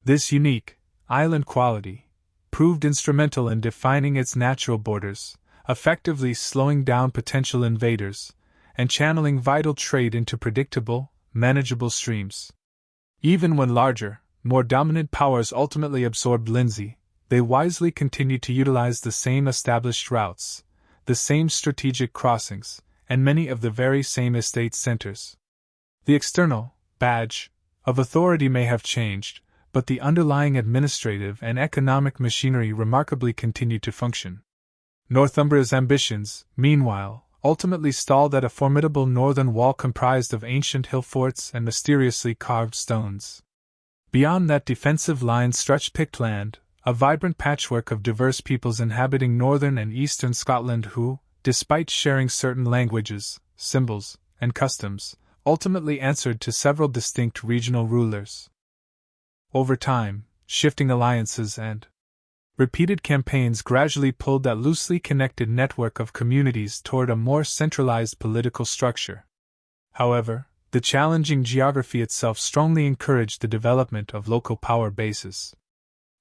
This unique, island quality proved instrumental in defining its natural borders, effectively slowing down potential invaders, and channeling vital trade into predictable, manageable streams. Even when larger, more dominant powers ultimately absorbed Lindsey, they wisely continued to utilize the same established routes, the same strategic crossings, and many of the very same estate centers. The external badge of authority may have changed, but the underlying administrative and economic machinery remarkably continued to function. Northumbria's ambitions, meanwhile, ultimately stalled at a formidable northern wall comprised of ancient hill forts and mysteriously carved stones. Beyond that defensive line stretched Pictland, a vibrant patchwork of diverse peoples inhabiting northern and eastern Scotland who, despite sharing certain languages, symbols, and customs, ultimately answered to several distinct regional rulers. Over time, shifting alliances and repeated campaigns gradually pulled that loosely connected network of communities toward a more centralized political structure. However, the challenging geography itself strongly encouraged the development of local power bases.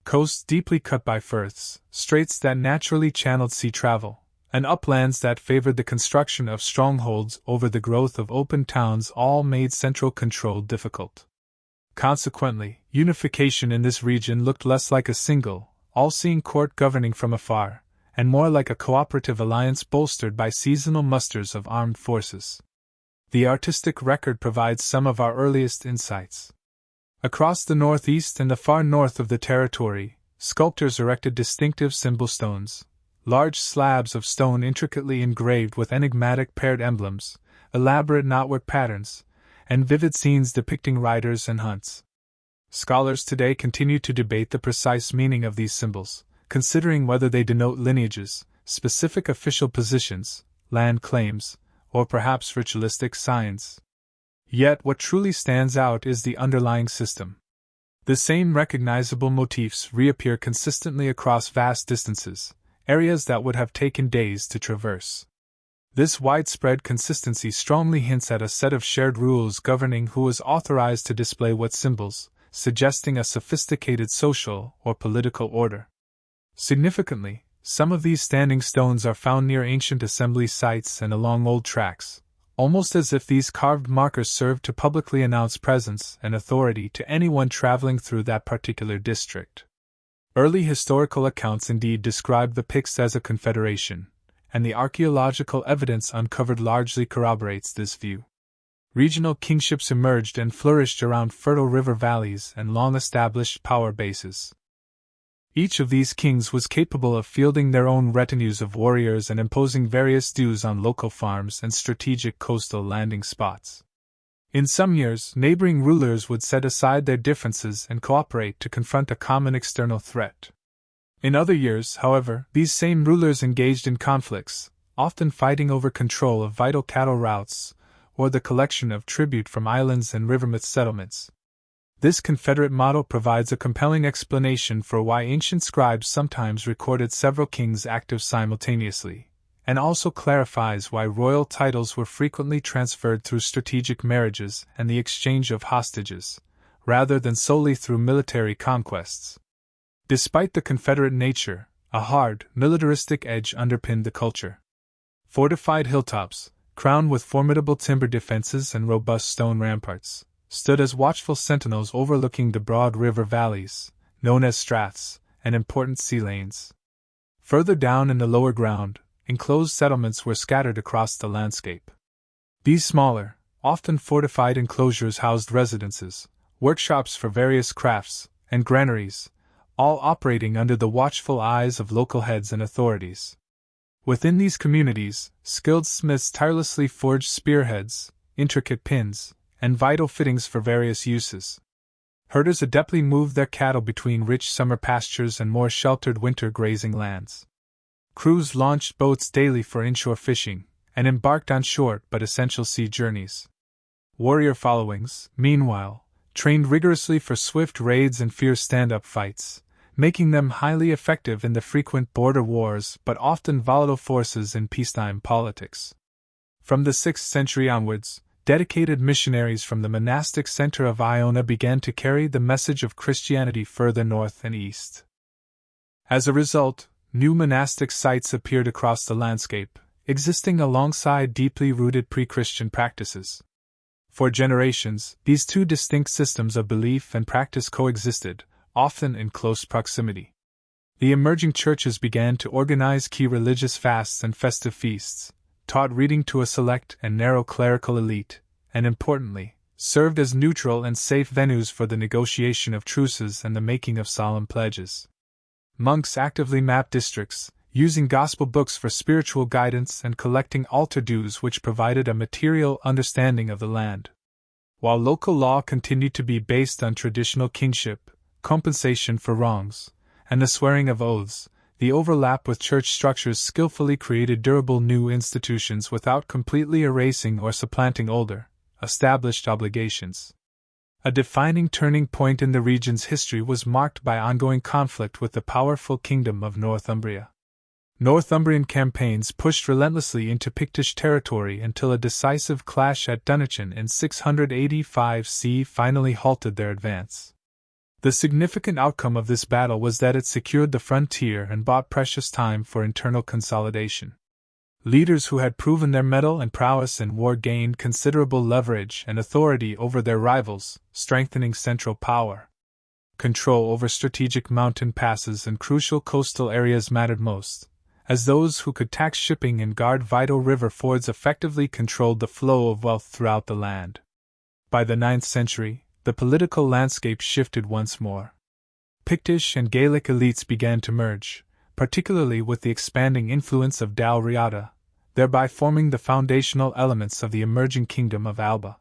Coasts deeply cut by firths, straits that naturally channeled sea travel, and uplands that favored the construction of strongholds over the growth of open towns all made central control difficult. Consequently, unification in this region looked less like a single, all-seeing court governing from afar, and more like a cooperative alliance bolstered by seasonal musters of armed forces. The artistic record provides some of our earliest insights. Across the northeast and the far north of the territory, sculptors erected distinctive symbol stones, large slabs of stone intricately engraved with enigmatic paired emblems, elaborate knotwork patterns, and vivid scenes depicting riders and hunts. Scholars today continue to debate the precise meaning of these symbols, considering whether they denote lineages, specific official positions, land claims, or perhaps ritualistic signs. Yet what truly stands out is the underlying system. The same recognizable motifs reappear consistently across vast distances, areas that would have taken days to traverse. This widespread consistency strongly hints at a set of shared rules governing who is authorized to display what symbols, suggesting a sophisticated social or political order. Significantly, some of these standing stones are found near ancient assembly sites and along old tracks, almost as if these carved markers served to publicly announce presence and authority to anyone traveling through that particular district. Early historical accounts indeed described the Picts as a confederation, and the archaeological evidence uncovered largely corroborates this view. Regional kingships emerged and flourished around fertile river valleys and long-established power bases. Each of these kings was capable of fielding their own retinues of warriors and imposing various dues on local farms and strategic coastal landing spots. In some years, neighboring rulers would set aside their differences and cooperate to confront a common external threat. In other years, however, these same rulers engaged in conflicts, often fighting over control of vital cattle routes or the collection of tribute from islands and rivermouth settlements. This Confederate model provides a compelling explanation for why ancient scribes sometimes recorded several kings active simultaneously, and also clarifies why royal titles were frequently transferred through strategic marriages and the exchange of hostages, rather than solely through military conquests. Despite the Confederate nature, a hard, militaristic edge underpinned the culture. Fortified hilltops, crowned with formidable timber defenses and robust stone ramparts, stood as watchful sentinels overlooking the broad river valleys, known as straths, and important sea lanes. Further down in the lower ground, enclosed settlements were scattered across the landscape. These smaller, often fortified enclosures housed residences, workshops for various crafts, and granaries, all operating under the watchful eyes of local heads and authorities. Within these communities, skilled smiths tirelessly forged spearheads, intricate pins, and vital fittings for various uses. Herders adeptly moved their cattle between rich summer pastures and more sheltered winter grazing lands. Crews launched boats daily for inshore fishing, and embarked on short but essential sea journeys. Warrior followings, meanwhile, trained rigorously for swift raids and fierce stand-up fights, making them highly effective in the frequent border wars but often volatile forces in peacetime politics. From the 6th century onwards, dedicated missionaries from the monastic center of Iona began to carry the message of Christianity further north and east. As a result, new monastic sites appeared across the landscape, existing alongside deeply rooted pre-Christian practices. For generations, these two distinct systems of belief and practice coexisted, often in close proximity. The emerging churches began to organize key religious fasts and festive feasts, taught reading to a select and narrow clerical elite, and importantly, served as neutral and safe venues for the negotiation of truces and the making of solemn pledges. Monks actively mapped districts, using gospel books for spiritual guidance and collecting altar dues which provided a material understanding of the land. While local law continued to be based on traditional kingship, compensation for wrongs, and the swearing of oaths, the overlap with church structures skillfully created durable new institutions without completely erasing or supplanting older, established obligations. A defining turning point in the region's history was marked by ongoing conflict with the powerful kingdom of Northumbria. Northumbrian campaigns pushed relentlessly into Pictish territory until a decisive clash at Dunnochen in 685 CE finally halted their advance. The significant outcome of this battle was that it secured the frontier and bought precious time for internal consolidation. Leaders who had proven their mettle and prowess in war gained considerable leverage and authority over their rivals, strengthening central power. Control over strategic mountain passes and crucial coastal areas mattered most, as those who could tax shipping and guard vital river fords effectively controlled the flow of wealth throughout the land. By the 9th century, the political landscape shifted once more. Pictish and Gaelic elites began to merge, particularly with the expanding influence of Dal Riata, thereby forming the foundational elements of the emerging kingdom of Alba.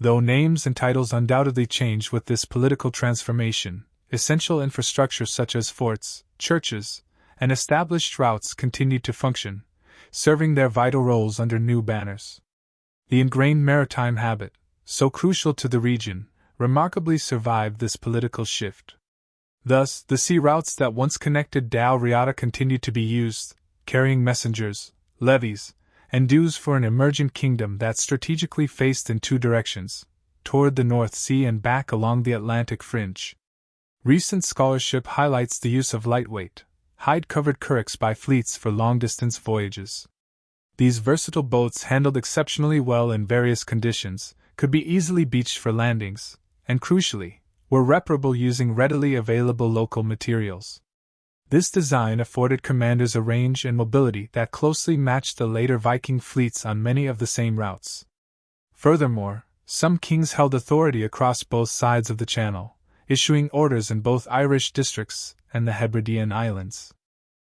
Though names and titles undoubtedly changed with this political transformation, essential infrastructure such as forts, churches, and established routes continued to function, serving their vital roles under new banners. The ingrained maritime habit, so crucial to the region, remarkably survived this political shift. Thus, the sea routes that once connected Dal Riata continued to be used, carrying messengers, levies, and dues for an emergent kingdom that strategically faced in two directions, toward the North Sea and back along the Atlantic fringe. Recent scholarship highlights the use of lightweight, hide-covered currachs by fleets for long-distance voyages. These versatile boats handled exceptionally well in various conditions, could be easily beached for landings, and crucially, were reparable using readily available local materials. This design afforded commanders a range and mobility that closely matched the later Viking fleets on many of the same routes. Furthermore, some kings held authority across both sides of the Channel, issuing orders in both Irish districts and the Hebridean Islands.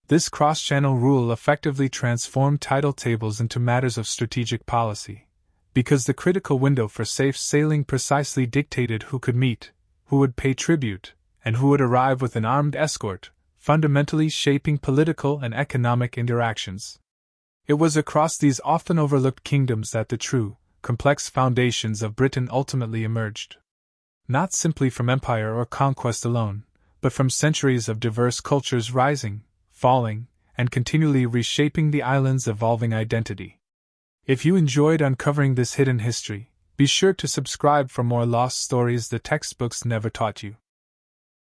This cross-channel rule effectively transformed title tables into matters of strategic policy, because the critical window for safe sailing precisely dictated who could meet, who would pay tribute, and who would arrive with an armed escort, fundamentally shaping political and economic interactions. It was across these often overlooked kingdoms that the true, complex foundations of Britain ultimately emerged. Not simply from empire or conquest alone, but from centuries of diverse cultures rising, falling, and continually reshaping the island's evolving identity. If you enjoyed uncovering this hidden history, be sure to subscribe for more lost stories the textbooks never taught you.